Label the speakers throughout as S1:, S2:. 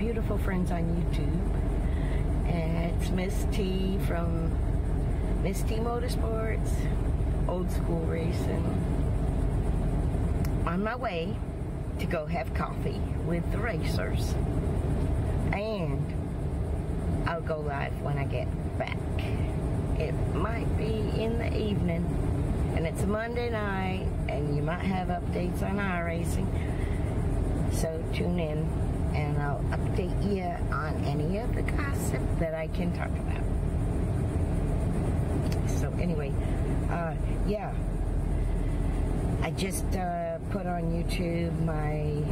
S1: beautiful friends on YouTube. And it's Miss T from Miss T Motorsports, old school racing. On my way to go have coffee with the racers. And I'll go live when I get back. It might be in the evening, and it's a Monday night, and you might have updates on iRacing. So tune in, and I'll update you on any of the gossip that I can talk about. So anyway, yeah, I just put on YouTube my,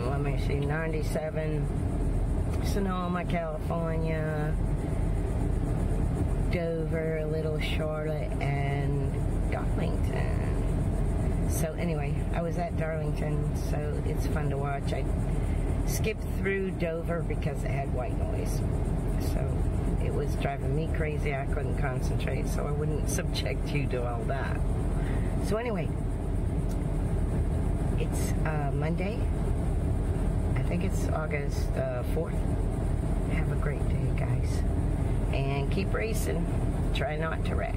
S1: let me see, 97 Sonoma, California, Dover, Little Charlotte, and Darlington. So anyway, I was at Darlington, so it's fun to watch. I skipped through Dover because it had white noise. So it was driving me crazy. I couldn't concentrate, so I wouldn't subject you to all that. So anyway, it's Monday. I think it's August 4th. Have a great day, guys. And keep racing. Try not to wreck.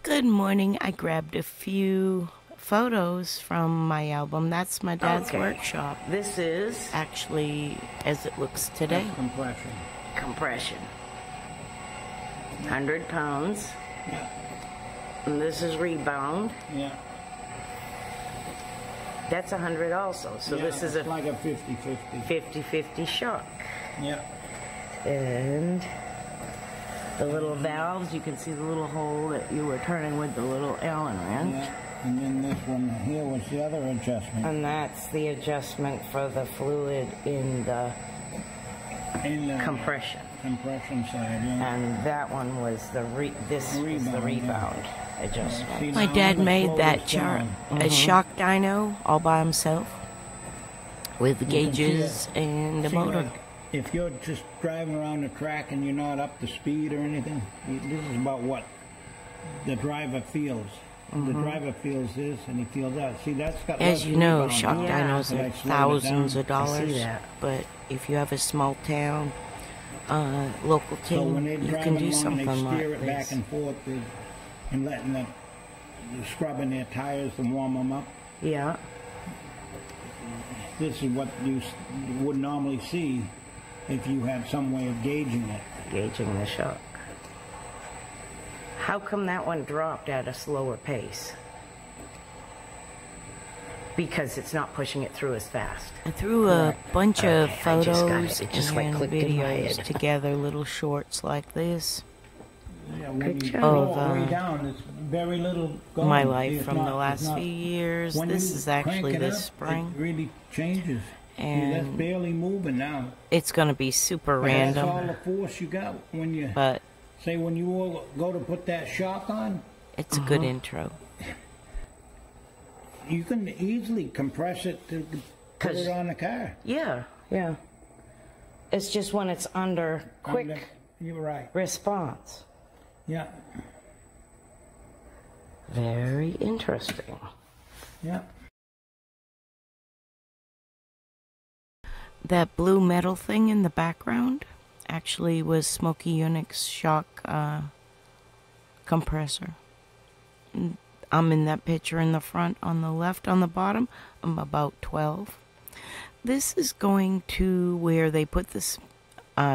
S1: Good morning. I grabbed a few photos from my album. That's my dad's workshop. This is actually as it looks today.
S2: That's compression.
S1: Compression. 100 pounds.
S2: Yeah.
S1: And this is rebound.
S2: Yeah.
S1: That's 100 also. So
S2: yeah,
S1: this is
S2: like a 50-50.
S1: 50-50 shock.
S2: Yeah.
S1: And the little valves, you can see the little hole that you were turning with the little Allen wrench.
S2: Yeah. And then this one here was the other adjustment.
S1: And that's the adjustment for the fluid in the compression.
S2: Compression side, yeah.
S1: And that one was the rebound adjustment.
S2: See,
S1: my dad made that chart. A shock dyno all by himself with gauges and the motor.
S2: Like, if you're just driving around the track and you're not up to speed or anything, this is about what the driver feels. The driver feels this and he feels that. See, that's got.
S1: As you know, shock dynos are thousands of dollars. But if you have a small town, local team, you can do something like this.
S2: They steer it back and forth and letting the scrubbing their tires to warm them up.
S1: Yeah.
S2: This is what you would normally see if you had some way of gauging it.
S1: Gauging the shock. How come that one dropped at a slower pace? Because it's not pushing it through as fast. I threw a bunch of photos and videos together, little shorts like this.
S2: Yeah, when you go way down, it's very little going.
S1: My life from the last few years. This is actually this spring.
S2: It really changes.
S1: And
S2: that's barely moving now.
S1: It's going to be super random.
S2: That's all the force you got when you say when you go to put that shock on.
S1: It's a good intro.
S2: you can easily compress it to put it on the car.
S3: Yeah, yeah. It's just when it's under quick
S2: You're right.
S3: response.
S2: Yeah.
S3: Very interesting.
S2: Yeah.
S3: That blue metal thing in the background actually was Smokey Yunick's shock compressor. I'm in that picture in the front on the left on the bottom. I'm about 12. This is going to where they put this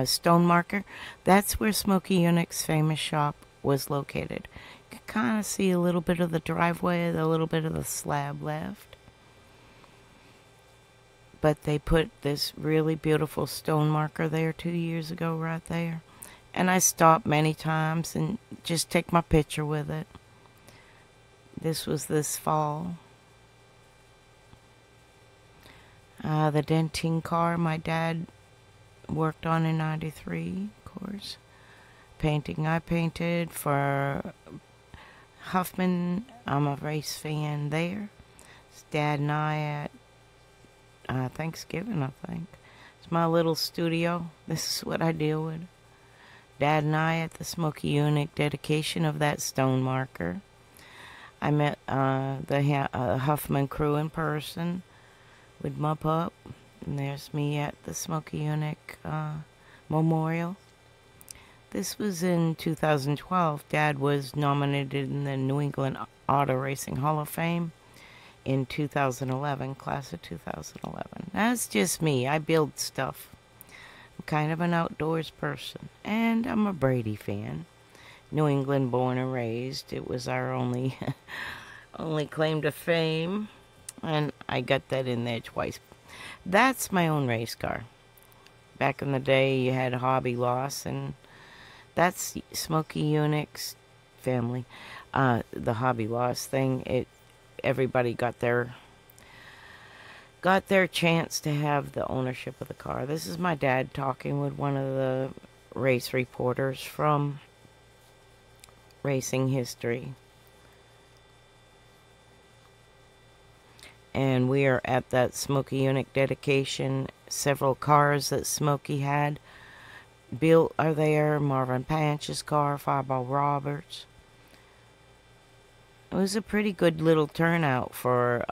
S3: stone marker. That's where Smokey Yunick's famous shop was located. You can kind of see a little bit of the driveway, a little bit of the slab left. But they put this really beautiful stone marker there 2 years ago right there. And I stopped many times and just take my picture with it. This was this fall. The Denting car my dad worked on in '93, of course. Painting I painted for Huffman. I'm a race fan there. It's Dad and I at Thanksgiving, I think. It's my little studio. This is what I deal with. Dad and I at the Smokey Yunick dedication of that stone marker. I met the Huffman crew in person with my pup. And there's me at the Smokey Yunick Memorial. This was in 2012. Dad was nominated in the New England Auto Racing Hall of Fame in 2011, class of 2011. That's just me. I build stuff. I'm kind of an outdoors person. And I'm a Brady fan. New England born and raised. It was our only claim to fame. And I got that in there twice. That's my own race car. Back in the day, you had Hobby Loss, and that's Smokey Yunick's family. The Hobby Loss thing, everybody got their chance to have the ownership of the car. This is my dad talking with one of the race reporters from Racing History. And we are at that Smokey Yunick dedication. Several cars that Smokey had built are there. Marvin Panch's car, Fireball Roberts. It was a pretty good little turnout for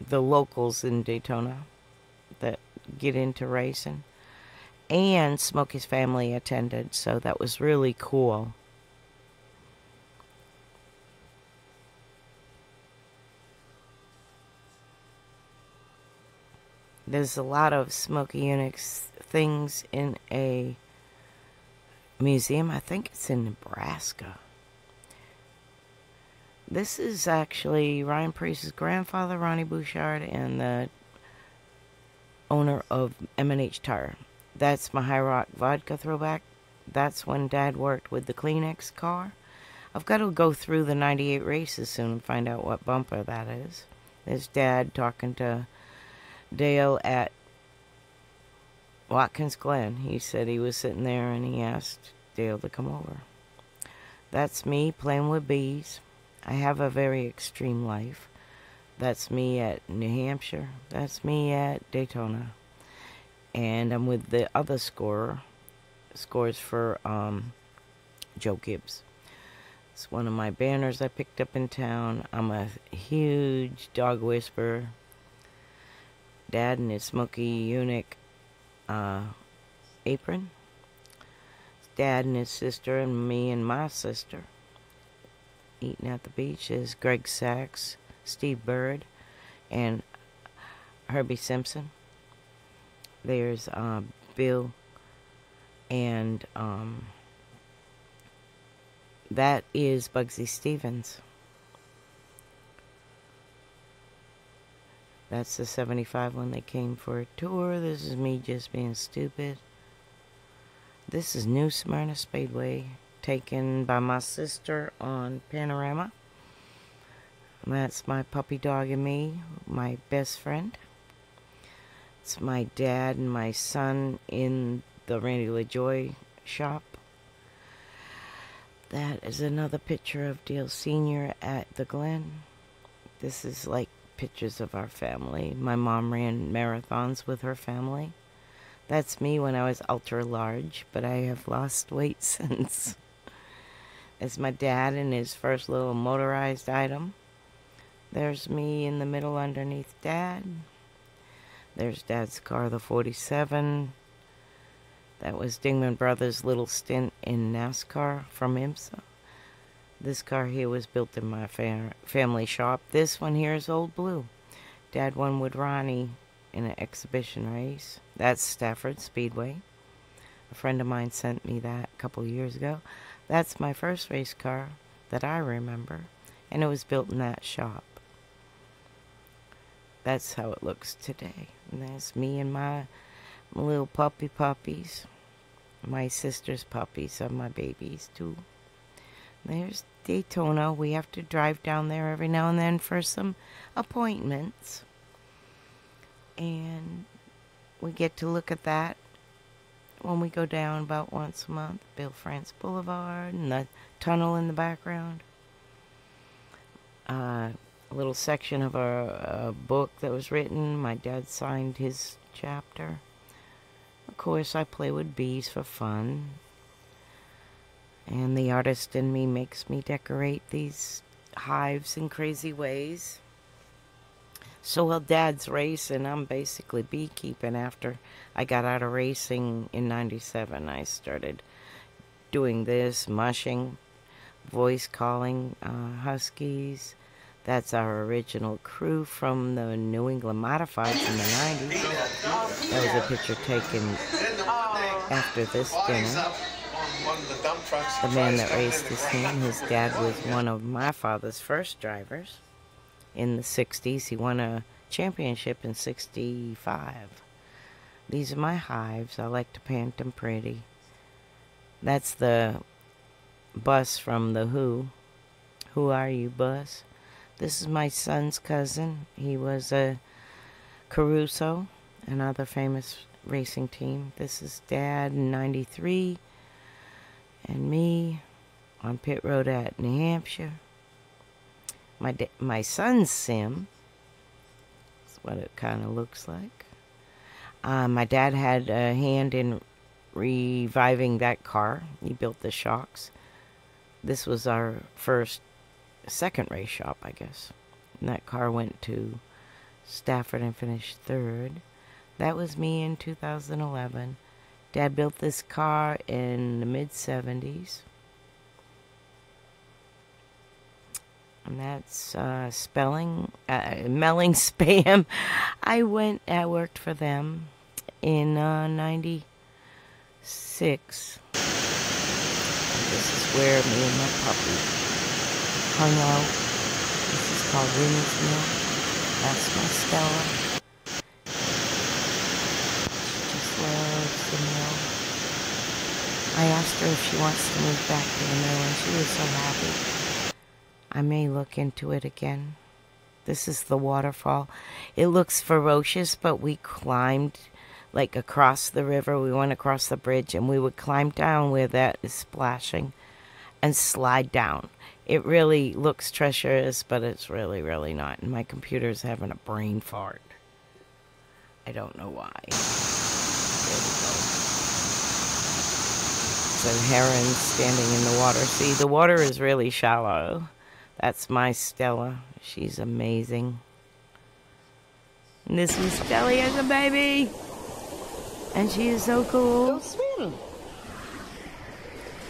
S3: the locals in Daytona that get into racing. And Smokey's family attended, so that was really cool. There's a lot of Smokey Yunick's things in a museum. I think it's in Nebraska. This is actually Ryan Priest's grandfather, Ronnie Bouchard, and the owner of M&H Tire. That's my High Rock Vodka throwback. That's when Dad worked with the Kleenex car. I've got to go through the 98 races soon and find out what bumper that is. There's Dad talking to Dale at Watkins Glen. He said he was sitting there and he asked Dale to come over. That's me playing with bees. I have a very extreme life. That's me at New Hampshire. That's me at Daytona. And I'm with the other scores for Joe Gibbs. It's one of my banners I picked up in town. I'm a huge dog whisperer. Dad and his Smokey Yunick apron. Dad and his sister and me and my sister eating at the beach is Greg Sachs, Steve Bird, and Herbie Simpson. There's Bill, and that is Bugsy Stevens. That's the 75 when they came for a tour. This is me just being stupid. This is New Smyrna Speedway, taken by my sister on Panorama. That's my puppy dog and me, my best friend. It's my dad and my son in the Randy LaJoy shop. That is another picture of Dale Sr. at the Glen. This is like pictures of our family. My mom ran marathons with her family. That's me when I was ultra large, but I have lost weight since. It's my dad in his first little motorized item. There's me in the middle underneath Dad. There's Dad's car, the 47. That was Dingman Brothers' little stint in NASCAR from IMSA. This car here was built in my family shop. This one here is Old Blue. Dad won with Ronnie in an exhibition race. That's Stafford Speedway. A friend of mine sent me that a couple years ago. That's my first race car that I remember, and it was built in that shop. That's how it looks today. And there's me and my little puppies. My sister's puppies are my babies too. There's Daytona. We have to drive down there every now and then for some appointments. And we get to look at that when we go down about once a month. Bill France Boulevard and the tunnel in the background. A little section of a book that was written. My dad signed his chapter. Of course, I play with bees for fun. And the artist in me makes me decorate these hives in crazy ways. So while Dad's racing, I'm basically beekeeping. After I got out of racing in '97, I started doing this, mushing, voice calling huskies. That's our original crew from the New England Modifieds in the 90s. That was a picture taken after this dinner. The man that raced this team, his dad was one of my father's first drivers in the 60s. He won a championship in 65. These are my hives. I like to paint them pretty. That's the bus from The Who. Who Are You, Bus? This is my son's cousin. He was a Caruso, another famous racing team. This is Dad in '93. And me on pit road at New Hampshire. My son's sim. That's what it kind of looks like. My dad had a hand in reviving that car. He built the shocks. This was our second race shop, I guess. And that car went to Stafford and finished third. That was me in 2011. Dad built this car in the mid-70s. And that's Melling Spam. I worked for them in '96. This is where me and my puppy hung out. This is called Winston. That's my Stella. Loves the mill. I asked her if she wants to move back to the mill, and she was so happy. I may look into it again. This is the waterfall. It looks ferocious, but we climbed like across the river. We went across the bridge, and we would climb down where that is splashing and slide down. It really looks treacherous, but it's really, really not. And my computer's having a brain fart. I don't know why. So herons standing in the water. See, the water is really shallow. That's my Stella. She's amazing. And this was Stella as a baby. And she is so cool.
S1: Go swim.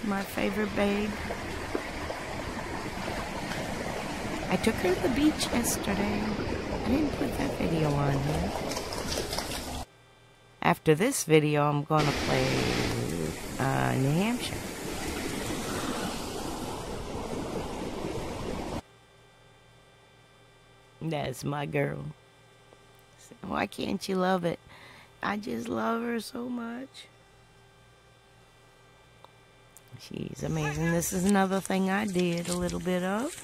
S3: My favorite babe. I took her to the beach yesterday. I didn't put that video on here. After this video, I'm going to play New Hampshire. That's my girl. Why can't you love it? I just love her so much. She's amazing. This is another thing I did a little bit of.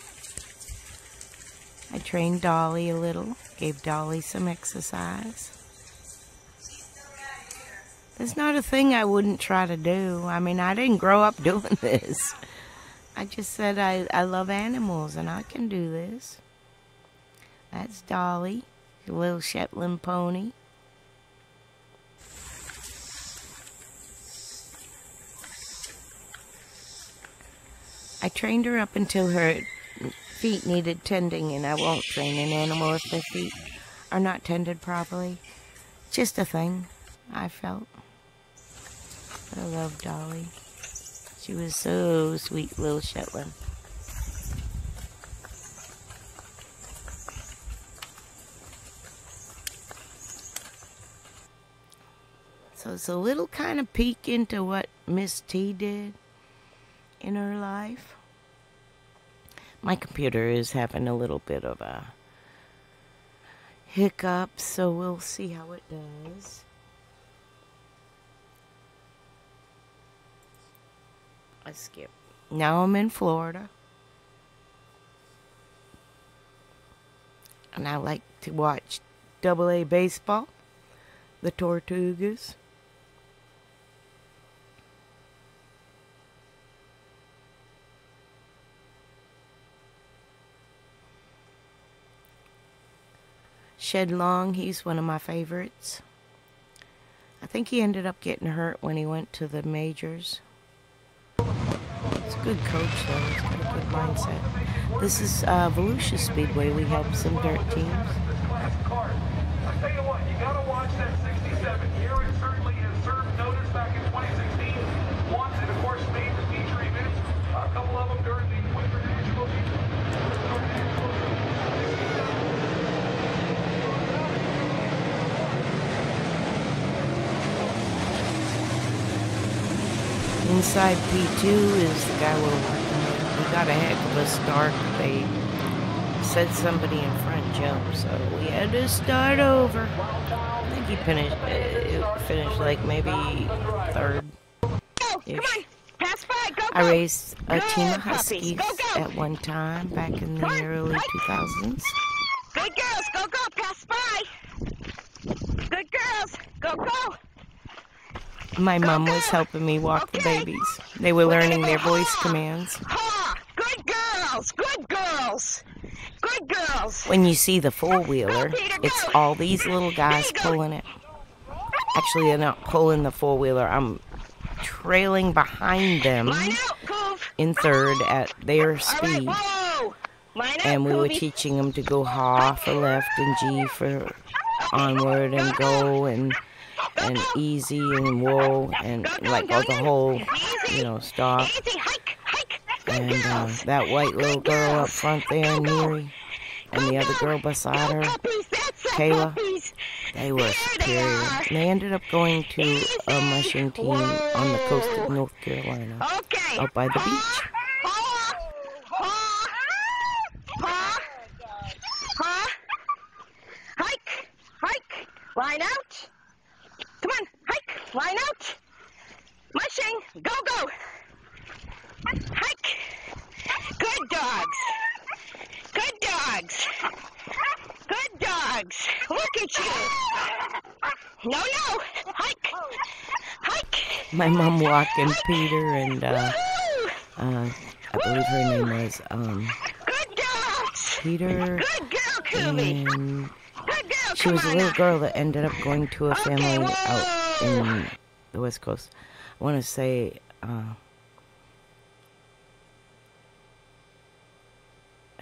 S3: I trained Dolly a little. Gave Dolly some exercise. It's not a thing I wouldn't try to do. I mean, I didn't grow up doing this. I just said I love animals and I can do this. That's Dolly, your little Shetland pony. I trained her up until her feet needed tending, and I won't train an animal if their feet are not tended properly. Just a thing, I felt. I love Dolly. She was so sweet, little Shetland. So it's a little kind of peek into what Miss T did in her life. My computer is having a little bit of a hiccup, so we'll see how it does. I skip. Now I'm in Florida. And I like to watch AA baseball, the Tortugas. Shed Long, he's one of my favorites. I think he ended up getting hurt when he went to the majors. He's a good coach, though. He's got a good mindset. This is Volusia Speedway. We help some dirt teams.
S4: I tell you what, you gotta watch that 67. Here it certainly has served notice back in 2016. Once, and of course, made the feature events. A couple of them during the Winter National season.
S3: Inside P2 is the guy we're working with. We got a heck of a start. They said somebody in front jumped, so we had to start over. I think he finished like maybe third.
S1: Come on, pass by, go, go.
S3: I raced a
S1: Good
S3: team of
S1: puppies,
S3: Huskies
S1: go, go.
S3: at one time back in the early 2000s.
S1: Good girls, go, go, pass by. Good girls, go, go.
S3: My mom was helping me walk the babies. They were learning their voice commands.
S1: Ha! Good girls, good girls. Good girls.
S3: When you see the four-wheeler, it's all these little guys pulling it. Actually, they're not pulling the four-wheeler. I'm trailing behind them
S1: Line out, Cove.
S3: in third at their
S1: All right,
S3: speed.
S1: whoa. Line out,
S3: And we were
S1: Covey.
S3: teaching them to go ha for left and G for onward and go and easy and whoa and like all the whole, stop.
S1: Easy, hike, hike. Good
S3: And
S1: girls.
S3: that white little girl up front there, Neary, and the other girl beside her,
S1: Puppies, that's the
S3: Kayla,
S1: puppies.
S3: they were
S1: There they
S3: superior.
S1: are.
S3: And they ended up going to a mushing team on the coast of North Carolina,
S1: Okay.
S3: out by the beach.
S1: Ha! Ha! Ha! Ha! Hike! Hike! Line out! Come on, hike! Line out! Mushing! Go, go! Hike! Good dogs! Good dogs! Good dogs! Look at you! No, no! Hike! Hike!
S3: My mom walking Peter and
S1: Woohoo!
S3: I believe her name was
S1: Good dogs!
S3: Peter,
S1: Good girl, Cooey!
S3: and
S1: Good girl,
S3: she
S1: come
S3: was a
S1: on
S3: little
S1: up.
S3: girl that ended up going to a
S1: Okay,
S3: family out
S1: whoa.
S3: in the West Coast. I want to say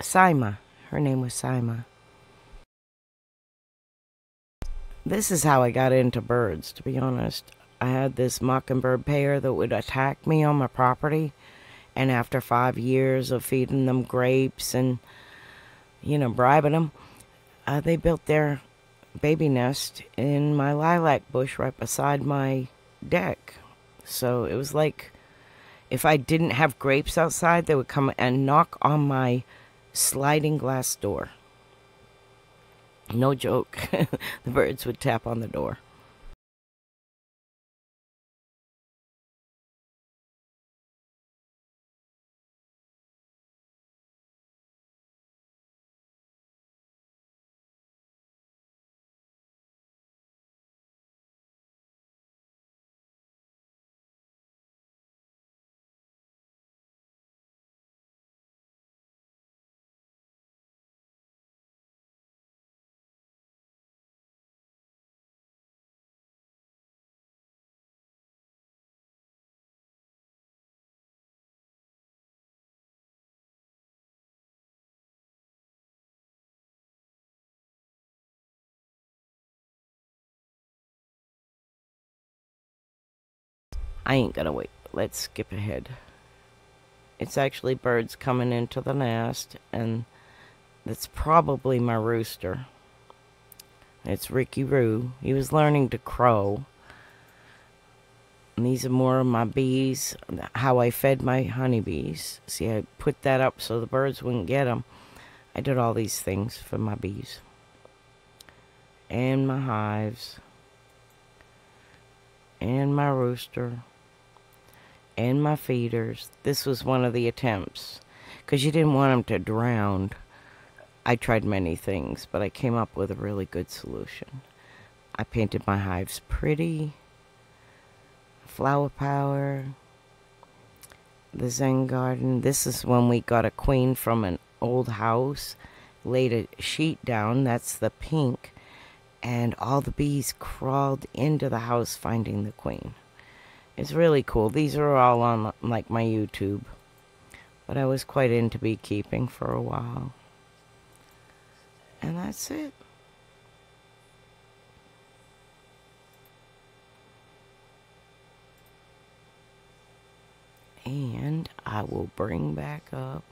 S3: Sima. Her name was Sima. This is how I got into birds, to be honest. I had this mockingbird pair that would attack me on my property, and after 5 years of feeding them grapes and, bribing them, they built their baby nest in my lilac bush right beside my deck. So it was like if I didn't have grapes outside, they would come and knock on my sliding glass door. No joke. The birds would tap on the door. I ain't gonna wait. Let's skip ahead. It's actually birds coming into the nest, and that's probably my rooster. It's Ricky Roo. He was learning to crow. And these are more of my bees, how I fed my honeybees. See, I put that up so the birds wouldn't get them. I did all these things for my bees. And my hives. And my rooster. And my feeders. This was one of the attempts, because you didn't want them to drown. I tried many things, but I came up with a really good solution. I painted my hives pretty. Flower power. The Zen garden. This is when we got a queen from an old house. Laid a sheet down. That's the pink. And all the bees crawled into the house finding the queen. It's really cool. These are all on like my YouTube. But I was quite into beekeeping for a while. And that's it. And I will bring back up.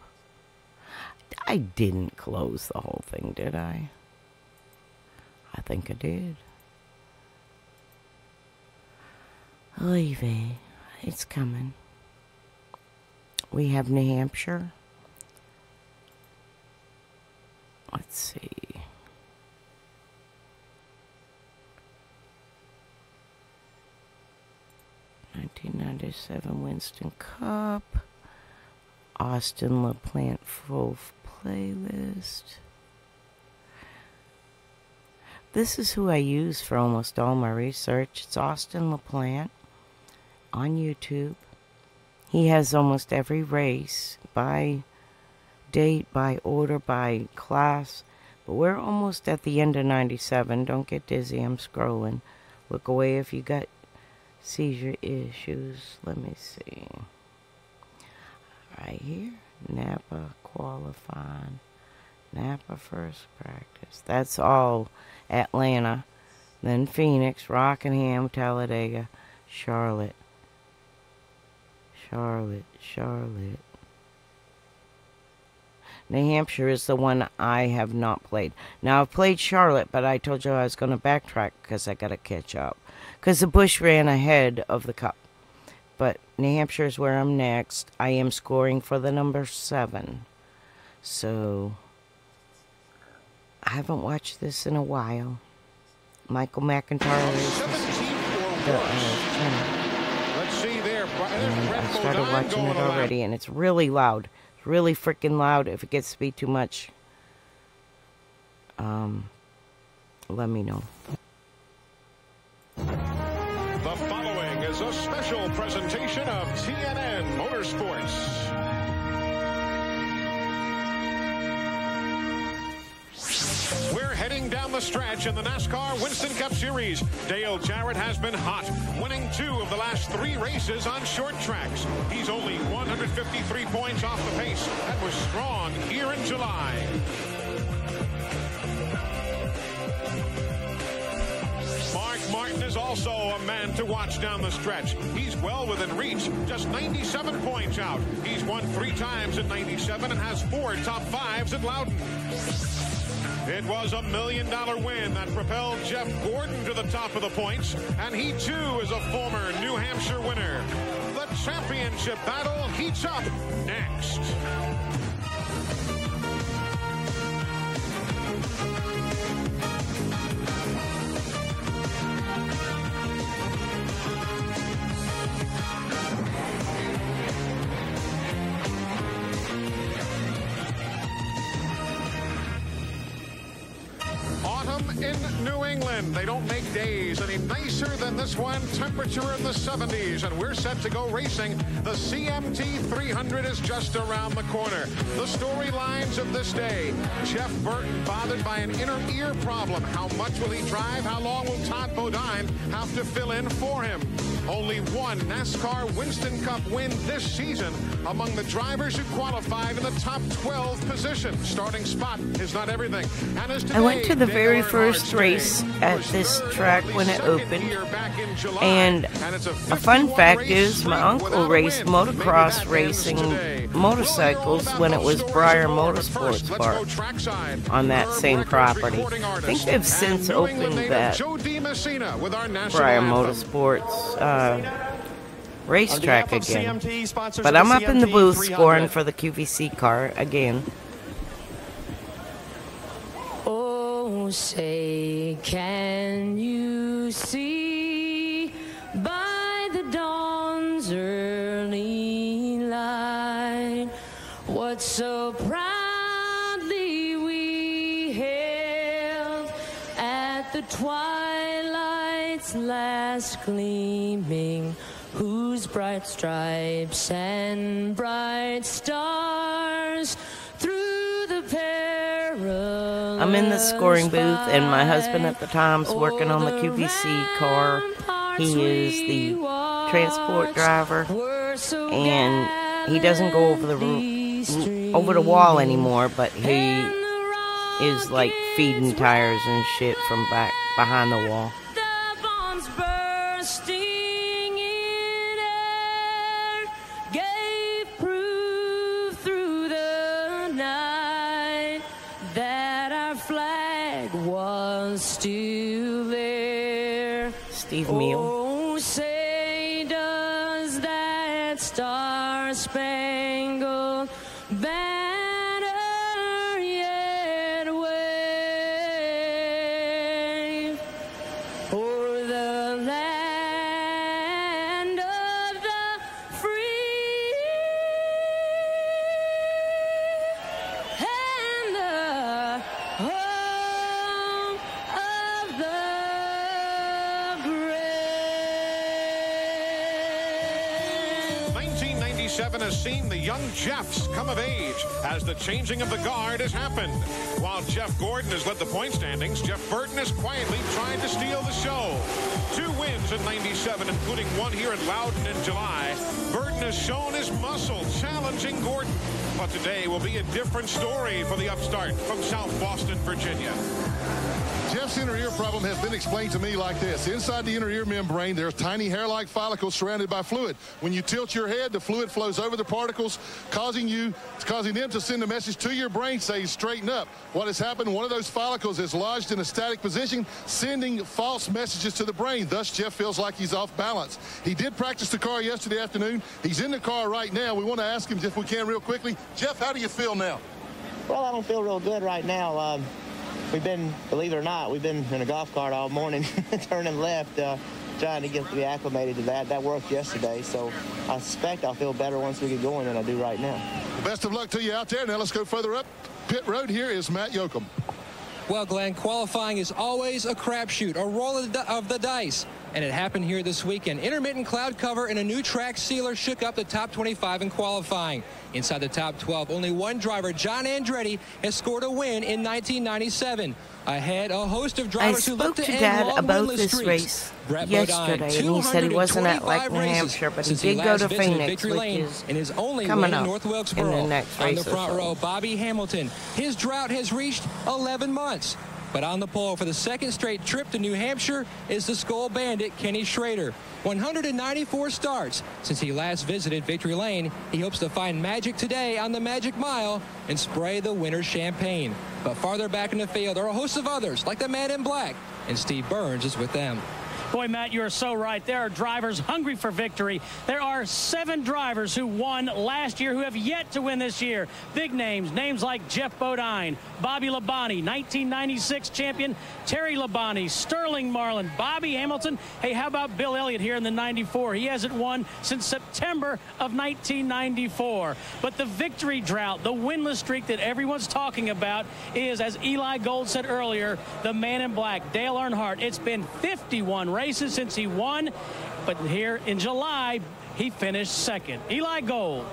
S3: I didn't close the whole thing, did I? I think I did. Leave it. It's coming. We have New Hampshire. Let's see. '97 Winston Cup. Austin LaPlante full playlist. This is who I use for almost all my research. It's Austin LaPlante on YouTube. He has almost every race by date, by order, by class. But we're almost at the end of 97. Don't get dizzy. I'm scrolling. Look away if you got seizure issues. Let me see. Right here. Napa qualifying. Napa first practice. That's all Atlanta. Then Phoenix, Rockingham, Talladega, Charlotte. Charlotte. New Hampshire is the one I have not played. Now, I've played Charlotte, but I told you I was going to backtrack because I got to catch up. Because the Busch ran ahead of the Cup. But New Hampshire is where I'm next. I am scoring for the number 7. So, I haven't watched this in a while. Michael McIntyre is the channel.
S5: Let's see there.
S3: And I started watching it already, and it's really loud. It's really freaking loud. If it gets to be too much, let me know.
S5: The following is a special presentation of TNN Motorsports. We're heading down the stretch in the NASCAR Winston Cup Series. Dale Jarrett has been hot, winning 2 of the last 3 races on short tracks. He's only 153 points off the pace and was strong here in July. Mark Martin is also a man to watch down the stretch. He's well within reach, just 97 points out. He's won 3 times at 97 and has 4 top 5s at Loudon. It was $1 million win that propelled Jeff Gordon to the top of the points, and he too is a former New Hampshire winner. The championship battle heats up next. In New England, they don't make days any nicer than this one. Temperature in the 70s, and we're set to go racing. The CMT 300 is just around the corner. The storylines of this day: Jeff Burton bothered by an inner ear problem. How much will he drive? How long will Todd Bodine have to fill in for him? Only one NASCAR Winston Cup win this season among the drivers who qualified in the top 12 position. Starting spot is not everything. And as today,
S3: I went to the very first race at this track when it opened, and a fun fact is my uncle raced motocross racing motorcycles when it was Breyer Motorsports Park on that same property. I think they've since opened that Breyer Motorsports racetrack again. But I'm up in the booth scoring for the QVC car again.
S6: Oh, say, can you see by the dawn's early light what so proudly we hailed at the twilight's last gleaming, whose bright stripes and bright stars through the perilous
S3: I'm in the scoring booth, and my husband at the time's working on the QVC car. He is the transport driver, and he doesn't go over the wall anymore, but he is like feeding tires and shit from back behind the wall.
S6: The bombs bursting in air gave proof through the night that our flag was still there.
S3: Steve Meal.
S6: Oh, say does that star-spangled banner yet wave o'er the land of the free and the home of the great?
S5: 1997 has seen the young Geoffs come of age as the changing of the guard has happened. While Jeff Gordon has led the point standings, Jeff Burton has quietly tried to steal the show. 2 wins in 97, including one here at Loudon in July. Burton has shown his muscle, challenging Gordon. But today will be a different story for the upstart from South Boston, Virginia.
S7: Jeff's inner ear problem has been explained to me like this. Inside the inner ear membrane, there are tiny hair-like follicles surrounded by fluid. When you tilt your head, the fluid flows over the particles, causing them to send a message to your brain saying straighten up. What has happened, one of those follicles is lodged in a static position, sending false messages to the brain. Thus, Jeff feels like he's off balance. He did practice the car yesterday afternoon. He's in the car right now. We want to ask him, if we can, real quickly. Jeff, how do you feel now?
S8: Well, I don't feel real good right now. We've been, believe it or not, we've been in a golf cart all morning, turning left, trying to get acclimated to that. That worked yesterday, so I suspect I'll feel better once we get going than I do right now.
S7: Well, best of luck to you out there. Now let's go further up pit road. Here is Matt Yoakum.
S9: Well, Glenn, qualifying is always a crapshoot, a roll of the dice. And it happened here this weekend. Intermittent cloud cover and a new track sealer shook up the top 25 in qualifying. Inside the top 12, only one driver, John Andretti, has scored a win in 1997. Ahead, a host of drivers who look to end long winless streaks.
S3: Yesterday, and he said he wasn't at like New Hampshire, but he did go to Phoenix, which is coming up in the next race.
S9: On the front row, Bobby Hamilton. His drought has reached 11 months. But on the pole for the second straight trip to New Hampshire is the Skull Bandit, Kenny Schrader. 194 starts since he last visited Victory Lane. He hopes to find magic today on the Magic Mile and spray the winner's champagne. But farther back in the field are a host of others, like the Man in Black, and Steve Burns is with them.
S10: Boy, Matt, you are so right. There are drivers hungry for victory. There are 7 drivers who won last year who have yet to win this year. Big names, names like Geoff Bodine, Bobby Labonte, 1996 champion, Terry Labonte, Sterling Marlin, Bobby Hamilton. Hey, how about Bill Elliott here in the 94? He hasn't won since September of 1994. But the victory drought, the winless streak that everyone's talking about is, as Eli Gold said earlier, the Man in Black, Dale Earnhardt. It's been 51 races since he won, but here in July, He finished second. Eli Gold.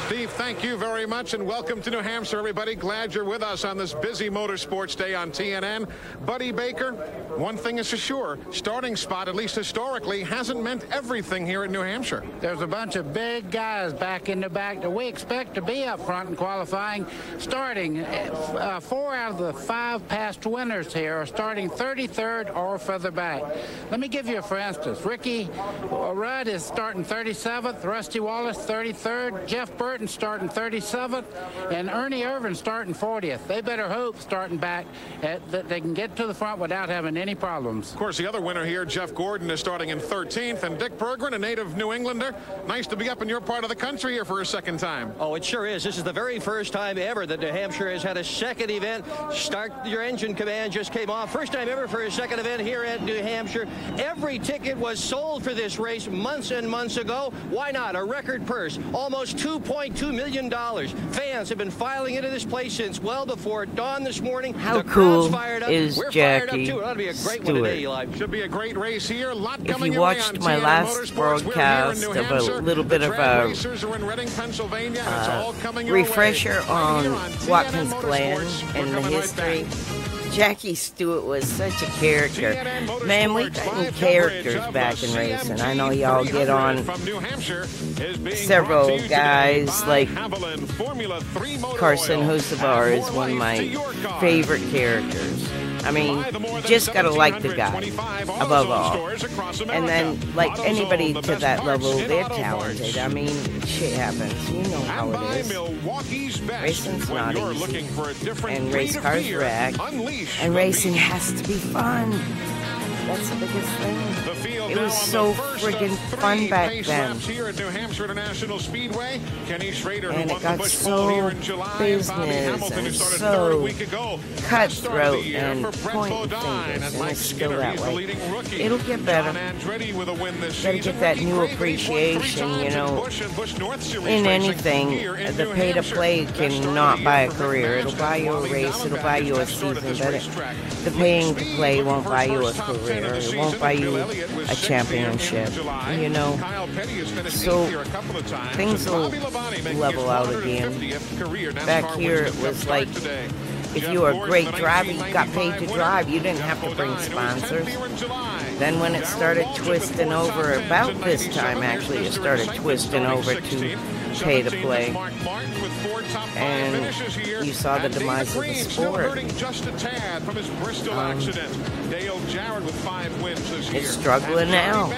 S5: Steve, thank you very much, and welcome to New Hampshire, everybody. Glad you're with us on this busy Motorsports Day on TNN. Buddy Baker, one thing is for sure, starting spot, at least historically, hasn't meant everything here in New Hampshire.
S11: There's a bunch of big guys back in the back that we expect to be up front in qualifying. Starting 4 out of the 5 past winners here are starting 33rd or further back. Let me give you a for instance. Ricky Rudd is starting 37th, Rusty Wallace 33rd, Jeff Burton starting 37th, and Ernie Irvin starting 40th. They better hope starting back that they can get to the front without having any problems.
S5: Of course, the other winner here, Jeff Gordon, is starting in 13th, and Dick Berggren, a native New Englander. Nice to be up in your part of the country here for a second time.
S12: Oh, it sure is. This is the very first time ever that New Hampshire has had a second event. Start Your Engine command just came off. First time ever for a second event here at New Hampshire. Every ticket was sold for this race months and months ago. Why not? A record purse, almost $2.2 million. Fans have been filing into this place since well before dawn this morning.
S3: How
S12: the
S3: cool
S12: fired up.
S3: is
S12: We're
S3: Jackie
S12: fired up too. It ought to be a great one today, Eli.
S5: Should be a great race here. A lot
S3: If
S5: coming
S3: you
S5: your way
S3: watched
S5: on
S3: my
S5: TNN
S3: last
S5: Motorsports.
S3: broadcast
S5: We're here in New
S3: of a
S5: Hampshire.
S3: little bit
S5: The
S3: of
S5: drag
S3: a
S5: racers are in Reading, Pennsylvania, and it's all coming your way.
S3: refresher on
S5: Here on TNN
S3: Watkins Glen
S5: Motorsports.
S3: and
S5: We're
S3: the
S5: coming right
S3: history.
S5: back.
S3: Jackie Stewart was such a character. Man, we've gotten characters back in racing. I know y'all get on several guys like Carson Hocevar is one of my favorite characters. I mean, just gotta like the guy above all. And then, like anybody to that level, they're talented. I mean, shit happens. You know how it is. Racing's not easy. And race cars wreck. And racing has to be fun. That's the biggest thing. It was so friggin' fun back then.
S5: Here at New Hampshire International Speedway. Kenny Schrader,
S3: And
S5: who
S3: it
S5: won
S3: got
S5: the Busch Bowl here
S3: so
S5: in July.
S3: business
S5: Bobby Hamilton, who
S3: and
S5: started third a
S3: so
S5: week ago.
S3: cutthroat and
S5: Brett
S3: pointing
S5: Bodine
S3: fingers,
S5: and
S3: and
S5: Mike
S3: it's still
S5: Skinner.
S3: that
S5: He's the
S3: way.
S5: leading rookie.
S3: It'll get better.
S5: John Andretti with a win this
S3: Gotta
S5: season.
S3: get that
S5: Ricky
S3: new
S5: Craig, he's won 3
S3: appreciation, you
S5: times in
S3: know.
S5: Busch and Busch North Series
S3: In
S5: racing
S3: anything,
S5: here in
S3: the
S5: New
S3: pay to
S5: Hampshire.
S3: play
S5: That started
S3: cannot
S5: the
S3: buy
S5: year
S3: a
S5: for
S3: career. It'll buy you a
S5: Wally
S3: race, it'll
S5: Diamondback
S3: buy you a
S5: has started
S3: season,
S5: this
S3: but
S5: racetrack.
S3: the paying to play won't buy you a career. It won't buy you a championship, you know. So things will level out again. Back here it was like, if you were a great driver, you got paid to drive. You didn't have to bring sponsors. Then when it started twisting over, about this time actually, it started twisting over to pay to play. And you saw the demise of the sport. It's struggling now.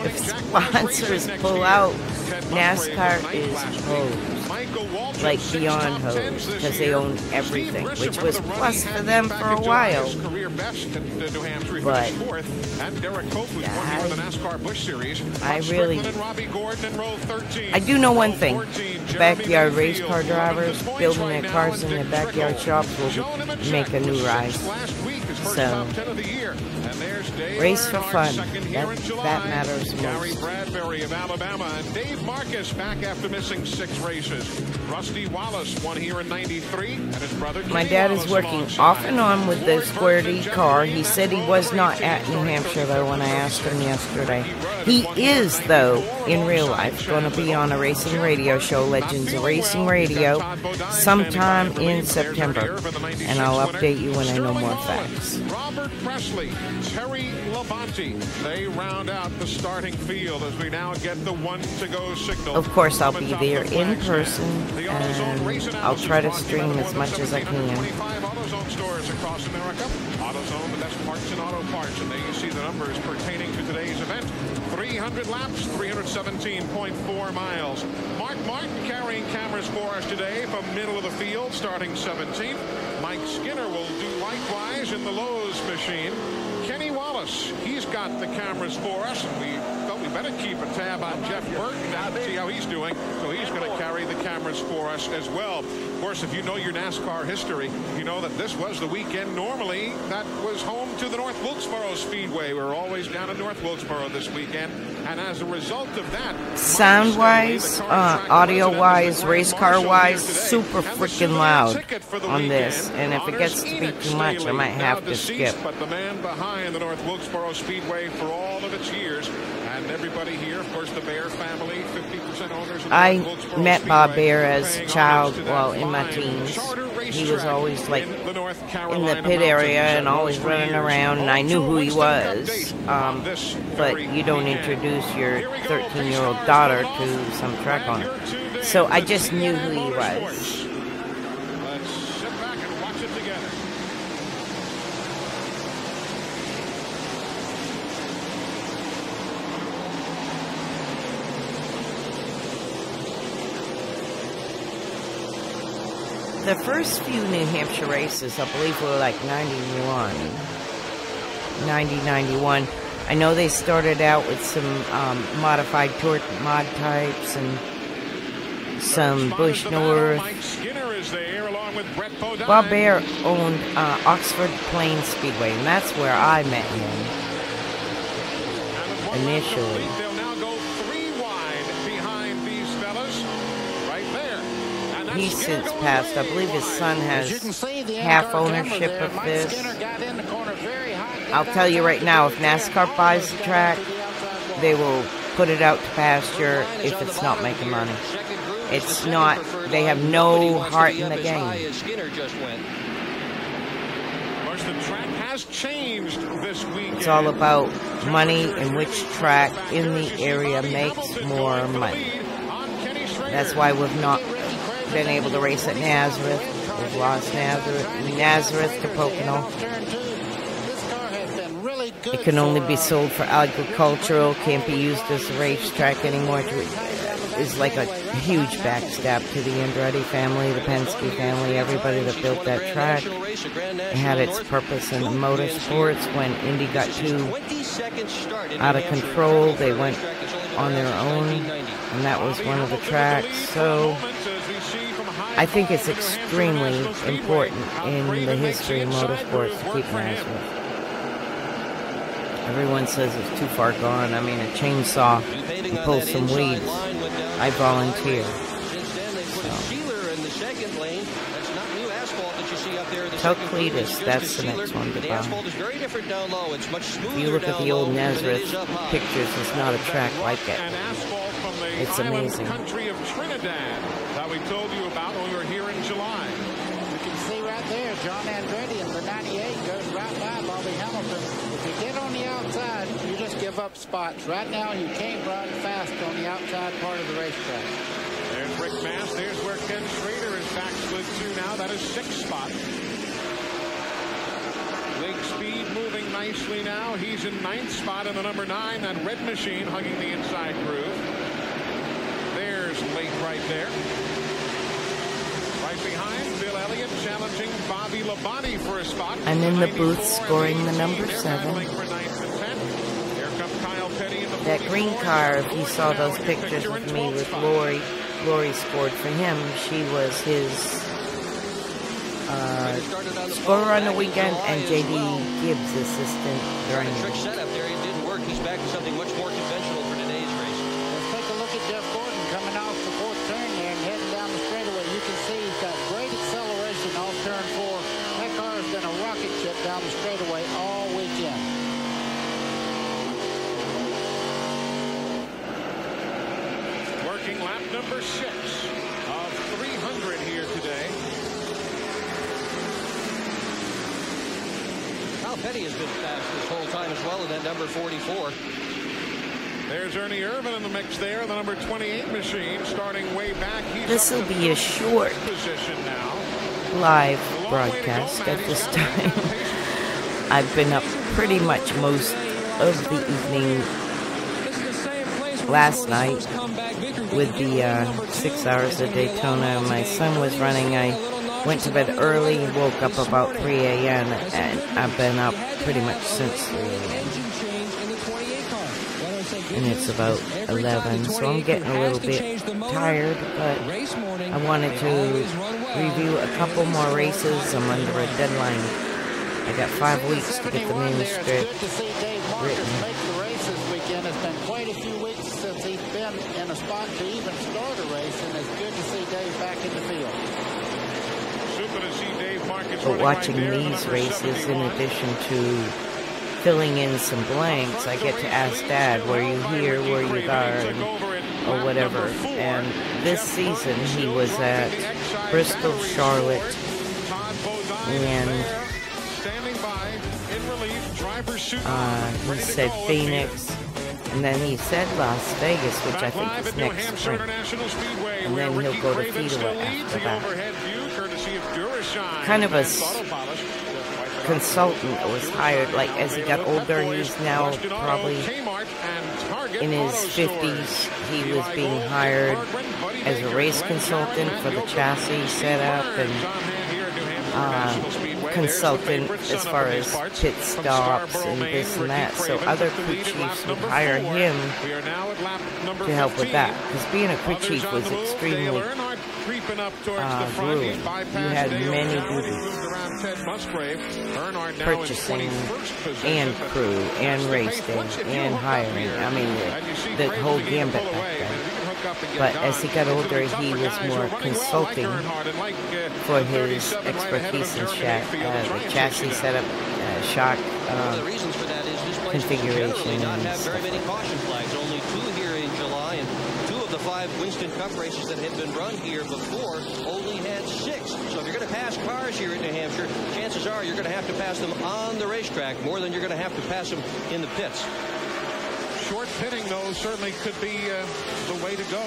S3: If sponsors pull out, NASCAR is hosed. Like beyond hosed, because they own everything, which was plus for them for a while. But I really, I do know one thing. Backyard race car drivers building their cars in their backyard shops will make a new rise. So, race for fun. That matters most.
S5: Bradbury of Alabama and Dave Marcus back after missing 6 races. Rusty Wallace won here in '93, and his brother.
S3: My dad is working off and on with the Square D car. He said he was not at New Hampshire though when I asked him yesterday. He is though in real life going to be on a racing radio show, Legends of Racing Radio, sometime in September, and I'll update you when I know more facts.
S5: Robert Presley, Terry Labonte, they round out the starting field as we now get the 1-to-go signal.
S3: Of course, I'll be there in person, and I'll try to stream as much as I can.
S5: 25 AutoZone stores across America. AutoZone, the best parts in auto parts, and there you see the numbers pertaining to today's event. 300 laps, 317.4 miles. Mark Martin carrying cameras for us today from middle of the field, starting 17th. Mike Skinner will do likewise in the Lowe's machine. Kenny Wallace, he's got the cameras for us, and we felt we better keep a tab on Jeff Burton and see how he's doing. So he's going to carry the cameras for us as well. Of course, if you know your NASCAR history, you know that this was the weekend normally that was home to the North Wilkesboro Speedway. We're always down in North Wilkesboro this weekend. And as a result of that,
S3: sound-wise, audio-wise, race car-wise, super freaking loud on this. And if it gets to be too much, I might have to skip.
S5: But the man behind the North Wilkesboro Speedway for all of its years, and everybody here. Of course, the Bear family, 50% owners.
S3: I met Bob Bear as a child, well, in my teens. He was always like in the pit area and always running around, and I knew who he was. But you don't introduce your 13-year-old daughter to some track owner. So I just knew who he was.
S5: Let's sit back and watch it together.
S3: The first few New Hampshire races, I believe, were like 91. I know they started out with some modified torque mod types and some Bush North. Bob Bear owned Oxford Plains Speedway, and that's where I met him initially. He's since passed. I believe his son has half ownership of this. I'll tell you right now, if NASCAR buys the track, they will put it out to pasture if it's not making money. It's not, they have no heart in the game. It's all about money and which track in the area makes more money. That's why we've not been able to race at Nazareth. We've lost Nazareth to Pocono. It can only be sold for agricultural, can't be used as a racetrack anymore. It's like a huge backstab to the Andretti family, the Penske family, everybody that built that track. It had its purpose in motorsports. When Indy got too out of control, they went on their own, and that was one of the tracks. So I think it's extremely important in the history of motorsports to keep Nazareth. Everyone says it's too far gone. I mean, a chainsaw and pull some weeds. I volunteer. Tell Cletus that's the next one to buy. If you look at the old Nazareth pictures, it's not a track like it. It's amazing.
S5: That we told you about when we were here in July.
S11: You can see right there, John Andretti in the 98 goes right by Bobby Hamilton. If you get on the outside, you just give up spots. Right now, you can't run fast on the outside part of the racetrack.
S5: There's Rick Mass. There's where Ken Schrader is backslid to now. That is 6 spots. Lake Speed moving nicely now. He's in 9th spot in the number 9. That red machine hugging the inside groove. There's Lake right there. Right behind, Bill Elliott challenging Bobby Labonte for a spot.
S3: I'm in the booth scoring the number 7. That green car, if you saw those pictures with me with Lori, Lori scored for him. She was his scorer on the weekend and J.D. Gibbs' assistant during the week.
S12: Setup there, it didn't work. He's back to something much more conventional for today's race.
S11: Let's take a look at Geoff Gordon coming off the 4th turn there and heading down the straightaway. You can see he's got great acceleration off turn 4. That car has been a rocket ship down the straightaway all weekend.
S5: Working lap number 6 of 300 here today.
S12: Kyle Petty has been fast this whole time as well in that number 44.
S5: There's Ernie Irvin in the mix there, the number 28 machine starting way back.
S3: This will be a short live broadcast at this time. I've been up pretty much most of the evening last night with the 6 hours of Daytona. My son was running. I went to bed early, woke up about 3 a.m. and I've been up pretty much since 3 a.m. And it's about 11, so I'm getting a little bit tired, but I wanted to review a couple more races. I'm under a deadline. I got 5 weeks to get the manuscript written.
S11: It's been quite a few weeks since he's been in a spot to even start a race, and it's good to see Dave back in the field.
S5: Super to see Dave Marcus.
S3: But watching these races, in addition to filling in some blanks, I get to ask Dad, were you here, were you there, or whatever. And this season he was at Bristol, Charlotte, and he said Phoenix, and then he said Las Vegas, which I think is next spring. And then he'll go to Fedowa after that. Kind of a consultant that was hired, like as he got older, he's now probably in his 50s. He was being hired as a race consultant for the chassis setup and consultant as far as pit stops and this and that. So other crew chiefs would hire him to help with that, because being a crew chief was extremely grueling. You had many duties: purchasing and crew and race day and hiring. I mean, the whole gambit back then. But as he got older, he was more consulting for his expertise in the chassis setup, shock configuration, and stuff.
S12: Very many caution flags, only 2 here in July, and 2 of the 5 Winston Cup races that had been run here before only had 6. So if you're going to pass cars here in New Hampshire, chances are you're going to have to pass them on the racetrack more than you're going to have to pass them in the pits.
S5: Short pitting, though, certainly could be the way to go.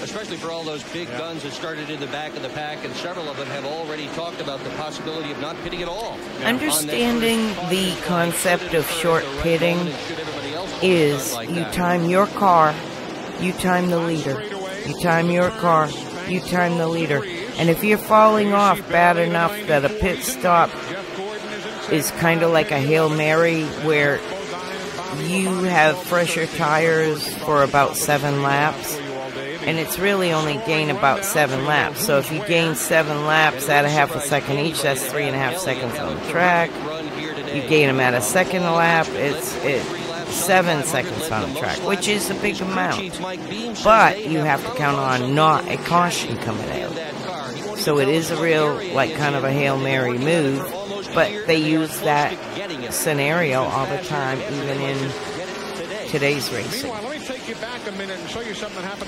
S12: Especially for all those big guns that started in the back of the pack, and several of them have already talked about the possibility of not pitting at all.
S3: Understanding the concept of short pitting is you time your car, you time the leader. You time your car, you time the leader. And if you're falling off bad enough that a pit stop is kind of like a Hail Mary where you have fresher tires for about 7 laps, and it's really only gain about 7 laps. So if you gain 7 laps at a half a second each, that's 3.5 seconds on the track. You gain them at a second a lap, it's 7 seconds on the track, which is a big amount. But you have to count on not a caution coming out. So it is a real, like, kind of a Hail Mary move. But they use that scenario all the time, even in today's racing.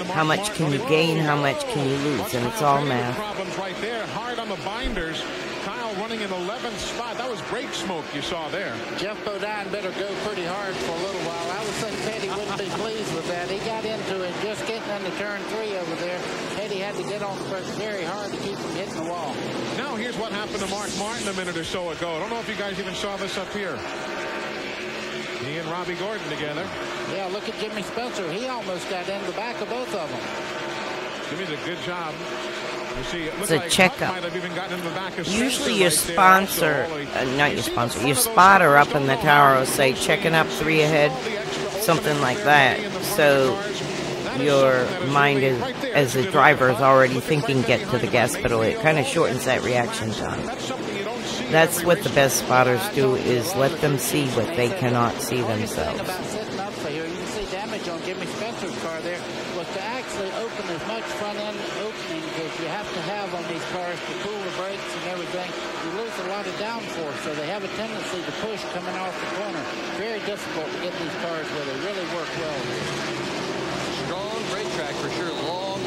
S3: How much can you gain? How much can you lose? And it's all math.
S5: Right there, hard on the binders. Kyle running in 11th spot. That was brake smoke you saw there.
S11: Geoff Bodine better go pretty hard for a little while. I would think Petty wouldn't be pleased with that. He got into it just getting into turn 3 over there. Petty had to get on the brakes very hard to keep him hitting the wall.
S5: Now here's what happened to Mark Martin a minute or so ago. I don't know if you guys even saw this up here. He and Robbie Gordon together.
S11: Yeah, look at Jimmy Spencer. He almost got in the back of both of them.
S5: Jimmy's a good job. You see,
S3: it's a checkup. Usually your sponsor, not your sponsor, your spotter up in the tower will say, checking up 3 ahead, something like that. So your mind is, as the driver is already thinking, get to the gas pedal. It kind of shortens that reaction time. That's what the best spotters do, is let them see what they cannot see themselves.
S11: You can see damage on Jimmy Spencer's car there was to actually open as much front end opening as you have to have on these cars to cool the brakes and everything. You lose a lot of downforce, so they have a tendency to push coming off the corner. Very difficult to get these cars where they really work well.
S12: Strong brake track for sure. Long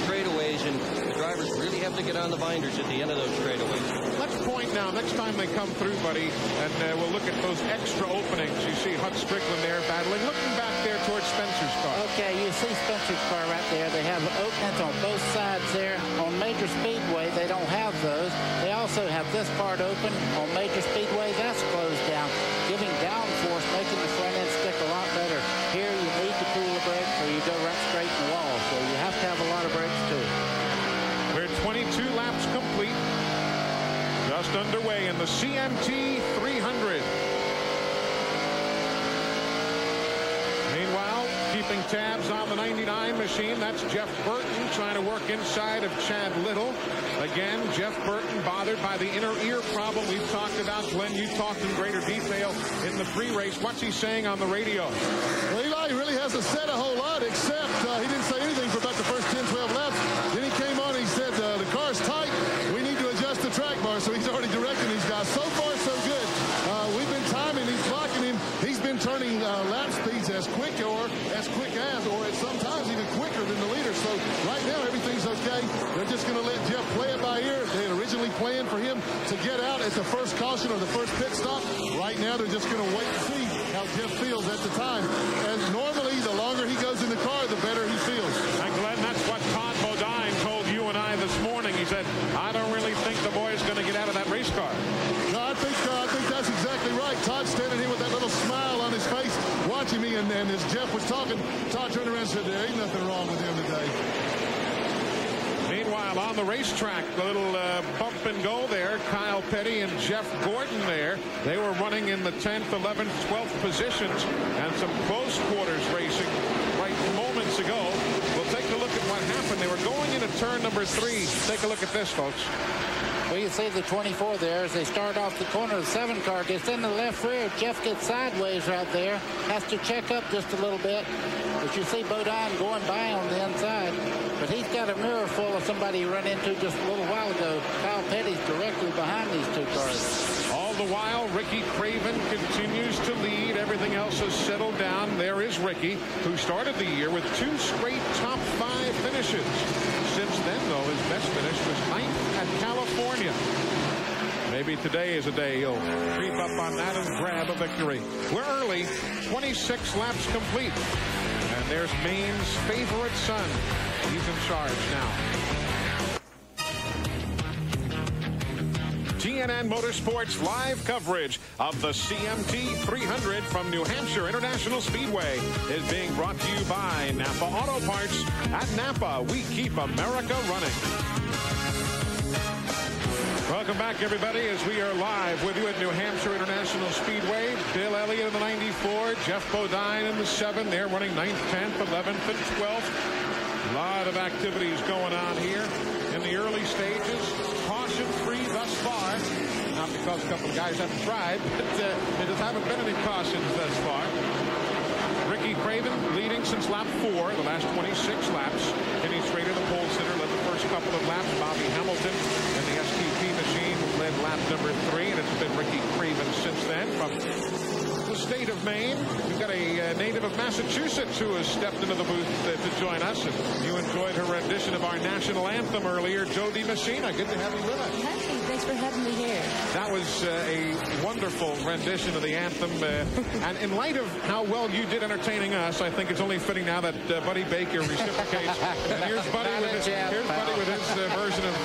S12: straightaways, and the drivers really have to get on the binders at the end of those straightaways.
S5: Let's point now, next time they come through, buddy, and we'll look at those extra openings. You see Hut Strickland there battling, looking back there towards Spencer's car.
S11: Okay, you see Spencer's car right there. They have openings on both sides there. On Major Speedway, they don't have those. They also have this part open. On Major Speedway, that's closed down, giving downforce, making the front end stick a lot better. Here, you need to cool the brakes or you go right straight in the wall. So you have to have a lot of brakes, too.
S5: We're 22 laps complete. Just underway in the CMT 300. Meanwhile, keeping tabs on the 99 machine, that's Jeff Burton trying to work inside of Chad Little. Again, Jeff Burton bothered by the inner ear problem we've talked about. Glenn, you talked in greater detail in the pre-race. What's he saying on the radio?
S7: Well, Eli really hasn't said a whole lot, except he didn't say anything for about the first 10, 12 laps. Then he came on and he said, the car's tight. We need to adjust the track bar. So he's already directing these guys. So far, so good. We've been plan for him to get out at the first caution or the first pit stop. Right now, they're just going to wait and see how Geoff feels at the time. And normally, the longer he goes in the car, the better he feels.
S5: And Glenn, that's what Todd Bodine told you and I this morning. He said, I don't really think the boy is going to get out of that race car.
S7: No, I think that's exactly right. Todd's standing here with that little smile on his face, watching me, and as Geoff was talking, Todd turned around and said, there ain't nothing wrong with him today.
S5: Meanwhile, on the racetrack, the little bump and go there, Kyle Petty and Jeff Gordon there. They were running in the 10th, 11th, 12th positions, and some close quarters racing right moments ago. We'll take a look at what happened. They were going into turn number 3. Take a look at this, folks.
S11: Well, you see the 24 there as they start off the corner. The 7 car gets in the left rear. Geoff gets sideways right there. Has to check up just a little bit. But you see Bodine going by on the inside. But he's got a mirror full of somebody he ran into just a little while ago. Kyle Petty's directly behind these 2 cars.
S5: All the while, Ricky Craven continues to lead. Everything else has settled down. There is Ricky, who started the year with 2 straight top 5 finishes. Since then, though, his best finish was 9th at California. Maybe today is a day he'll creep up on that and grab a victory. We're early, 26 laps complete. And there's Maine's favorite son. He's in charge now. TNN Motorsports live coverage of the CMT 300 from New Hampshire International Speedway is being brought to you by Napa Auto Parts. At Napa, we keep America running. Welcome back, everybody, as we are live with you at New Hampshire International Speedway. Bill Elliott in the 94, Geoff Bodine in the 7. They're running 9th, 10th, 11th, and 12th. A lot of activities going on here in the early stages. Caution-free thus far. Not because a couple of guys haven't tried, but there just haven't been any cautions thus far. Ricky Craven leading since lap 4, the last 26 laps. Kenny Schrader, the pole sitter, led the first couple of laps. Bobby Hamilton in the STP machine led lap number 3, and it's been Ricky Craven since then. From the state of Maine, we've got a native of Massachusetts who has stepped into the booth to join us. And you enjoyed her rendition of our national anthem earlier. Jody Messina, good to have you with us.
S13: Hey, thanks for having me here.
S5: That was a wonderful rendition of the anthem. And in light of how well you did entertaining us, I think it's only fitting now that Buddy Baker reciprocates. And here's Buddy with his version of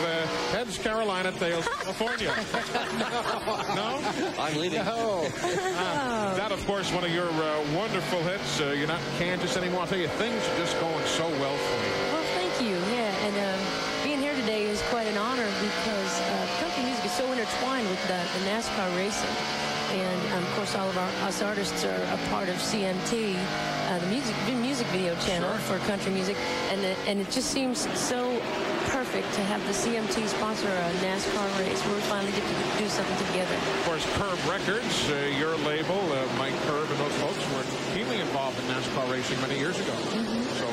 S5: Heads, Carolina, Tails, California. No?
S12: I'm leaving.
S5: No. That, of course, one of your wonderful hits. You're not in Kansas anymore. I'll tell you, things are just going so well for you.
S13: Well, thank you. Yeah, and being here today is quite an honor because country music is so intertwined with the NASCAR racing. And, of course, all of us artists are a part of CMT, the music video channel for country music. And it just seems so perfect to have the CMT sponsor a NASCAR race where we finally get to do something together.
S5: Of course, Curb Records, your label, Mike Curb and those folks were keenly involved in NASCAR racing many years ago. So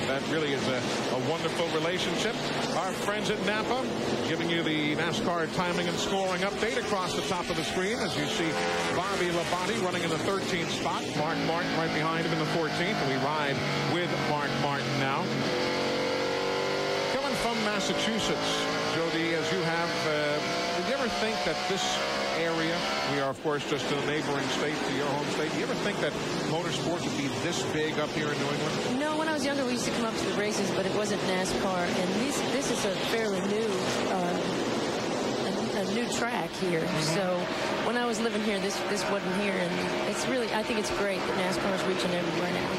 S5: that really is a wonderful relationship. Our friends at Napa giving you the NASCAR timing and scoring update across the top of the screen as you see Bobby Labonte running in the 13th spot. Mark Martin right behind him in the 14th. And we ride with Mark Martin now. Coming from Massachusetts, Jody, as you have, did you ever think that this area, we are, of course, just a neighboring state to your home state, do you ever think that motorsports would be this big up here in New England?
S13: No, when I was younger, we used to come up to the races, but it wasn't NASCAR. And this is a fairly new track here. So when I was living here, this wasn't here. And it's really, I think it's great that NASCAR is reaching everywhere now.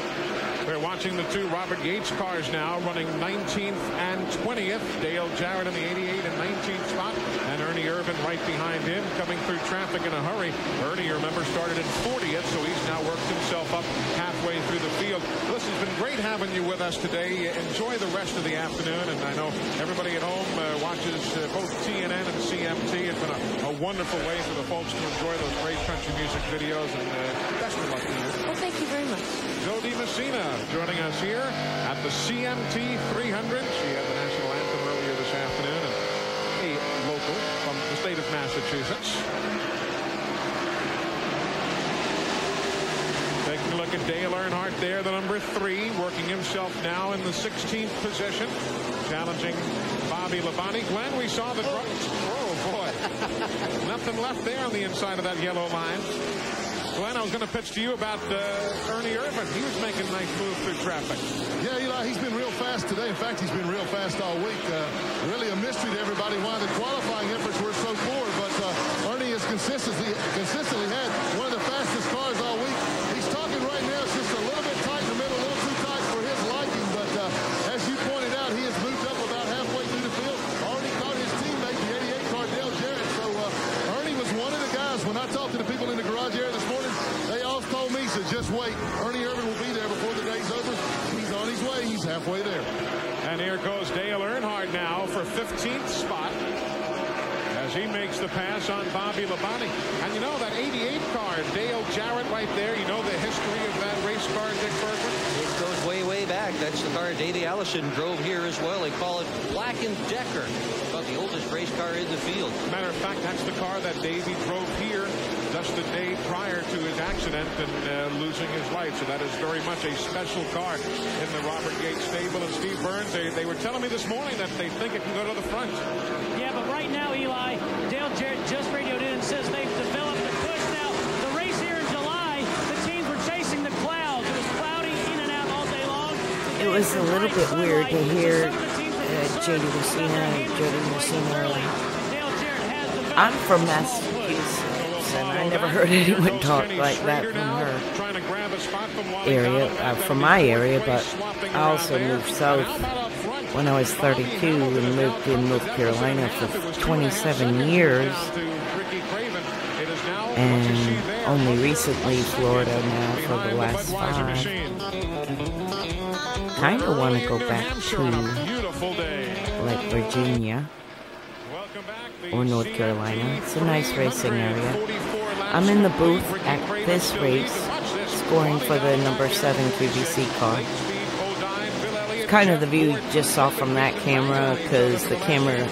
S5: We're watching the 2 Robert Yates cars now running 19th and 20th. Dale Jarrett in the 88 and 19th spot. And Ernie Irvin right behind him coming through traffic in a hurry. Ernie, you remember, started in 40th, so he's now worked himself up halfway through the field. Listen, it's been great having you with us today. Enjoy the rest of the afternoon. And I know everybody at home watches both TNN and CMT. It's been a wonderful way for the folks to enjoy those great country music videos. And best of luck to you.
S13: Well, thank you very much.
S5: Jody Messina joining us here at the CMT 300. She had the national anthem earlier this afternoon, and a local from the state of Massachusetts. Taking a look at Dale Earnhardt there, the number 3, working himself now in the 16th position, challenging Bobby Bobby Labonte. Glenn, we saw the drugs. Oh, boy. Nothing left there on the inside of that yellow line. Glenn, I was going to pitch to you about Ernie Irvan. He was making nice moves through traffic.
S7: Yeah, Eli, he's been real fast today. In fact, he's been real fast all week. Really a mystery to everybody why the qualifying efforts were so poor, but Ernie has consistently had one of the fastest cars all week. He's talking right now. It's just a little bit tight in the middle, a little too tight for his liking, but as you pointed out, he has moved up about halfway through the field. Already caught his teammate, the 88 car, Dale Jarrett. So Ernie was one of the guys. When I talked to the people in the garage area this morning, they all told me, so just wait. Ernie Irvan will be there before the day's over. He's on his way. He's halfway there.
S5: And here goes Dale Earnhardt now for 15th spot as he makes the pass on Bobby Labonte. And you know that 88 car, Dale Jarrett right there. You know the history of that race car, Dick Bergman?
S12: It goes way, way back. That's the car Davey Allison drove here as well. They call it Black & Decker. About the oldest race car in the field.
S5: Matter of fact, that's the car that Davey drove here just a day prior to his accident and losing his life. So that is very much a special car in the Robert Yates stable. And Steve Burns, they were telling me this morning that they think it can go to the front.
S10: Yeah, but right now, Eli, Dale Jarrett just radioed in and says they've developed a push. Now, the race here in July, the teams were chasing the clouds. It was cloudy in and out all day long.
S3: It was a little bit weird to hear J.D. Messina. I'm from Massachusetts, and I never heard anyone talk like that from her area, from my area, but I also moved south when I was 32 and lived in North Carolina for 27 years, and only recently Florida now for the last 5. Kind of want to go back to like Virginia or North Carolina. It's a nice racing area. I'm in the booth at this race, scoring for the number 7 QVC car. It's kind of the view you just saw from that camera, because the camera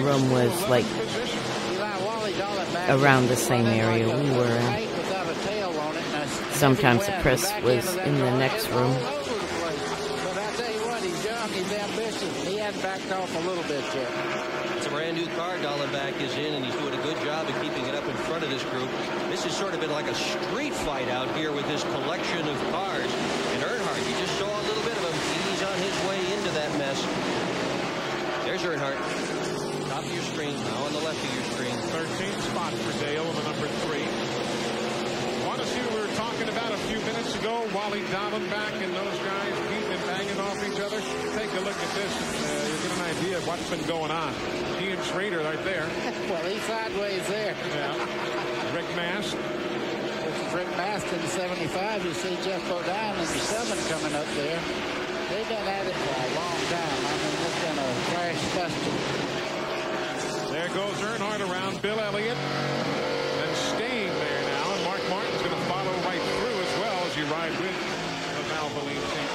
S3: room was like around the same area we were in. Sometimes the press was in the next room.
S11: He hadn't backed off a little bit yet.
S12: It's a brand new car. Dallenbach is in, and he's doing a good job of keeping it up in front of this group. This has sort of been like a street fight out here with this collection of cars. And Earnhardt, you just saw a little bit of him. He's on his way into that mess. There's Earnhardt. Top of your screen, now on the left of your screen.
S5: 13th spot for Dale in the number 3. Want to see what we were talking about a few minutes ago? Wally Dallenbach and those guys beating and banging off each other. Take a look at this, and you get an idea of what's been going on. He and Schrader right there.
S11: Well, he's sideways there.
S5: Yeah. Rick Mast.
S11: This is Rick Mast in the 75. You see Geoff Bodine in the 7 coming up there. They've been at it for a long time. I mean, it's been a crash festival.
S5: There goes Earnhardt around Bill Elliott. And staying there now. And Mark Martin's going to follow right through as well as you ride with the Valvoline team.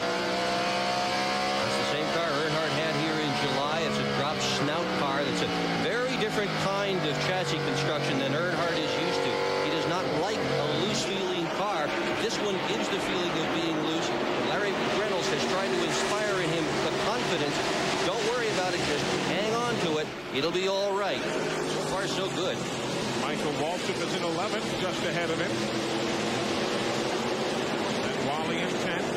S12: That's the same car Earnhardt had here in July. It's a drop snout car. That's a very different kind of chassis construction than Earnhardt is used to. He does not like a loose-feeling car. This one gives the feeling of being loose. Larry Reynolds has tried to inspire in him the confidence. Don't worry about it. Just hang on to it. It'll be all right. So far, so good.
S5: Michael Waltrip is in 11th, just ahead of him. And Wally in 10th.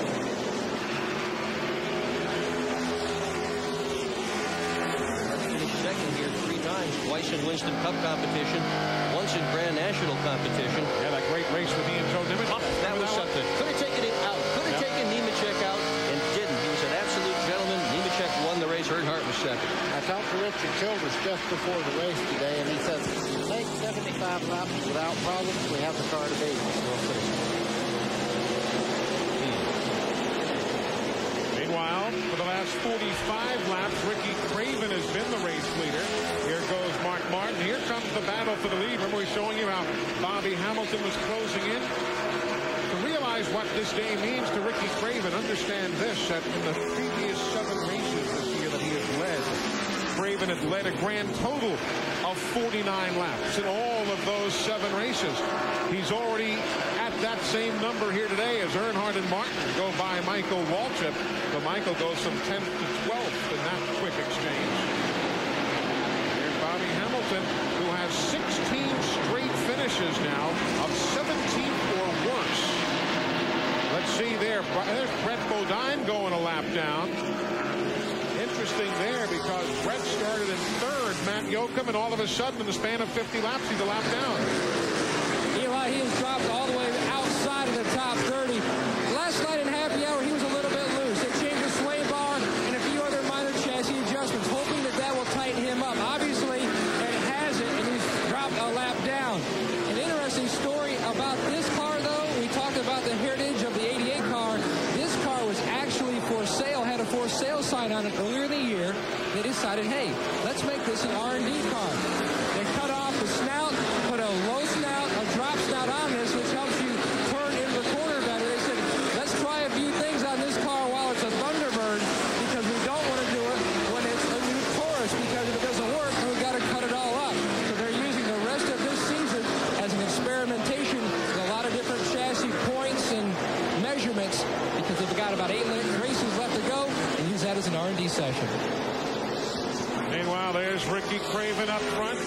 S12: Finished second here 3 times. Twice in Winston Cup competition. Once in Grand National competition.
S5: Yeah, that great race with he and Joe Nemechek.
S12: That was something. Could have taken it out. Could have taken Nemechek out and didn't. He was an absolute gentleman. Nemechek won the race. Earnhardt was second.
S11: I talked to Richard Childress just before the race today, and he says, if you take 75 laps without problems, we have the car to beat.
S5: Meanwhile, for the last 45 laps, Ricky Craven has been the race leader. Here goes Mark Martin. Here comes the battle for the lead. Remember, we were showing you how Bobby Hamilton was closing in. To realize what this day means to Ricky Craven, understand this, that in the previous 7 races this year that he has led, Craven had led a grand total of 49 laps in all of those 7 races. He's already at that same number here today as Earnhardt and Martin go by Michael Waltrip. But Michael goes from 10th to 12th in that quick There's Brett Bodine going a lap down. Interesting there because Brett started in third, Matt Yoakum, and all of a sudden in the span of 50 laps, he's a lap down.
S9: Eli, he has dropped all the way outside of the top 30. Last night in happy hour, he was a little bit loose. They changed the sway bar and a few other minor chassis adjustments, hoping that that will tighten him up. Obviously, it hasn't, and he's dropped a lap down. An interesting story about this car, though, we talked about the heritage of the 88 car. This car was actually for sale, had a for sale sign on it earlier in the year. They decided, hey, let's make this an R&D car. They cut off the snout, put a low snout, a drop snout on this, which helps you turn into the corner better. They said, let's try a few things on this car while it's a Thunderbird, because we don't want to do it when it's a new Taurus, because if it doesn't work, we've got to cut it all up. So they're using the rest of this season as an experimentation with a lot of different chassis points and measurements, because they've got about 8 races left to go, and use that as an R&D session.
S5: Meanwhile, there's Ricky Craven up front.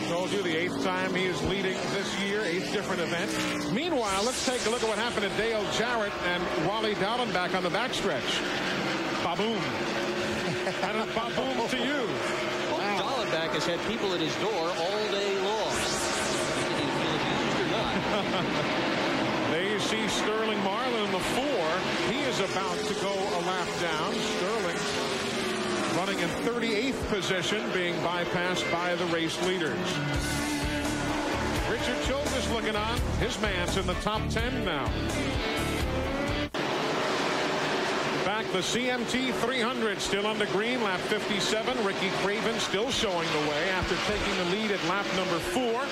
S5: Told you the 8th time he is leading this year, 8th different event. Meanwhile, let's take a look at what happened to Dale Jarrett and Wally Dallenbach on the backstretch. Ba-boom. And a ba-boom to you.
S12: Well, Dallenbach has had people at his door all day long. Did he feel abused or not?
S5: There you see Sterling Marlin in the 4. He is about to go a lap down. Sterling running in 38th position, being bypassed by the race leaders. Richard Childress looking on. His man's in the top 10 now. Back the CMT 300 still under green, lap 57. Ricky Craven still showing the way after taking the lead at lap number 4.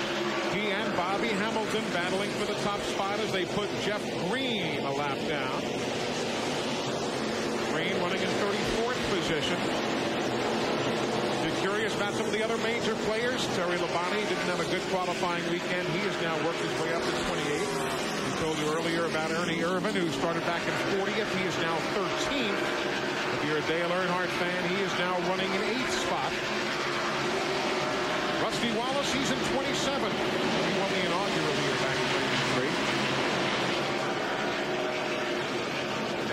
S5: He and Bobby Hamilton battling for the top spot as they put Jeff Green a lap down. Green running in 34th position. Curious about some of the other major players. Terry Labonte didn't have a good qualifying weekend. He has now worked his way up to 28th. We told you earlier about Ernie Irvin, who started back in 40th. He is now 13th. If you're a Dale Earnhardt fan, he is now running in 8th spot. Rusty Wallace, he's in 27th. He won the inaugural year back in 93.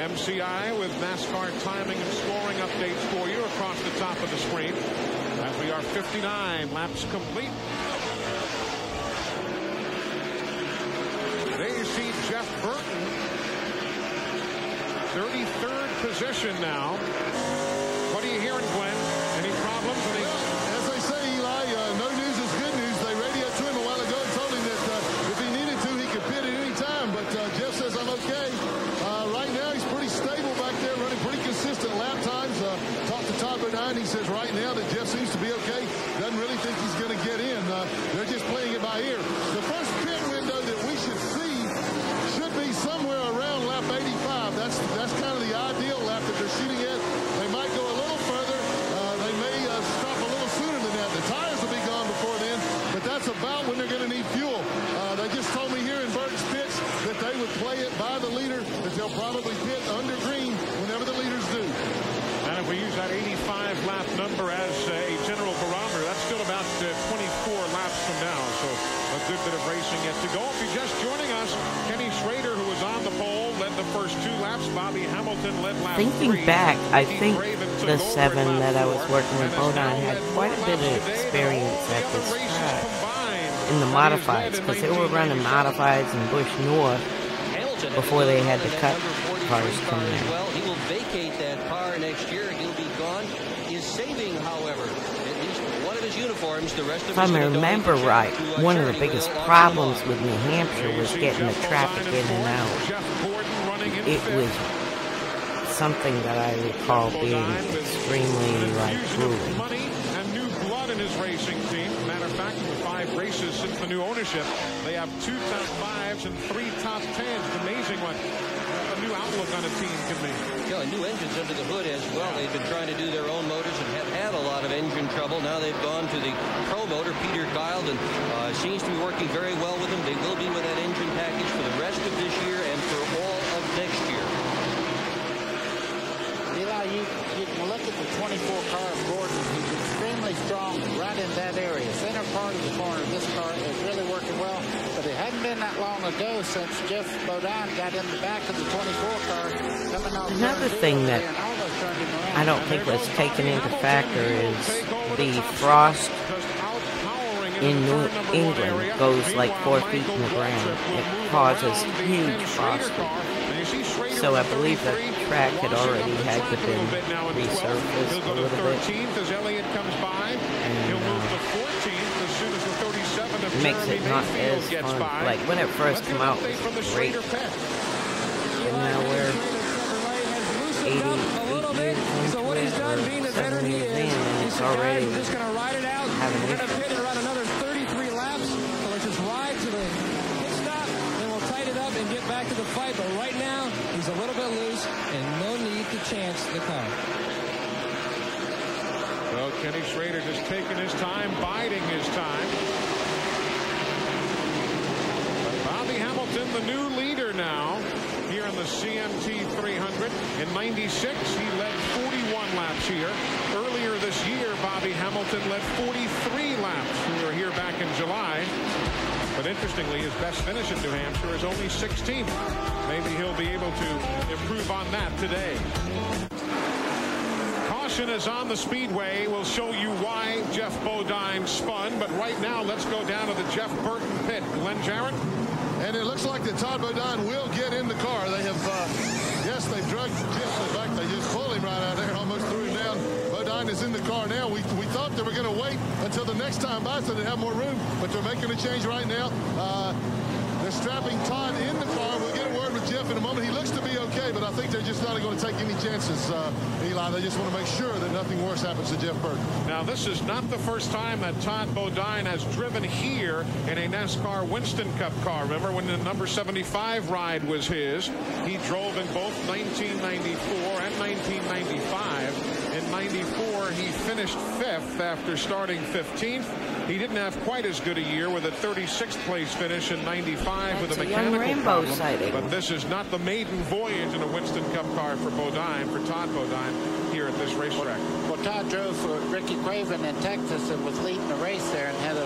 S5: MCI with NASCAR timing and scoring updates for you across the top of the screen. As we are 59 laps complete. There you see Jeff Burton, 33rd position now. What are you hearing, Glenn? Any problems?
S7: As they say, Eli, no news is good news. They radioed to him a while ago and told him that if he needed to, he could pit at any time. But Jeff says, I'm okay. Right now, he's pretty stable back there, running pretty consistent lap times. Talked to Todd Bodine. He says right now that Jeff seems to be okay. Doesn't really think he's going to get in. They're just playing it by ear. The first pit window that we should see should be somewhere around lap 85. That's kind of the ideal lap that they're shooting at. They might go a little further. They may stop a little sooner than that. The tires will be gone before then, but that's about when they're going to need fuel. They just told me here in Burton's pits that they would play it by the leader, that they'll probably pit under green whenever the leaders do.
S5: And if we use that 85 lap number as a general barometer, that's still about 24 laps from now. So a good bit of racing yet to go. If you're just joining us, Kenny Schrader, who was on the pole, led the first 2 laps. Bobby Hamilton led lap 3.
S3: Thinking back, I think the 7 that I was working with Bodine had quite a bit of experience at this track in the modifieds, because they were running modifieds in Busch North before they had to cut cars coming in.
S12: Well, he will vacate that car next year. He'll be gone. Is saving, however, at least one of his uniforms. The rest of
S3: if I remember right, one of the biggest problems with New Hampshire was getting the traffic in and out. It was something that I recall being extremely grueling.
S5: Money and new blood in his racing team. Matter of fact, in the 5 races since the new ownership, they have 2 top 5s and 3 top 10s. It's amazing what a new outlook on a team can be.
S12: Yeah, new engines under the hood as well. They've been trying to do their own motors and have had a lot of engine trouble. Now they've gone to the Pro motor, Peter Guild, and seems to be working very well with them. They will be with that engine package for the rest of this year and for all of next year.
S11: Eli, you can look at the 24 car of Gordon. He's extremely strong, right in that area. Center part of the corner, this car is really working well, but it hadn't been that long ago since Geoff Bodine got in the back of the 24 car coming off.
S3: Another thing that I don't think was taken into factor is the frost in New England goes like 4 feet in the ground. It causes huge frosting. So I believe the track had already had to been resurfaced a little bit. And makes it not as fun. Like when it first came out, it was great. And now we're 88 years into it, or 7 years in, and it's already having issues.
S9: Back to the fight, but right now he's a little bit loose and no need to chance the car.
S5: Well, Kenny Schrader just taking his time, biding his time. But Bobby Hamilton, the new leader now here in the CMT 300. In '96, he led 41 laps here. Earlier this year, Bobby Hamilton led 43 laps. We were here back in July. But interestingly, his best finish in New Hampshire is only 16th. Maybe he'll be able to improve on that today. Caution is on the speedway. We'll show you why Geoff Bodine spun. But right now, let's go down to the Jeff Burton pit. Glenn Jarrett.
S7: And it looks like that Todd Bodine will get in the car. They have, yes, they've drugged Geoff. In fact, they just pulled him right out there and almost threw him down. Bodine is in the car now. We thought they were going to wait until the next time by so they'd have more room, but they're making a change right now. They're strapping Todd in the car. We'll get a word with Geoff in a moment. He looks to be okay, but I think they're just not going to take any chances, Eli. They just want to make sure that nothing worse happens to Jeff Burton.
S5: Now, this is not the first time that Todd Bodine has driven here in a NASCAR Winston Cup car. Remember when the number 75 ride was his? He drove in both 1994 and 1995. In 94, he finished 5th after starting 15th. He didn't have quite as good a year with a 36th place finish in 95 with a mechanical problem. Sighting. But this is not the maiden voyage in a Winston Cup car for Bodine, for Todd Bodine here at this racetrack.
S11: Well, Todd drove for Ricky Craven in Texas and was leading the race there and had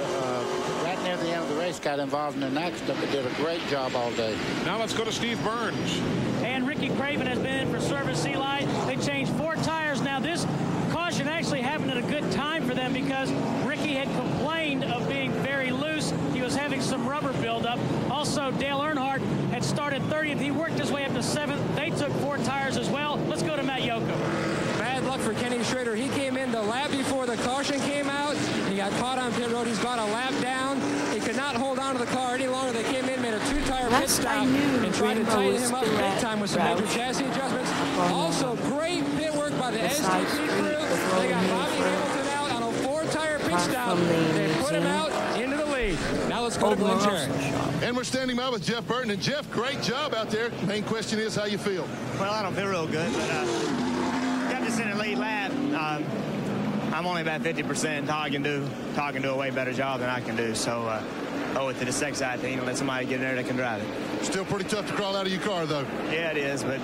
S11: right near the end of the race got involved in an accident, but did a great job all day.
S5: Now let's go to Steve Burns.
S10: And Ricky Craven has been in for service, Eli. They changed 4 tires. Now this caution actually happened at a good time for them because Ricky had complained of being very loose. He was having some rubber buildup. Also, Dale Earnhardt had started 30th. He worked his way up to 7th. They took 4 tires as well. Let's go to Matt Yocum.
S9: Bad luck for Kenny Schrader. He came in the lap before the caution came out. He got caught on pit road. He's got a lap down. He could not hold on to the car any longer. They came in, made a 2-tire pit stop, and tried to tighten him up big time with some major chassis adjustments. Also, great pit work by the STP crew. They got Bobby Hamilton out on a 4-tire pit stop. They put him out into the lead. Now let's go to Glenn Jarrett.
S7: And we're standing by with Jeff Burton. And Jeff, great job out there. Main question is how you feel.
S14: Well, I don't feel real good, but got this in a lead lap. I'm only about 50%. Todd can do a way better job than I can do. So owe it to the sec side team and let somebody get in there that can drive it.
S7: Still pretty tough to crawl out of your car, though.
S14: Yeah, it is, but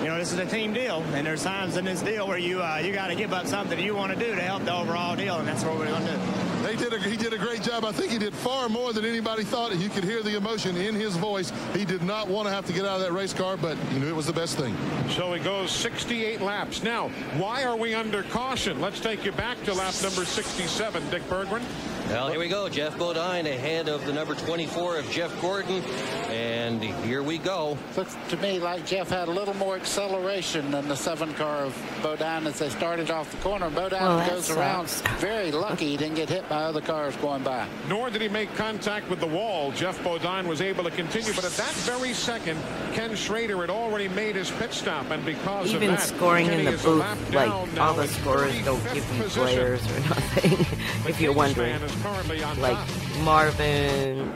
S14: you know, this is a team deal, and there's times in this deal where you got to give up something you want to do to help the overall deal, and that's what we're going to do.
S7: He did a great job. I think he did far more than anybody thought. You could hear the emotion in his voice. He did not want to have to get out of that race car, but he knew it was the best thing.
S5: So he goes 68 laps. Now, why are we under caution? Let's take you back to lap number 67, Dick Berggren.
S12: Well, here we go. Geoff Bodine ahead of the number 24 of Jeff Gordon. And here we go.
S11: Looks to me like Geoff had a little more acceleration than the 7 car of Bodine as they started off the corner. Bodine goes around very lucky he didn't get hit by other cars going by.
S5: Nor did he make contact with the wall. Geoff Bodine was able to continue. But at that very second, Ken Schrader had already made his pit stop. And because
S3: even
S5: of that,
S3: scoring
S5: Kenny
S3: in the booth, like all the scorers don't give you players or nothing. If you're wondering. Like Marvin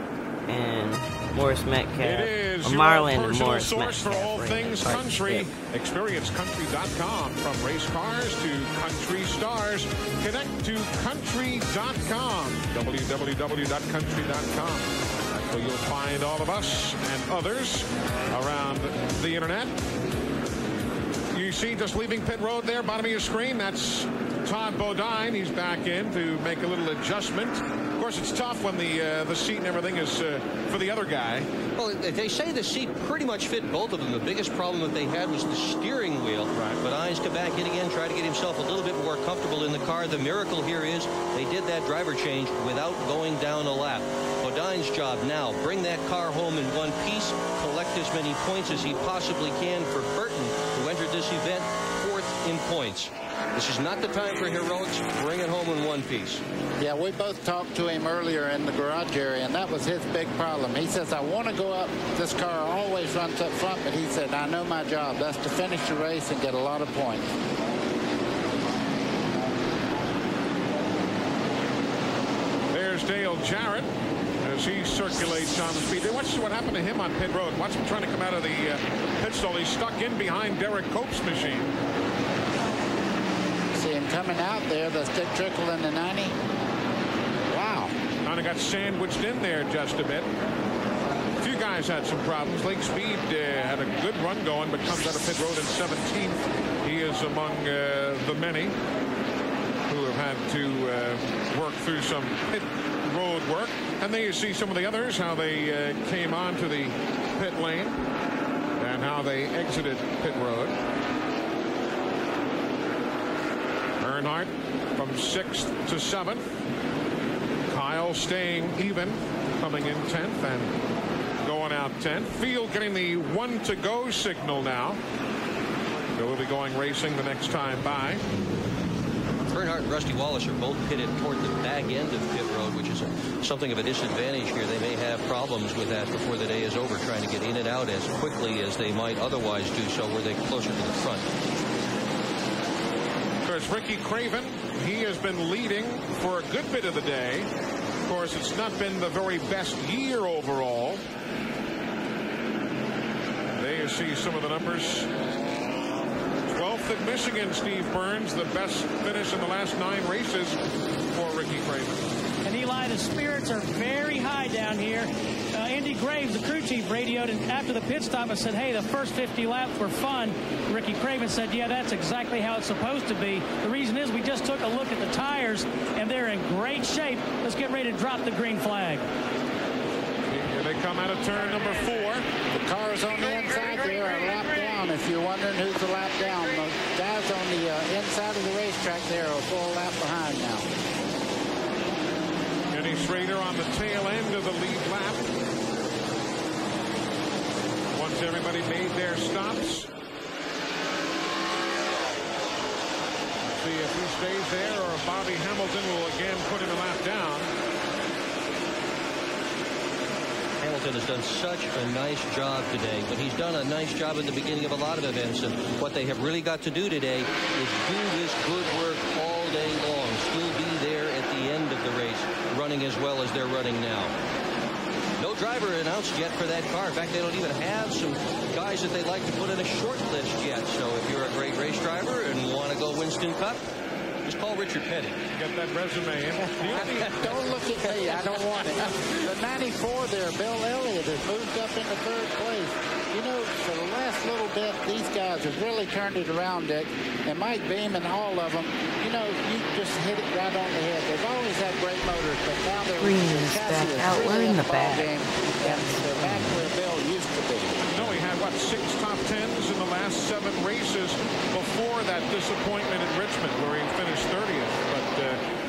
S3: and Morris Metcalf.
S5: It is
S3: Marlin and
S5: your
S3: Morris
S5: source
S3: Metcalf.
S5: for all things country. Experience country.com. From race cars to country stars. Connect to country.com. www.country.com. That's where you'll find all of us and others around the internet. You you see just leaving pit road there, bottom of your screen, that's Todd Bodine. He's back in to make a little adjustment. Of course, it's tough when the seat and everything is for the other guy.
S12: Well, they say the seat pretty much fit both of them. The biggest problem that they had was the steering wheel.
S5: Right.
S12: But Bodines come back in again, try to get himself a little bit more comfortable in the car. The miracle here is they did that driver change without going down a lap. Bodine's job now, bring that car home in one piece, collect as many points as he possibly can for Burton, who entered this event 4th in points. This is not the time for heroics. Bring it home in one piece.
S11: Yeah, we both talked to him earlier in the garage area, and that was his big problem. He says, I want to go up. This car always runs up front, but he said, I know my job. That's to finish the race and get a lot of points.
S5: There's Dale Jarrett as he circulates on the speed. Watch what happened to him on pit road. Watch him trying to come out of the pit stall. He's stuck in behind Derek Cope's machine.
S11: See him coming out there, the stick trickle in the 90. Wow.
S5: Kind of got sandwiched in there just a bit. A few guys had some problems. Lake Speed had a good run going, but comes out of pit road in 17th. He is among the many who have had to work through some pit road work. And there you see some of the others, how they came onto the pit lane and how they exited pit road. Earnhardt from 6th to 7th. Kyle staying even, coming in 10th and going out 10th. Field getting the 1 to go signal now. So we'll be going racing the next time by.
S12: Earnhardt and Rusty Wallace are both pitted toward the back end of pit road, which is something of a disadvantage here. They may have problems with that before the day is over, trying to get in and out as quickly as they might otherwise do so were they closer to the front.
S5: Of course, Ricky Craven, he has been leading for a good bit of the day. Of course, it's not been the very best year overall. There you see some of the numbers. 12th at Michigan, Steve Burns, the best finish in the last 9 races for Ricky Craven.
S10: And Eli, the spirits are very high down here. Andy Graves, the crew chief, radioed and after the pit stop and said, hey, the first 50 laps were fun. Ricky Craven said, yeah, that's exactly how it's supposed to be. The reason is we just took a look at the tires, and they're in great shape. Let's get ready to drop the green flag.
S5: Here they come out of turn number 4.
S11: The cars on the inside there are a lap down. If you're wondering who's a lap down, the guys on the inside of the racetrack there are a full lap behind now.
S5: Kenny Schrader on the tail end of the lead lap. Once everybody made their stops. Let's see if he stays there or if Bobby Hamilton will again put him a lap down.
S12: Hamilton has done such a nice job today, but he's done a nice job at the beginning of a lot of events, and what they have really got to do today is do this good work all day long, still be there at the end of the race, running as well as they're running now. No driver announced yet for that car. In fact, they don't even have some guys that they'd like to put in a short list yet. So if you're a great race driver and want to go Winston Cup, just call Richard Petty.
S5: Get that resume in.
S11: Don't look at me. I don't want it. The 94 there, Bill Elliott, has moved up into 3rd place. You know, for the last little bit, these guys have really turned it around, Dick. And Mike Beam and all of them, you know, you just hit it right on the head. They've always had great motors, but now they're
S3: Green's back out. We're in the back.
S11: Game, and they're back where Bill used to be.
S5: No, he had, what, 6 top 10s in the last 7 races before that disappointment in Richmond, where he finished 30th. But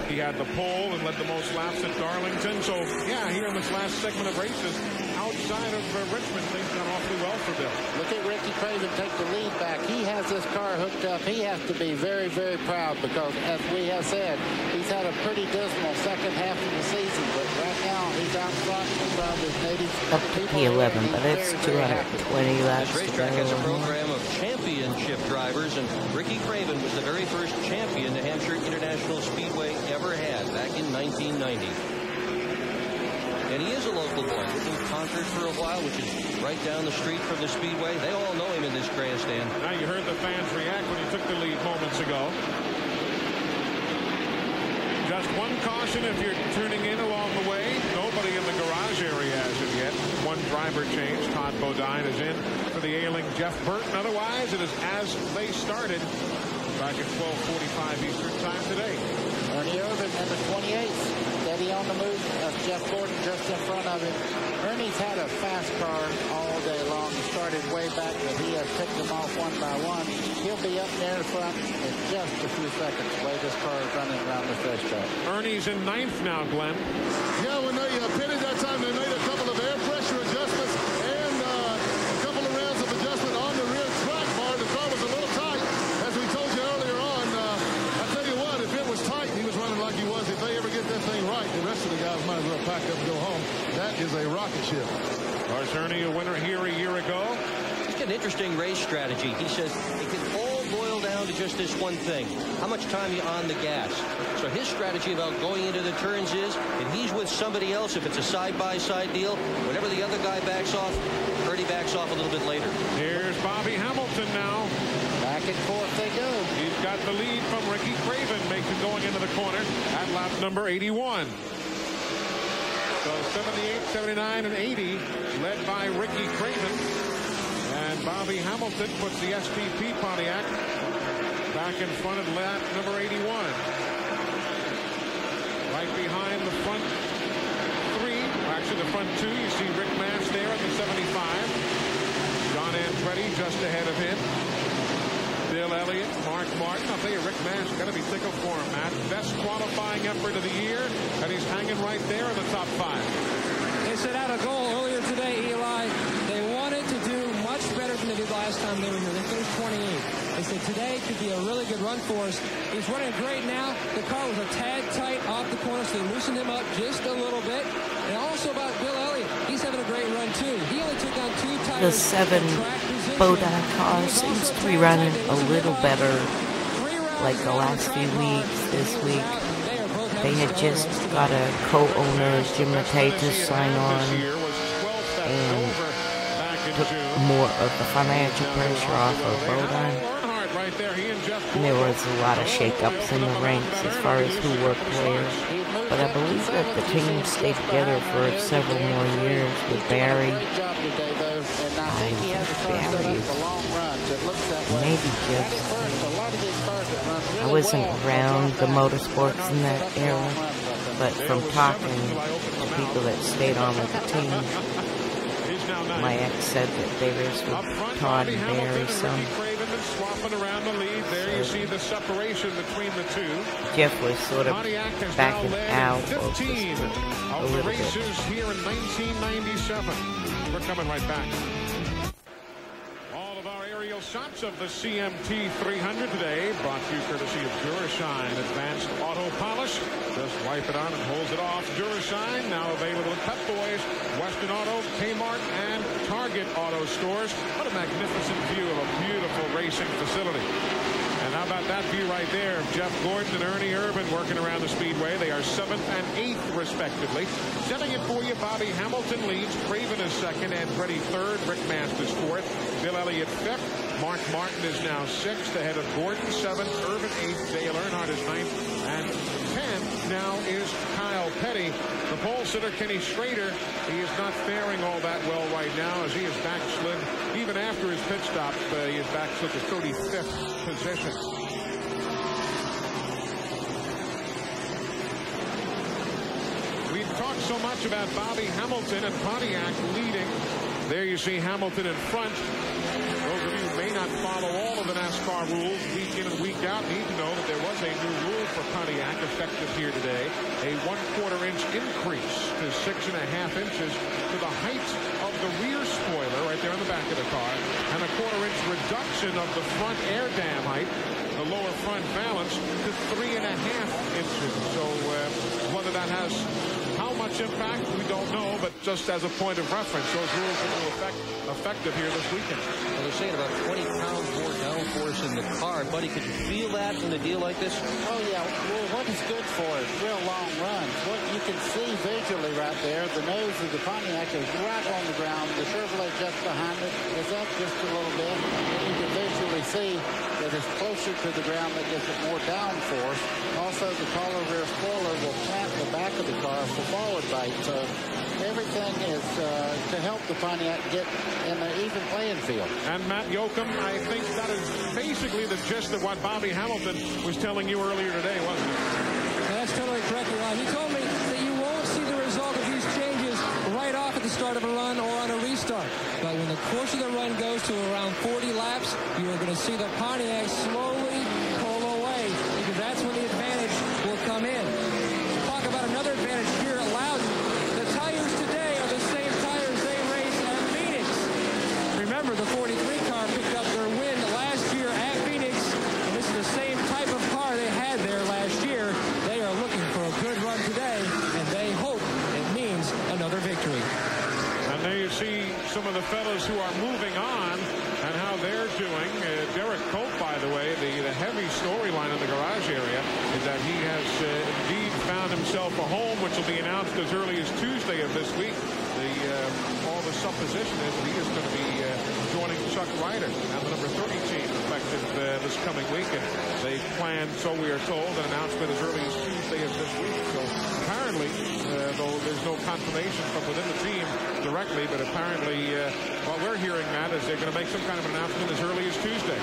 S5: he had the pole and led the most laps at Darlington. So, yeah, here in this last segment of races, outside of Richmond, things gone awfully well for Bill.
S11: Look at Ricky Craven take the lead back. He has this car hooked up. He has to be very, very proud because, as we have said, he's had a pretty dismal second half of the season. But right now, he's out front in front of his native
S3: up to P11, but it's 220 laps.
S12: This racetrack has a program of championship drivers, and Ricky Craven was the very first champion the Hampshire International Speedway ever had back in 1990. And he is a local boy. Lived in Concord for a while, which is right down the street from the Speedway. They all know him in this grandstand.
S5: Now you heard the fans react when he took the lead moments ago. Just one caution if you're tuning in along the way. Nobody in the garage area as of yet. One driver change. Todd Bodine is in for the ailing Geoff Burton. Otherwise, it is as they started back at 12:45 Eastern time today.
S11: Ernie Irvin, number 28, steady on the move. Geoff Gordon just in front of him. Ernie's had a fast car all day long. He started way back, but he has picked them off one by one. He'll be up near the front in just a few seconds. The way this car is running around the racetrack.
S5: Ernie's in 9th now, Glenn.
S7: Yeah, when they pitted that time, they made a couple of air pressure adjustments and a couple of rounds of adjustment on the rear track bar. The car was a little tight, as we told you earlier on. I tell you what, if it was tight, he was running like he was. If they ever get that thing right, the rest of the guys might as well pack up and go home. That is a rocket ship.
S5: Was Ernie a winner here a year ago?
S12: He's got an interesting race strategy. He says it can all boil down to just this one thing. How much time you on the gas. So his strategy about going into the turns is, if he's with somebody else, if it's a side-by-side deal, whenever the other guy backs off, Ernie backs off a little bit later.
S5: Here's Bobby Hamilton now.
S11: Back and forth they go.
S5: He's got the lead from Ricky Craven, making going into the corner at lap number 81. So 78, 79, and 80 led by Ricky Craven. And Bobby Hamilton puts the SPP Pontiac back in front of lap number 81. Right behind the front three, actually the front two, you see Rick Mast there at the 75. John Andretti just ahead of him. Bill Elliott, Mark Martin. I'll tell you, Rick Mast got to be tickled for him, Matt. Best qualifying effort of the year, and he's hanging right there in the top 5.
S9: They set out a goal earlier today, Eli. They wanted to do much better than they did last time they were here. They finished 28. They said today could be a really good run for us. He's running great now. The car was a tad tight off the corner, so they loosened him up just a little bit. And also about Bill Elliott, he's having a great run too. He only took on 2 tires.
S3: The 7 Bodine car seems to be running a little better like the last few weeks. This week they had just got a co-owner, Jim Matei, to sign on and took more of the financial pressure off of Bodine. And there was a lot of shake-ups in the ranks as far as who worked where. But I believe that the team stayed together for several more years with Barry. Maybe just. I wasn't around the motorsports in that era, but from talking to people that stayed on with the team, my ex said that they raced with Todd and Barry some.
S5: Swapping around the lead. There you see the separation between the two.
S3: Jeff was sort of backing out
S5: of the races here in 1997. We're coming right back. All of our aerial shots of the CMT 300 today brought to you courtesy of Durashine Advanced Auto Polish. Just wipe it on and holds it off. Durashine now available at Pep Boys, Western Auto, Kmart, and Target Auto stores. What a magnificent view of a beautiful racing facility. And how about that view right there of Geoff Gordon and Ernie Irvin working around the speedway. They are 7th and 8th respectively. Setting it for you, Bobby Hamilton leads. Craven is 2nd, Andretti 3rd, Rick Mast is 4th, Bill Elliott 5th. Mark Martin is now 6th ahead of Gordon, 7th, Irvin 8th, Dale Earnhardt is 9th, and 10th now is Kyle Petty. The pole sitter Kenny Schrader, he is not faring all that well right now as he is backslid. Even after his pit stop, he is backslid to 35th position. We've talked so much about Bobby Hamilton and Pontiac leading. There you see Hamilton in front. Those of you who may not follow all of the NASCAR rules week in and week out need to know that there was a new rule for Pontiac effective here today. A 1/4 inch increase to 6.5 inches to the height of the rear spoiler right there on the back of the car, and a 1/4 inch reduction of the front air dam height, the lower front balance, to 3.5 inches. So whether that has how much impact, we don't know, but just as a point of reference, those rules will effective here this weekend.
S12: Well, they're saying about 20 pounds more downforce in the car. Buddy, could you feel that in a deal like this?
S11: Oh, yeah. Well, what is good for it? Real long runs. What you can see visually right there, the nose of the Pontiac is right on the ground. The Chevrolet just behind it is up just a little bit. You can visually see that it's closer to the ground that gives it more downforce. Also, the taller rear spoiler of the car for forward bite. So everything is to help the Pontiac get in an even playing field.
S5: And Matt Yoakum, I think that is basically the gist of what Bobby Hamilton was telling you earlier today, wasn't it?
S9: That's totally correct, Ron. He told me that you won't see the result of these changes right off at the start of a run or on a restart. But when the course of the run goes to around 40 laps, you are going to see the Pontiac slowly pull away, because that's when the advantage will come in. Talk about another advantage here at Loudon. The tires today are the same tires they raced at Phoenix. Remember, the 43 car picked up their win last year at Phoenix, and this is the same type of car they had there last year. They are looking for a good run today, and they hope it means another victory.
S5: And there you see some of the fellows who are moving on and how they're doing. Derek Cope, by the way, the heavy storyline in the garage area is that he has indeed found himself a home, which will be announced as early as Tuesday of this week. All the supposition is that he is going to be joining Chuck Ryder and the number 30 team effective this coming week. And they plan, so we are told, an announcement as early as Tuesday of this week. So apparently, though there's no confirmation from within the team directly, but apparently what we're hearing, Matt, is they're going to make some kind of an announcement as early as Tuesday.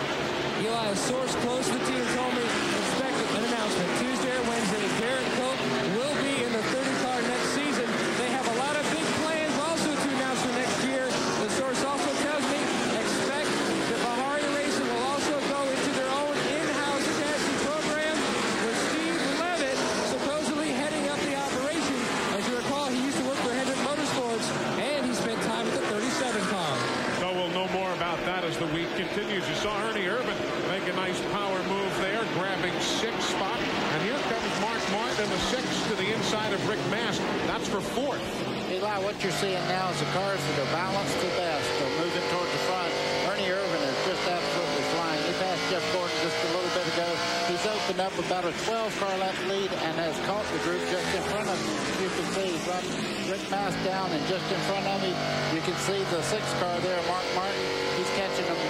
S9: Eli, a source close to the team told me expect an announcement Tuesday or Wednesday. Derek Cope will be in the 30 car next season. They have a lot of big plans also to announce for next year. The source also tells me expect that Bahari Racing will also go into their own in-house chassis program with Steve Levitt supposedly heading up the operation. As you recall, he used to work for Hendrick Motorsports, and he spent time with the 37 car.
S5: So we'll know more about that as the week continues. You saw Ernie Irvin make a nice power move there, grabbing 6th spot. And here comes Mark Martin in the 6th to the inside of Rick Mast. That's for 4th.
S11: Eli, what you're seeing now is the cars that are balanced the best. They're moving toward the front. Ernie Irvin is just absolutely flying. He passed Jeff Gordon just a little bit ago. He's opened up about a 12-car lap lead and has caught the group just in front of him. You can see from Rick Mast down, and just in front of him, you can see the 6th car there, Mark Martin. He's catching them,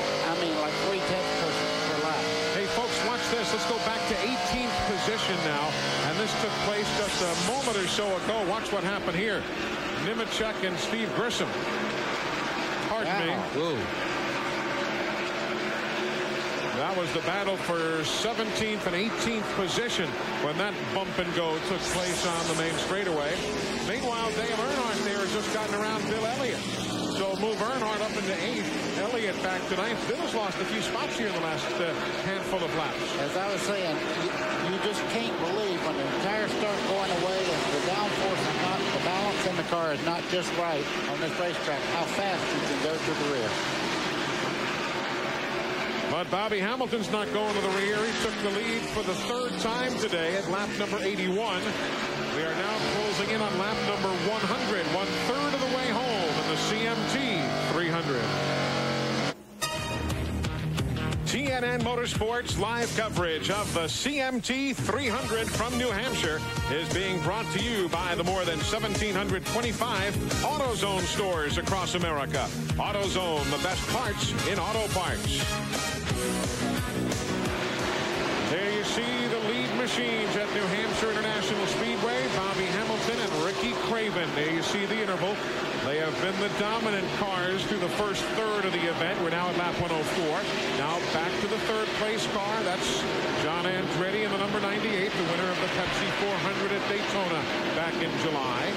S11: like 3/10 per lap.
S5: Hey, folks, watch this. Let's go back to 18th position now. And this took place just a moment or so ago. Watch what happened here. Nemechek and Steve Grissom. Pardon me.
S11: Whoa.
S5: That was the battle for 17th and 18th position when that bump and go took place on the main straightaway. Meanwhile, Dale Earnhardt there has just gotten around Bill Elliott. So move Earnhardt up into 8th. Elliott back to 9th. Bill's lost a few spots here in the last handful of laps.
S11: As I was saying, you just can't believe when the tires start going away and the downforce is not, the balance in the car is not just right on this racetrack, how fast you can go to the rear.
S5: But Bobby Hamilton's not going to the rear. He took the lead for the 3rd time today at lap number 81. We are now closing in on lap number 100, 1/3 of the way home in the CMT 300. TNN Motorsports live coverage of the CMT 300 from New Hampshire is being brought to you by the more than 1,725 AutoZone stores across America. AutoZone, the best parts in auto parts. There you see the lead machines at New Hampshire International Speedway. Bobby Hamilton and Ricky Craven. There you see the interval. They have been the dominant cars through the first 1/3 of the event. We're now at lap 104. Now back to the 3rd place car. That's John Andretti in the number 98, the winner of the Pepsi 400 at Daytona back in July.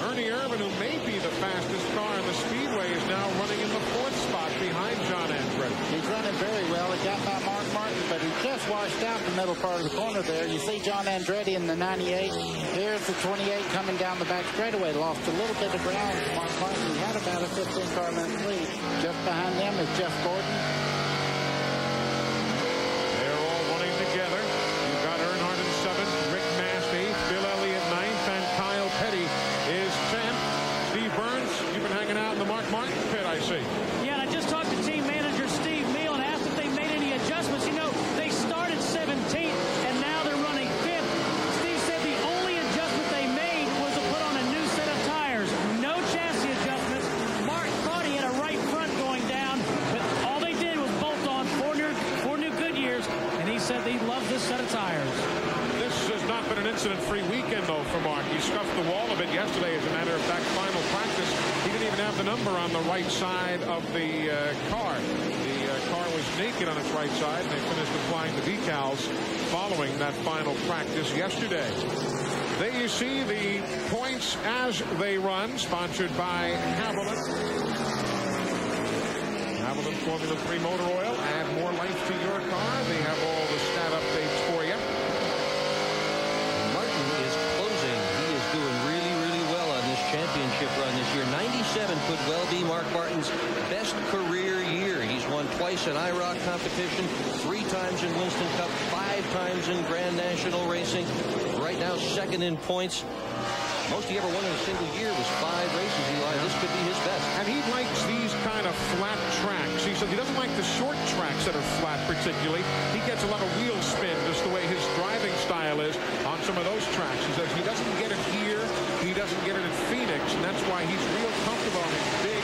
S5: Ernie Irvin, who may be the fastest car in the Speedway, is now running in the 4th spot behind John Andretti.
S11: He's running very well. He got by Mark Martin, but he just washed out the middle part of the corner there. You see John Andretti in the 98. Here's the 28 coming down the back straightaway. Lost a little bit of ground. Mark Martin, he had about a 15-car length lead. Just behind them is Jeff Gordon.
S5: They're all running together. You've got Earnhardt in 7th, Rick Mast 8th, Bill Elliott 9th, and Kyle Petty is 10th. Steve Burns, you've been hanging out in the Mark Martin pit, I see.
S10: Yeah, and I just talked to team manager Steve Neal and asked if they made any adjustments. You know, they started 17th, and now they're running 5th. Steve said the only adjustment they made was to put on a new set of tires. No chassis adjustments. Mark thought he had a right front going down, but all they did was bolt on four new Goodyears, and he said he loves this set of tires.
S5: This has not been an incident-free weekend, though, for Mark. He scuffed the wall a bit yesterday. As a matter of fact, final practice, he didn't even have the number on the right side of the car. The car was naked on its right side, and they finished applying the decals following that final practice yesterday. There you see the points as they run, sponsored by Haviland. Haviland Formula 3 motor oil. Add more life to your car. They have all the stat updates for you.
S12: Martin is closing. He is doing really, really well on this championship run this year. 97 could well be Mark Martin's best career year. He's won twice in IROC competition, 3 times in Winston Cup, 5 times in Grand National Racing. Right now, second in points. Most he ever won in a single year was 5 races, Eli. This could be his best.
S5: And he likes these kind of flat tracks. He said he doesn't like the short tracks that are flat particularly. He gets a lot of wheel spin, just the way his driving style is on some of those tracks. He says he doesn't get it here. He doesn't get it in Phoenix, and that's why he's real comfortable on these big,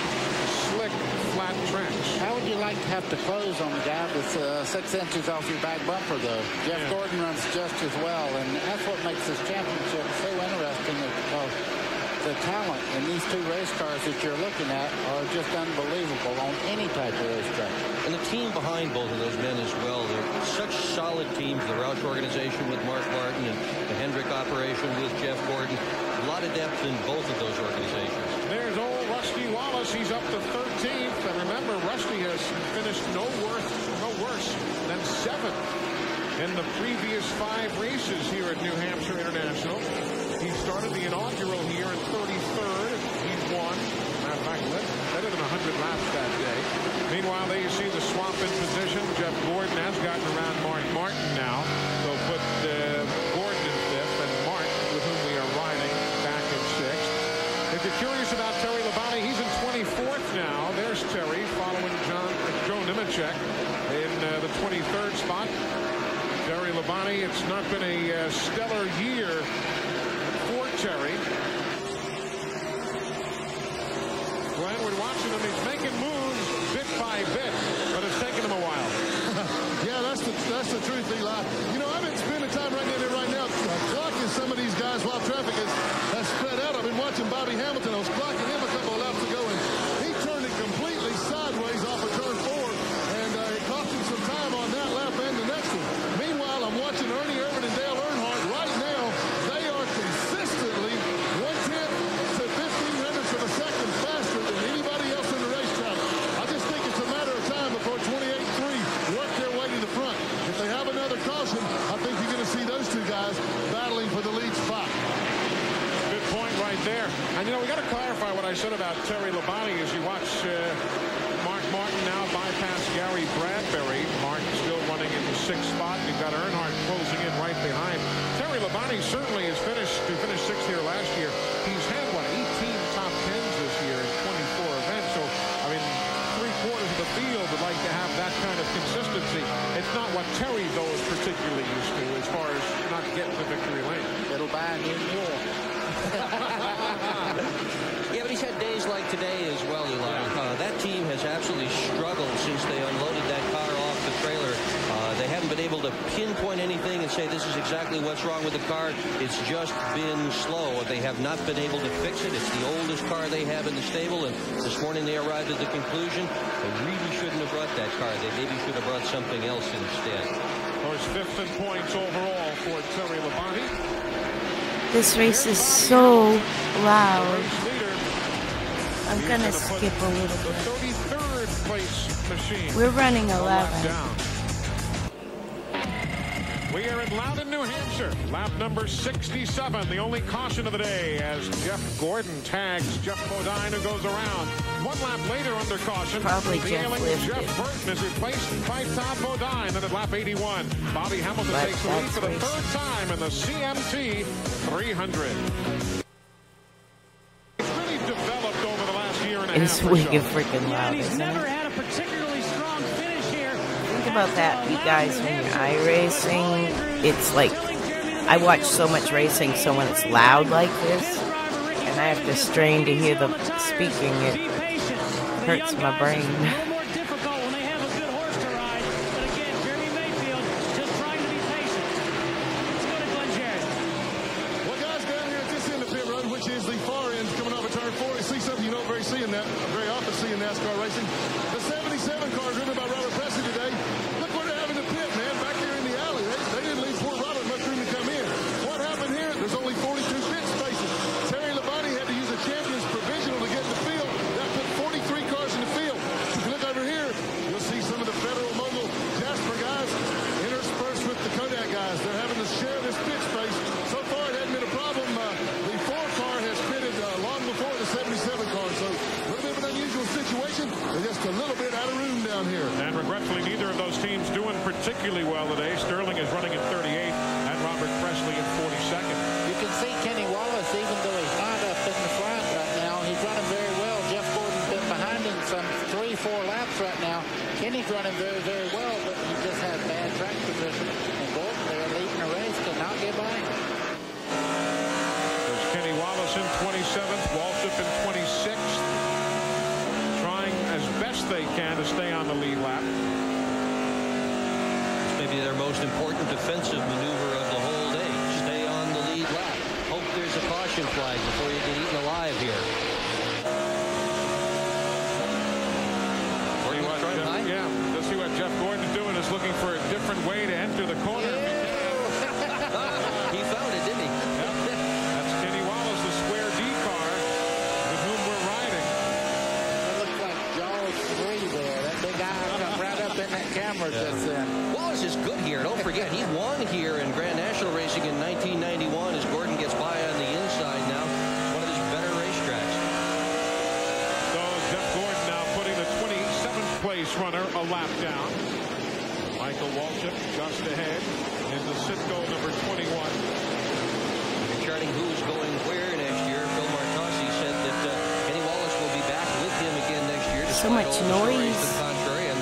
S5: slick, flat tracks.
S11: How would you like to have to close on a guy that's 6 inches off your back bumper, though? Jeff Gordon runs just as well, and that's what makes this championship so interesting, is because the talent in these 2 race cars that you're looking at are just unbelievable on any type of racetrack.
S12: And the team behind both of those men as well. They're such solid teams. The Roush organization with Mark Martin and the Hendrick operation with Jeff Gordon. A lot of depth in both of those organizations.
S5: There's old Rusty Wallace. He's up to 13th. And remember, Rusty has finished no worse than 7th in the previous 5 races here at New Hampshire International. He started the inaugural here in 33rd. He won. Matter of fact, better than 100 laps that day. Meanwhile, there you see the swap in position. Jeff Gordon has gotten around Mark Martin now. So put Gordon in 5th and Martin, with whom we are riding, back in 6th. If you're curious about Terry Labonte, he's in 24th now. There's Terry following Joe Nemechek in the 23rd spot. Terry Labonte, it's not been a stellar year for Terry. Glenn, we're watching him. He's making moves bit by bit, but it's taken him a while.
S7: Yeah, that's the truth, Eli. You know, I've been spending time right now clocking some of these guys while traffic has spread out. I've been watching Bobby Hamilton. I was clocking him a couple of laps ago, and he turned it completely sideways off of turn 4, and it cost him some time on that lap and the next one. Meanwhile, I'm watching Ernie Irvin and Dale Earnhardt right now. They are consistently 1/10 to 1500ths of a second faster than anybody else in the racetrack. I just think it's a matter of time before 28-3 work their way to the front. If they have another caution, I think you're going to see those 2 guys battling for the lead spot.
S5: Good point right there. And, you know, we got to clarify what I said about Terry Labonte as you watch Mark Martin now bypass Gary Bradbury. Mark still running in the 6th spot. You've got Earnhardt closing in right behind. Terry Labonte certainly has finished 6th here last year. He's had, 18 top 10s this year in 24 events. So, I mean, 3/4 of the field would like to have that kind of consistency. It's not what Terry, though, is particularly used to as far as not getting the victory lane.
S11: It'll buy a new mule.
S12: Yeah, but he's had days like today as well, Eli. That team has absolutely struggled since they unloaded that car off the trailer. They haven't been able to pinpoint anything and say this is exactly what's wrong with the car. It's just been slow. They have not been able to fix it. It's the oldest car they have in the stable, and this morning they arrived at the conclusion they really shouldn't have brought that car. They maybe should have brought something else instead.
S5: Of course, 5th in points overall for Terry Labonte.
S3: This race is so loud. I'm going to skip a little bit.
S5: 33rd place machine.
S3: We're running 11.
S5: We are in Loudon, New Hampshire. Lap number 67, the only caution of the day, as Jeff Gordon tags Jeff Bodine, who goes around. 1 lap later under caution.
S3: Probably
S5: the
S3: Jeff
S5: ailing
S3: lifted.
S5: Jeff Burton is replaced by Tom Bodine. And at lap 81, Bobby Hamilton takes the lead for the 3rd time in the CMT 300. It's really developed over the last year and a half.
S3: It's wicked freaking loud,
S10: He's
S3: isn't
S10: never
S3: it?
S10: had a particularly strong finish here.
S3: Think about that, you guys, when you're iRacing, it's like, I watch so much racing, so when it's loud like this, and I have to strain to hear the speaking, it hurts my brain.
S10: More difficult when they have a good horse to ride. But again, Jeremy Mayfield just trying to be patient. Let's go to Glenn Jarrett.
S7: turn 4, you see something you don't very often see in NASCAR racing. The 77 car driven by Robert Presley today. Look where they're having to pit, man, back here in the alley. They didn't leave poor Robert much room to come in. What happened here? There's only 42 pit spaces. Terry Labonte had to use a champion's provisional to get in the field. That put 43 cars in the field. If you look over here, you'll see some of the Federal Mogul Jasper guys interspersed with the Kodak guys. They're having to share this pit space. So far, it hasn't been a problem. The 4 car has pitted long before the 77 car, so a little bit of an unusual situation. They're just a little bit out of room down here.
S5: And regretfully, neither of those teams doing particularly well today. Sterling is running in 38th and Robert Presley in 42nd.
S11: You can see Kenny Wallace, even though he's not up in the front right now, he's running very well. Jeff Gordon's been behind him some 3-4 laps right now. Kenny's running very, very well, but he just has bad track position. And Gordon, they're leading the race, cannot get by him.
S5: There's Kenny Wallace in 27th, Waltrip in 26th, trying as best they can to stay on the lead lap.
S12: Maybe their most important defensive maneuver of the whole day. Stay on the lead lap. Hope there's a caution flag before you get eaten alive here.
S5: Let's see what Jeff Gordon's doing. Is looking for a different way to enter the corner.
S12: He found it, didn't he?
S5: Yep. That's Kenny Wallace, the square D car with whom we're riding.
S11: That looks like Jaws 3 there. That big eye right up in that camera just then.
S12: Wallace is good here. Don't forget, he won here in Grand National Racing in 1991 as Gordon gets by on the inside now. One of his better racetracks.
S5: So Jeff Gordon now putting the 27th place runner a lap down. Michael Waltrip just ahead in the Citgo number 21.
S12: Charting who's going where next year. Phil Martossi said that Kenny Wallace will be back with him again next year.
S3: So much noise.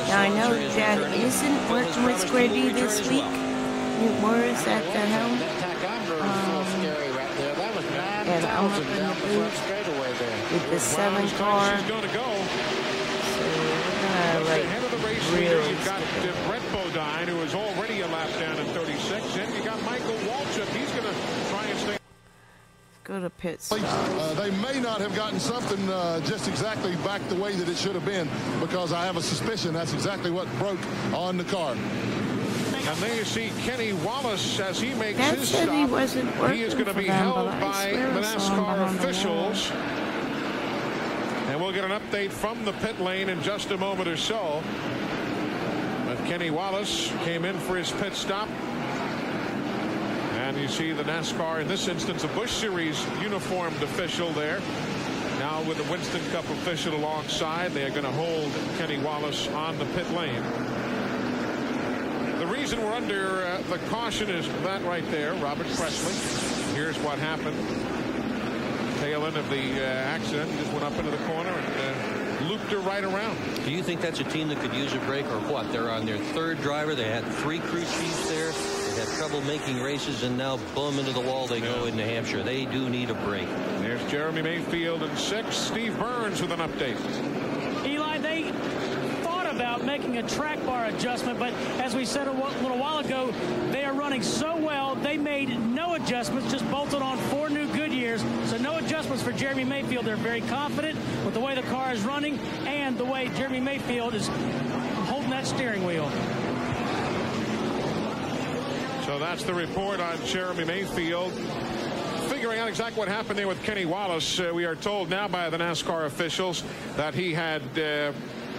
S3: Now I know Dad isn't working with Square D this week. It was at the helm. And I'm up in the booth with the 7 car.
S5: She's going to go.
S3: So we're going to
S5: ahead of the race leader, you've got Brett Bodine, who is already a lap down in 36. And you got Michael Waltrip. He's going to try and stay.
S3: Go to pit stop.
S7: They may not have gotten something just exactly back the way that it should have been, because I have a suspicion that's exactly what broke on the car.
S5: And there you see Kenny Wallace as he makes
S3: Dad
S5: his
S3: said
S5: stop.
S3: he wasn't working
S5: He is going to
S3: for
S5: be
S3: them,
S5: held
S3: but
S5: by the NASCAR officials. And we'll get an update from the pit lane in just a moment or so. But Kenny Wallace came in for his pit stop. And you see the NASCAR, in this instance, a Busch Series uniformed official there. Now with the Winston Cup official alongside, they are going to hold Kenny Wallace on the pit lane. The reason we're under the caution is that right there, Robert Presley. Here's what happened. Tail end of the accident, just went up into the corner and looped her right around.
S12: Do you think that's a team that could use a break, or what? They're on their 3rd driver. They had 3 crew chiefs there. They had trouble making races, and now boom, into the wall they go in New Hampshire. They do need a break.
S5: There's Jeremy Mayfield in 6th. Steve Burns with an update.
S10: Eli, they thought about making a track bar adjustment, but as we said a little while ago, they are running so well, they made no adjustments, just bolted on 4 new Goodyears. So no adjustments for Jeremy Mayfield. They're very confident with the way the car is running and the way Jeremy Mayfield is holding that steering wheel.
S5: So that's the report on Jeremy Mayfield. Figuring out exactly what happened there with Kenny Wallace, we are told now by the NASCAR officials that he had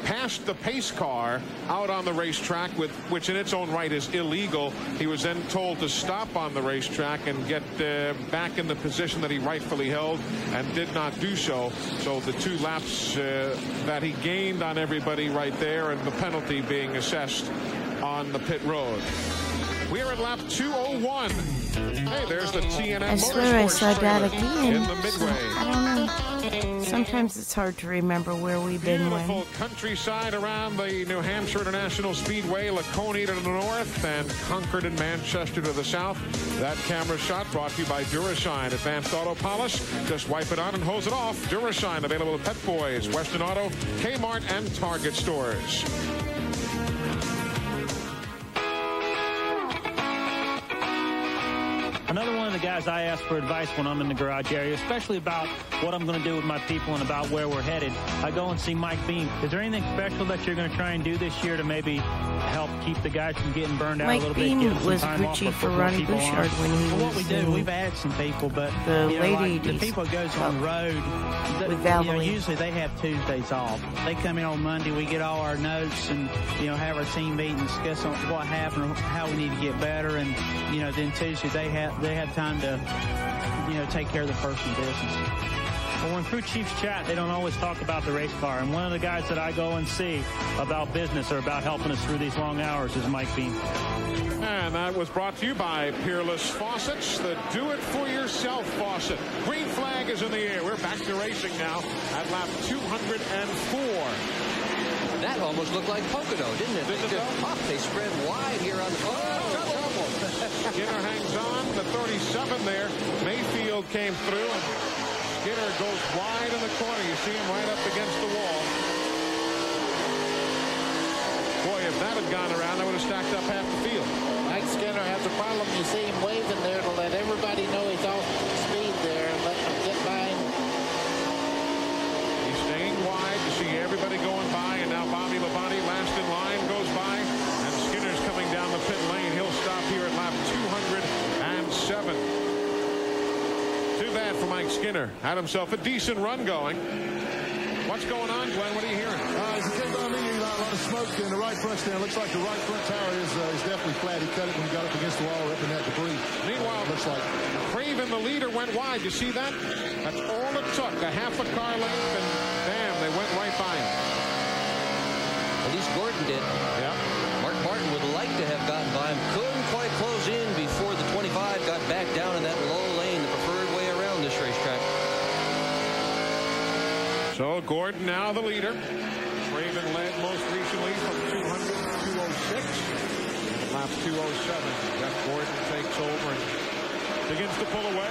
S5: passed the pace car out on the racetrack, which in its own right is illegal. He was then told to stop on the racetrack and get back in the position that he rightfully held, and did not do so. So the 2 laps that he gained on everybody right there, and the penalty being assessed on the pit road. We are at lap 201. Hey, there's the TNN
S3: I swear I saw Dad again.
S5: in the midway.
S3: I don't know. Sometimes it's hard to remember where we've been when.
S5: Beautiful countryside around the New Hampshire International Speedway, Laconia to the north and Concord and Manchester to the south. That camera shot brought to you by Durashine Advanced Auto Polish. Just wipe it on and hose it off. Durashine available at Pet Boys, Western Auto, Kmart, and Target stores.
S10: Another one
S15: one of the guys I ask for advice when I'm in the garage area, especially about what I'm going to do with my people and about where we're headed. I go and see Mike Beam. Is there anything special that you're going to try and do this year to maybe help keep the guys from getting burned out a little bit?
S3: Mike Beam was crew chief for Ronnie Bouchard when he was.
S16: What we do, we've added some people, but
S3: the lady,
S16: the people that goes on the road, usually they have Tuesdays off. They come in on Monday, we get all our notes and have our team meeting, discuss on what happened, how we need to get better, and then Tuesday they have time to take care of the personal business.
S15: Well, when crew chiefs chat, they don't always talk about the race car. And one of the guys that I go and see about business or about helping us through these long hours is Mike Beam.
S5: And that was brought to you by Peerless Faucets, the do-it-for-yourself faucet. Green flag is in the air. We're back to racing now at lap 204.
S12: That almost looked like Pocono, didn't it? They spread wide here on the trouble.
S5: Skinner hangs on. The 37 there. Mayfield came through. And Skinner goes wide in the corner. You see him right up against the wall. Boy, if that had gone around, I would have stacked up half the field.
S11: Mike Skinner has a problem. You see him waving there to let everybody know he's off speed there and let them get by him.
S5: He's staying wide. You see everybody going by, and now Bobby Labonte last in line goes by, and Skinner's coming down the pit lane. He'll stop here at lap 207. Too bad for Mike Skinner. Had himself a decent run going. What's going on, Glenn? What are you hearing?
S7: As it came down, a lot of smoke in the right front stand. Looks like the right front tire is definitely flat. He cut it when he got up against the wall, ripping that debris.
S5: Meanwhile,
S7: looks like
S5: Craven, the leader, went wide. You see that? That's all it took. A half a car length, and bam, they went right by him.
S12: At least Gordon did.
S5: Yeah.
S12: Mark Martin would like to have gotten by him. Couldn't quite close in before the 25 got back down in that low lane, the preferred way around this racetrack.
S5: So Gordon now the leader. Craven led most recently from 200 to 206. Lap 207. Jeff Gordon takes over and begins to pull away.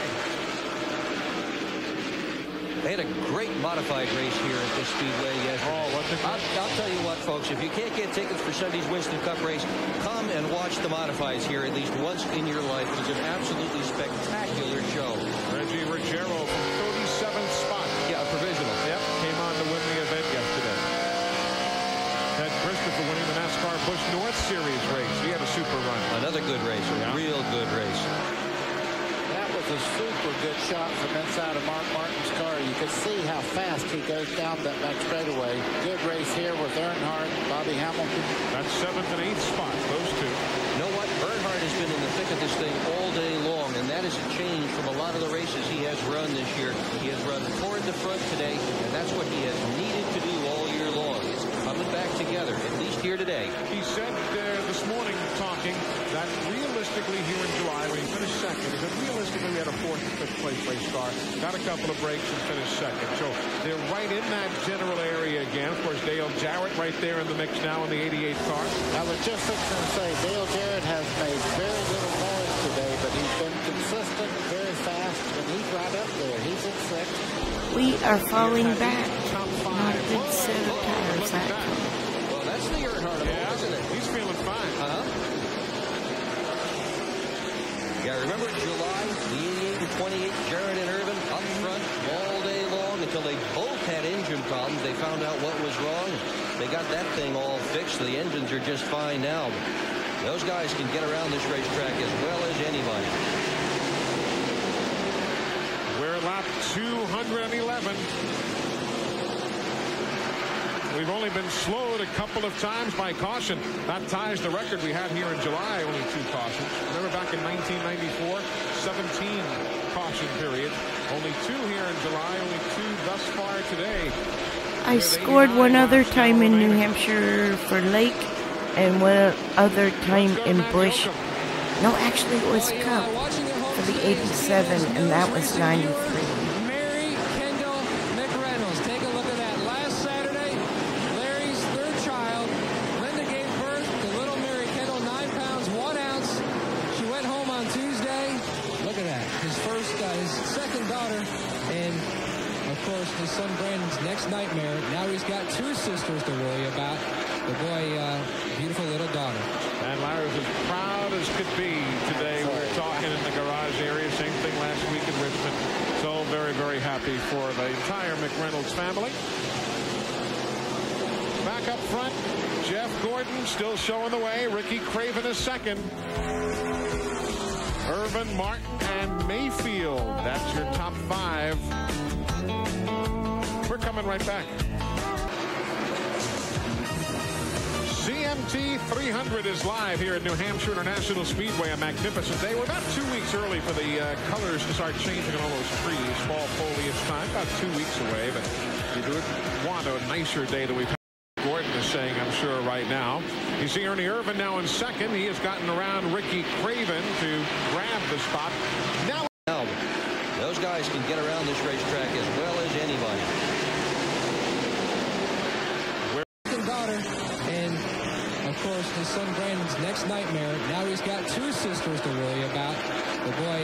S12: They had a great modified race here at this speedway yesterday.
S5: Oh, what's it?
S12: I'll tell you what, folks, if you can't get tickets for Sunday's Winston Cup race, come and watch the modifieds here at least once in your life. It was an absolutely spectacular show.
S5: Reggie Ruggiero from 37th spot.
S12: Yeah, a provisional.
S5: Yep, came on to win the event yesterday. Ted Christopher winning the Nascar Busch North Series race. He had a super run.
S12: Another good race, a real good race.
S11: That was a super good shot from inside of Mark Martin's car. You could see how fast he goes down that back straightaway. Good race here with Earnhardt, Bobby Hamilton.
S5: That's 7th and 8th spot, those two.
S12: You know what? Earnhardt has been in the thick of this thing all day long, and that is a change from a lot of the races he has run this year. He has run toward the front today, and that's what he has needed to do all year long. It's coming back together, at least here today.
S5: He said this morning, talking, that realistically here in July, when he finished second, he said realistically we had a 4th and 5th place race car, got a couple of breaks and finished second. So they're right in that general area again. Of course, Dale Jarrett right there in the mix now in the 88 car.
S11: I was just fixing to say, Dale Jarrett has made very little noise today, but he's been consistent, very fast, and he's right up there. He's in 6th.
S3: We are falling back. Not a good set of tires that time.
S12: Well, that's the Earnhardt of all, isn't it?
S5: He's feeling fine.
S12: Yeah, remember July, the 88 and 28, Jarrett and Irvin up front all day long until they both had engine problems. They found out what was wrong. They got that thing all fixed. The engines are just fine now. Those guys can get around this racetrack as well as anybody.
S5: We're at lap 211. We've only been slowed a couple of times by caution. That ties the record we had here in July, only 2 cautions. Remember back in 1994, 17 caution periods. Only 2 here in July, only 2 thus far today.
S3: I scored one other time in New Hampshire for Lake and one other time in Busch. No, actually it was Cup for the 87, and that was 93.
S9: His son Brandon's next nightmare. Now he's got 2 sisters to worry about. The boy, beautiful little daughter.
S5: And Larry's as proud as could be today. We're talking in the garage area. Same thing last week in Richmond. So very, very happy for the entire McReynolds family. Back up front, Jeff Gordon still showing the way. Ricky Craven is second. Irvin, Martin, and Mayfield. That's your top 5. We're coming right back. CMT 300 is live here at New Hampshire International Speedway. A magnificent day. We're about 2 weeks early for the colors to start changing on all those trees. Fall foliage time. About 2 weeks away, but you do want a nicer day than we've had. Gordon is saying, I'm sure, right now. You see Ernie Irvin now in second. He has gotten around Ricky Craven to grab the spot. Now
S12: those guys can get around this racetrack as well as anybody.
S9: Daughter, and of course his son Brandon's next nightmare. Now he's got 2 sisters to worry about. The boy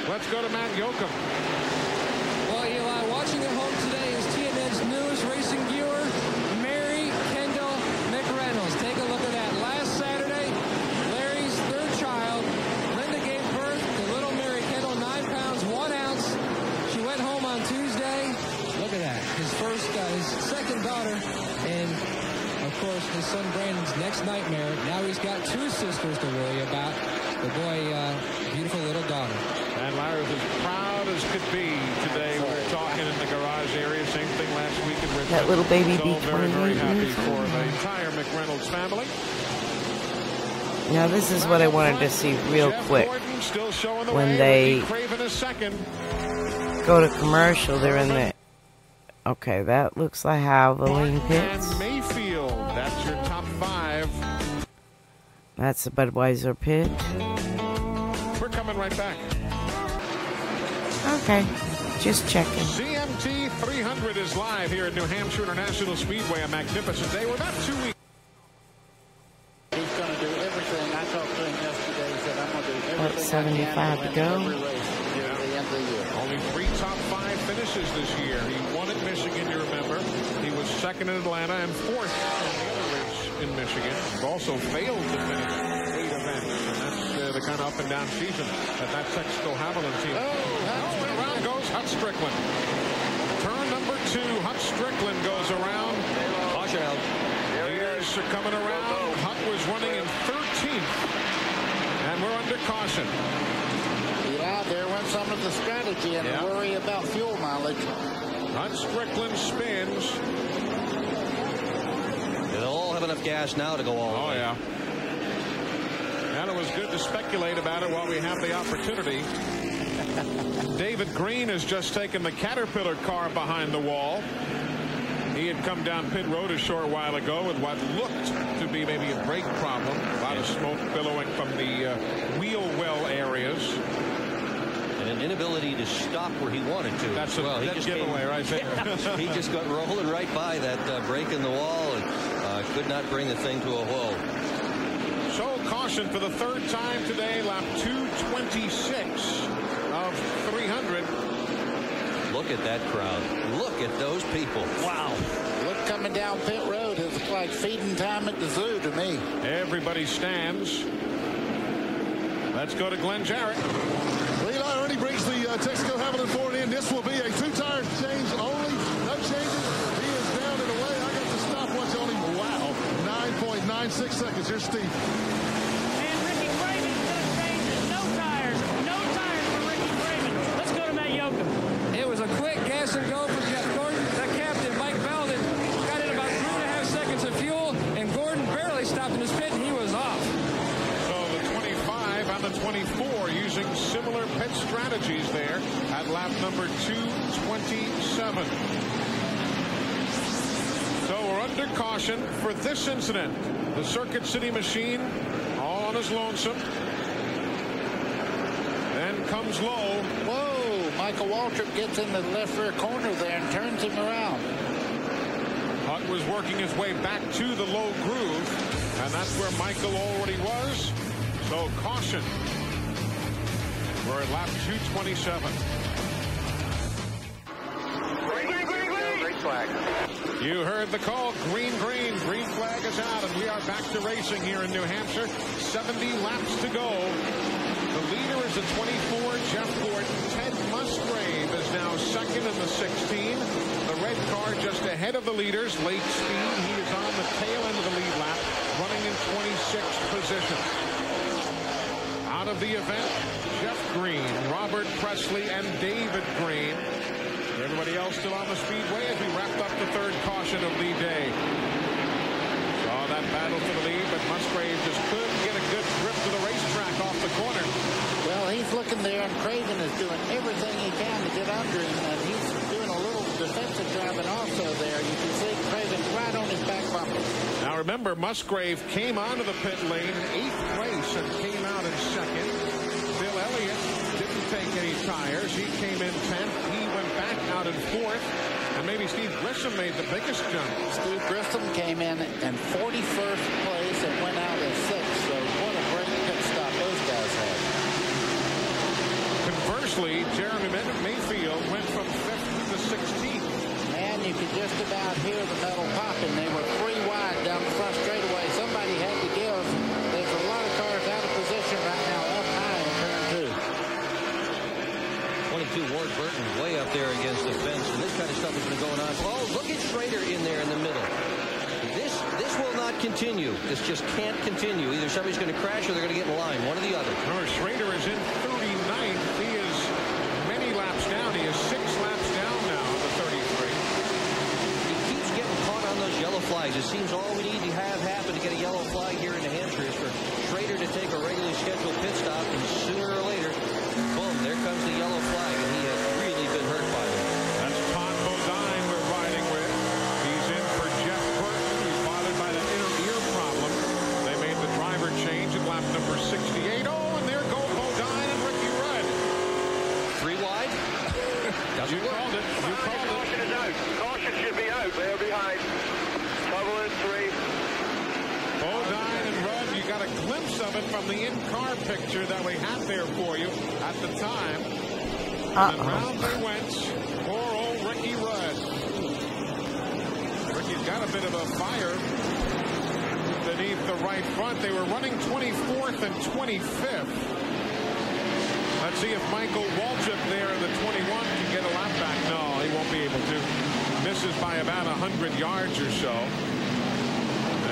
S5: let's go to Matt Yoakum.
S9: Well, Eli, watching at home today is TNN's newest racing viewer, Mary Kendall McReynolds. Take a look at that. Last Saturday, Larry's 3rd child, Linda, gave birth to little Mary Kendall, 9 pounds, 1 ounce. She went home on Tuesday. Look at that. His 2nd daughter, and of course his son Brandon's next nightmare. Now he's got 2 sisters to worry about. The boy, beautiful little daughter.
S5: And Larry was as proud as could be today. We were talking in the garage area. Same thing last week in Richmond.
S3: That little baby
S5: so
S3: B28
S5: very, very happy
S3: years
S5: for
S3: old.
S5: the entire McReynolds family.
S3: Now this is what I wanted to see real
S5: Jeff
S3: quick.
S5: Gordon still showing the
S3: When
S5: way.
S3: they
S5: Ricky Craven is second.
S3: go to commercial, they're in the... Okay, that looks like Havoline pits.
S5: And Mayfield. That's your top 5.
S3: That's the Budweiser pit.
S5: We're coming right back.
S3: Okay, just checking.
S5: CMT 300 is live here at New Hampshire International Speedway. A magnificent day. We're about 2 weeks.
S16: He's going to do everything. I talked to him yesterday. He said, I'm going to do everything
S3: About 75 to go.
S16: every race to get to the end of the year.
S5: Only 3 top 5 finishes this year. He won at Michigan, you remember. He was second in Atlanta and 4th in the other race in Michigan. He also failed to finish 8 events. And that's the kind of up and down season that Texaco Havoline team. And around goes Hut Strickland. Turn number 2, Hut Strickland goes around.
S12: Watch out.
S5: Leaders are coming around. Hut was running in 13th. And we're under caution.
S16: Yeah, there went some of the strategy and the worry about fuel mileage.
S5: Hut Strickland spins.
S12: They'll all have enough gas now to go all the way.
S5: Yeah. And it was good to speculate about it while we have the opportunity. David Green has just taken the Caterpillar car behind the wall. He had come down pit road a short while ago with what looked to be maybe a brake problem. A lot of smoke billowing from the wheel well areas.
S12: And an inability to stop where he wanted to.
S5: That's a giveaway right there.
S12: He just got rolling right by that break in the wall and could not bring the thing to a halt.
S5: So caution for the 3rd time today, lap 226 of 300.
S12: Look at that crowd. Look at those people. Wow.
S16: Look, coming down pit road, it's like feeding time at the zoo to me.
S5: Everybody stands. Let's go to Glenn Jarrett.
S7: Well, Eli Ernie brings the Texaco Havoline Ford in. This will be a 2-tire change only. No changes. He is down and away. I got the stopwatch on him. Wow. 9.96 seconds. Here's Steve.
S10: And Ricky Craven just changes. No tires. No tires for Ricky Craven. Let's go to Matt Yoakum.
S9: It was a quick gas and go for Jeff Gordon. The captain, Mike Belden, got in about 3.5 seconds of fuel, and Gordon barely stopped in his pit, and he was off.
S5: So the 25 and the 24 using similar pit strategies there at lap number 227. So we're under caution for this incident. The Circuit City machine all on his lonesome. Then comes low.
S16: Whoa, Michael Waltrip gets in the left rear corner there and turns him around.
S5: Hutt was working his way back to the low groove, and that's where Michael already was. So caution. We're at lap 227.
S17: flag.
S5: You heard the call. Green, green. Green flag is out, and we are back to racing here in New Hampshire. 70 laps to go. The leader is a 24, Geoff Gordon. Ted Musgrave is now second in the 16. The red car just ahead of the leaders. Lake Speed. He is on the tail end of the lead lap, running in 26th position. Out of the event, Jeff Green, Robert Presley, and David Green. Everybody else still on the speedway as we wrapped up the third caution of the day. Saw that battle for the lead, but Musgrave just couldn't get a good grip to the racetrack off the corner.
S11: Well, he's looking there, and Craven is doing everything he can to get under him, and he's doing a little defensive driving also there. You can see Craven right on his back bumper.
S5: Now remember, Musgrave came onto the pit lane in 8th place and came out in 2nd. Bill Elliott didn't take any tires. He came in 10th. He went back out in 4th. And maybe Steve Grissom made the biggest jump.
S11: Steve Grissom came in 41st place and went out in 6th. So what a great pit stop those guys had.
S5: Conversely, Jeremy Mayfield went from 5th to 16th.
S11: Man, you could just about hear the metal popping. They were 3 wide down the front straightaway. Somebody had to give. There's a lot of cars out of position right now up high in turn 2.
S12: 22 Ward Burton way up there against the fence, and this kind of stuff has been going on. Oh, look at Schrader in there in the middle. This will not continue. This just can't continue. Either somebody's going to crash or they're going to get in line. One or the other.
S5: Schrader is in 39th. He is many laps down. He is 6 laps down now on the 33.
S12: He keeps getting caught on those yellow flags. It seems all we need to have happen to get a yellow flag here in New Hampshire is for Schrader to take a regularly scheduled pit stop, and sooner or later, boom, there comes the yellow flag, and he has really been hurt by it.
S5: That's Todd Bodine we're riding with. He's in for Jeff Burton, who's bothered by the inner ear problem. They made the driver change at lap number 68. Oh, and there go Bodine and Ricky Rudd.
S12: 3 wide.
S5: You called it. You called it.
S17: Caution is out. Caution should be out. They're behind. Trouble in 3.
S5: Bodine and Rudd, you got a glimpse of it from the in-car picture that we had there for you at the time. And round they went. Poor old Ricky Rudd. Ricky's got a bit of a fire beneath the right front. They were running 24th and 25th. Let's see if Michael Walchuk there in the 21 can get a lap back. No, he won't be able to. Misses by about 100 yards or so.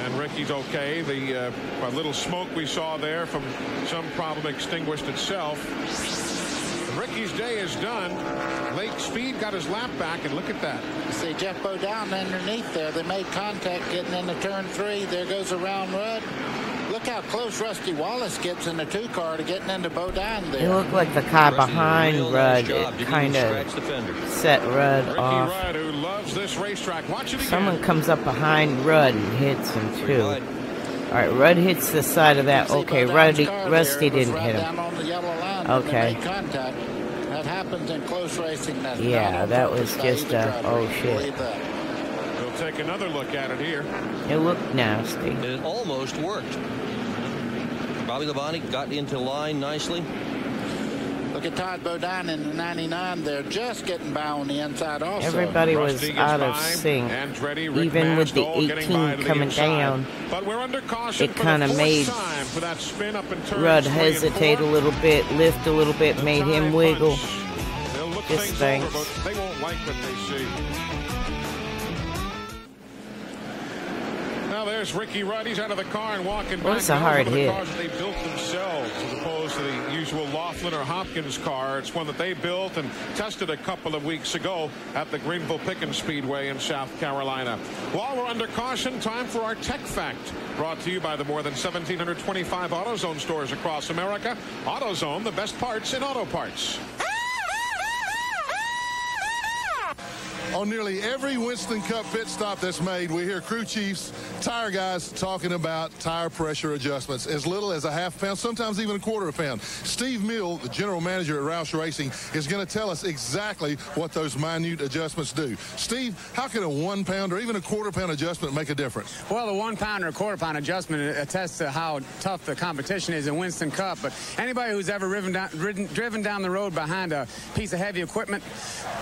S5: And Ricky's okay. The little smoke we saw there from some problem extinguished itself. Ricky's day is done. Lake Speed got his lap back, and look at that.
S11: You see Jeff Bodine underneath there. They made contact getting into turn 3. There goes around Rudd. Look how close Rusty Wallace gets in the 2 car to getting into Bodine there.
S3: It looked like the car behind Rudd. It kind of set Rudd off.
S5: Rudd, who loves this racetrack. Watch it again.
S3: Someone comes up behind Rudd and hits him too. All right, Rudd hits the side of that. Okay, Rusty didn't hit him. Okay.
S11: That happens in close racing.
S3: Yeah, that was just a oh shit.
S5: We'll take another look at it here.
S3: It looked nasty.
S12: It almost worked. Bobby Labonte got into line nicely.
S11: Look at Todd Bodine in the 99. They're just getting by on the inside also.
S3: Everybody was out of sync. Even with the 18 coming down, it kind of made Rudd hesitate a little bit, lift a little bit, made him wiggle. Just thanks.
S5: They won't like what they see. Now there's Ricky Rudd. He's out of the car and walking back.
S3: It's a hard hit.
S5: Cars that they built themselves, as opposed to the usual Laughlin or Hopkins car. It's one that they built and tested a couple of weeks ago at the Greenville-Pickens Speedway in South Carolina. While we're under caution, time for our Tech Fact, brought to you by the more than 1,725 AutoZone stores across America. AutoZone, the best parts in auto parts.
S7: On nearly every Winston Cup pit stop that's made, we hear crew chiefs, tire guys talking about tire pressure adjustments, as little as a half pound, sometimes even a quarter of a pound. Steve Mill, the general manager at Roush Racing, is going to tell us exactly what those minute adjustments do. Steve, how can a 1 pound or even a quarter pound adjustment make a difference?
S18: Well, a 1 pound or a quarter pound adjustment attests to how tough the competition is in Winston Cup. But anybody who's ever driven down the road behind a piece of heavy equipment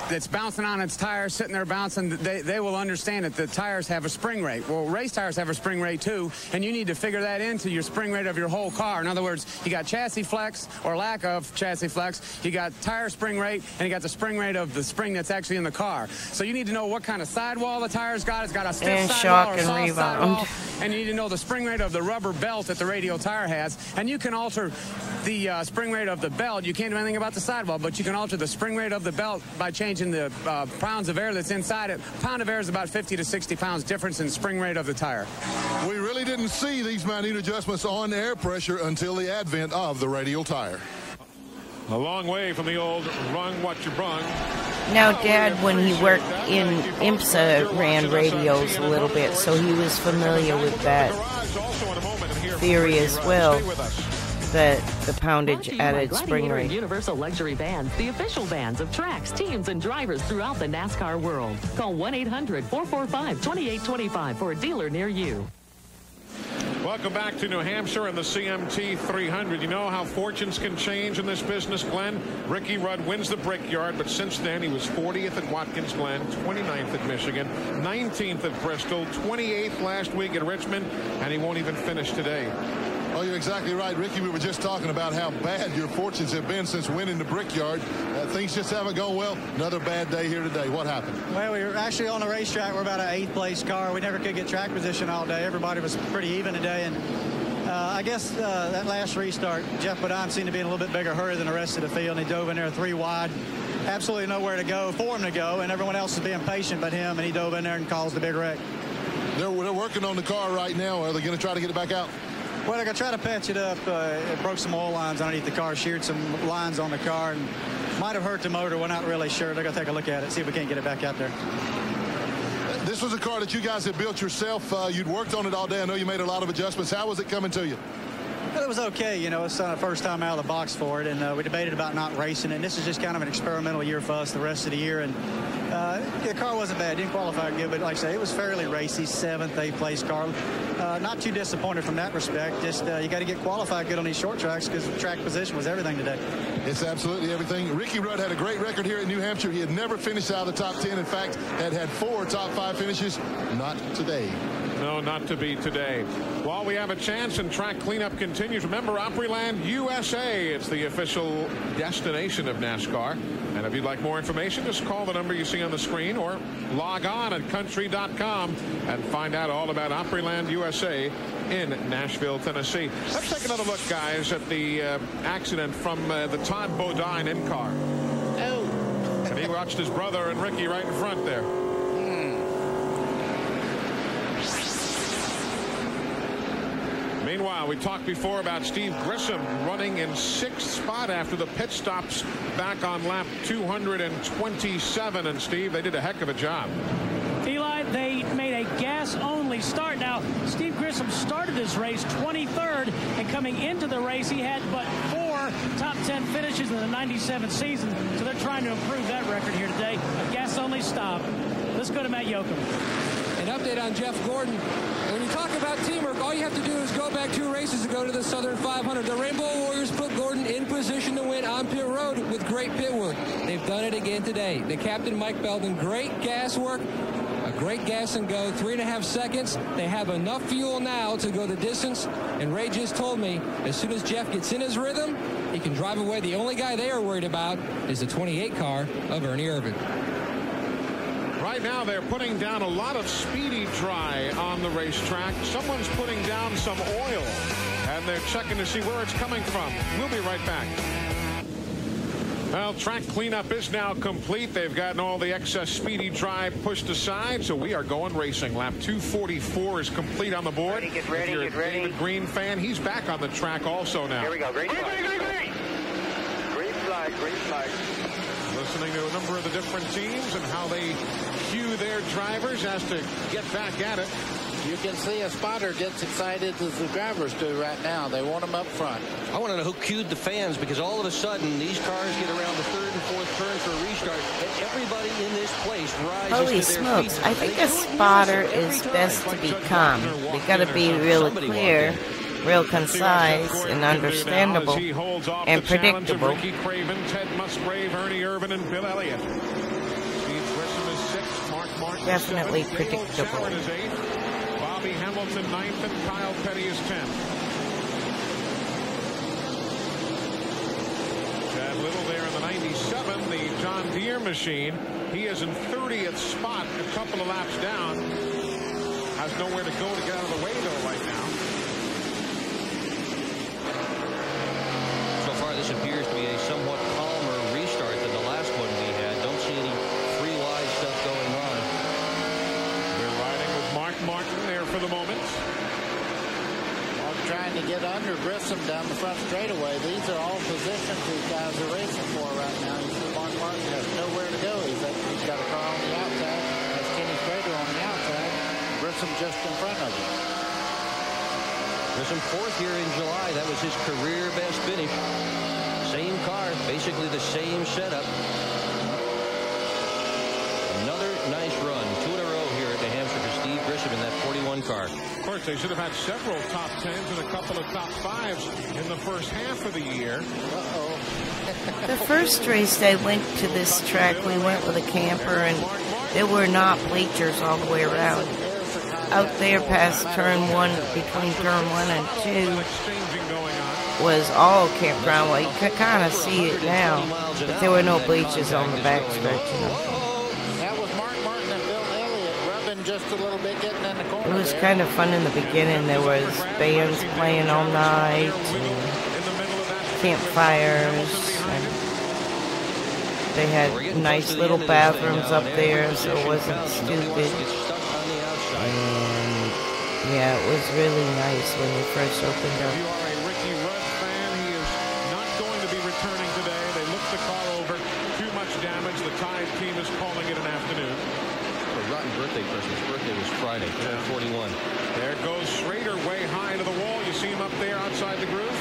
S18: that's bouncing on its tires, sitting there bouncing, they will understand that the tires have a spring rate. Well, race tires have a spring rate too, and you need to figure that into your spring rate of your whole car. In other words, you got chassis flex or lack of chassis flex, you got tire spring rate, and you got the spring rate of the spring that's actually in the car. So you need to know what kind of sidewall the tire's got. It's got a stiff sidewall or soft sidewall, and you need to know the spring rate of the rubber belt that the radial tire has. And you can alter the spring rate of the belt. You can't do anything about the sidewall, but you can alter the spring rate of the belt by changing the pounds of air that's inside it. A pound of air is about 50 to 60 pounds difference in spring rate of the tire.
S7: We really didn't see these minute adjustments on air pressure until the advent of the radial tire.
S5: A long way from the old rung what you brung.
S3: Now, Dad, when he worked in IMSA, ran radios a little bit, so he was familiar with that theory as well, that the poundage added spring rate.
S19: Universal Luxury Vans, the official vans of tracks, teams, and drivers throughout the NASCAR world. Call 1-800-445-2825 for a dealer near you.
S5: Welcome back to New Hampshire and the CMT 300. You know how fortunes can change in this business, Glenn? Ricky Rudd wins the Brickyard, but since then he was 40th at Watkins Glen, 29th at Michigan, 19th at Bristol, 28th last week at Richmond, and he won't even finish today.
S7: Oh, you're exactly right, Ricky. We were just talking about how bad your fortunes have been since winning the Brickyard. Things just haven't gone well. Another bad day here today. What happened?
S20: Well, we were actually on the racetrack. We're about an 8th place car. We never could get track position all day. Everybody was pretty even today. And I guess that last restart, Geoff Bodine seemed to be in a little bit bigger hurry than the rest of the field. And he dove in there 3 wide. Absolutely nowhere to go for him to go. And everyone else is being patient but him. And he dove in there and caused a big wreck.
S7: They're working on the car right now. Are they going to try to get it back out?
S20: Well, they're going to try to patch it up. It broke some oil lines underneath the car, sheared some lines on the car, and might have hurt the motor. We're not really sure. They're going to take a look at it, see if we can't get it back out there.
S7: This was a car that you guys had built yourself. You'd worked on it all day. I know you made a lot of adjustments. How was it coming to you?
S20: Well, it was okay. You know, it's the first time out of the box for it, and we debated about not racing it. And this is just kind of an experimental year for us the rest of the year. And the car wasn't bad. Didn't qualify good, but like I say, it was fairly racy. 7th, 8th place car. Not too disappointed from that respect. Just you got to get qualified good on these short tracks because track position was everything today.
S7: It's absolutely everything. Ricky Rudd had a great record here at New Hampshire. He had never finished out of the top 10. In fact, had 4 top 5 finishes. Not today.
S5: No, not to be today. While we have a chance and track cleanup continues, remember Opryland USA. It's the official destination of NASCAR. And if you'd like more information, just call the number you see on the screen or log on at country.com and find out all about Opryland USA in Nashville, Tennessee. Let's take another look, guys, at the accident from the Todd Bodine in-car.
S16: Oh.
S5: And he watched his brother and Ricky right in front there. Meanwhile, we talked before about Steve Grissom running in 6th spot after the pit stops back on lap 227. And Steve, they did a heck of a job.
S10: Eli, they made a gas-only start. Now, Steve Grissom started this race 23rd, and coming into the race, he had but 4 top 10 finishes in the 97 season. So they're trying to improve that record here today. A gas-only stop. Let's go to Matt Yoakum.
S9: An update on Jeff Gordon. When you talk about teamwork, all you have to do is go back 2 races ago to the Southern 500. The Rainbow Warriors put Gordon in position to win on pit road with great pit work. They've done it again today. The captain, Mike Belden, great gas work, a great gas and go, 3.5 seconds. They have enough fuel now to go the distance, and Ray just told me as soon as Jeff gets in his rhythm, he can drive away. The only guy they are worried about is the 28 car of Ernie Irvan.
S5: Right now, they're putting down a lot of speedy dry on the racetrack. Someone's putting down some oil, and they're checking to see where it's coming from. We'll be right back. Well, track cleanup is now complete. They've gotten all the excess speedy dry pushed aside, so we are going racing. Lap 244 is complete on the board.
S21: Get ready,
S5: if you're
S21: get ready.
S5: a David Green fan, he's back on the track also now.
S21: Here we go. Green flag. Green flag. Green flag.
S5: Listening to a number of the different teams and how they cue their drivers as to get back at it.
S16: You can see a spotter gets excited as the drivers do right now. They want them up front.
S12: I want to know who cued the fans, because all of a sudden these cars get around the 3rd and 4th turn for a restart, and everybody in this place rises
S3: Holy
S12: to their
S3: smokes,
S12: feet.
S3: I think a spotter is best to be calm. They got to be really clear, real concise, and understandable, and predictable.
S5: Ricky Craven, Ted Musgrave, Ernie Irvan, and Bill Elliott. Steve Grissom is 6th. Martin
S3: definitely
S5: 7th.
S3: predictable.
S5: Sharon is 8th. Bobby Hamilton 9th, and Kyle Petty is 10th. Chad Little there in the 97, the John Deere machine. He is in 30th spot, a couple of laps down. Has nowhere to go to get out of the way, though, right now.
S12: So far, this appears to be a somewhat calmer restart than the last one we had. Don't see any free wide stuff going on.
S5: We're riding with Mark Martin there for the moment.
S11: Trying to get under Grissom down the front straightaway. These are all positions these guys are racing for right now. You see Mark Martin has nowhere to go. He's got a car on the outside. Has Kenny Schrader on the outside. Grissom just in front of him.
S12: Grissom 4th here in July. That was his career best finish. Same car, basically the same setup. Another nice run. 2 in a row here at New Hampshire for Steve Grissom in that 41 car.
S5: Of course, they should have had several top 10s and a couple of top 5s in the first half of the year.
S3: The first race I went to this track, we went with a camper, and there were not bleachers all the way around. Out there past turn 1, between turn 1 and 2, was all campground. Well, you could kind of see it now, but there were no bleachers on the backstretch. You know.
S11: That was Mark Martin and Bill Elliott rubbing just a little bit, getting in the corner.
S3: It was kind of fun in the beginning. There was bands playing all night, campfires. And they had nice little bathrooms up there, so it wasn't stupid. And yeah, it was really nice when they first opened up.
S5: If you are a Ricky Rudd fan, he is not going to be returning today. They looked the car over. Too much damage. The Tide team is calling it an afternoon.
S12: A rotten birthday present. His birthday was Friday, 41.
S5: There goes Schrader way high to the wall. You see him up there outside the groove.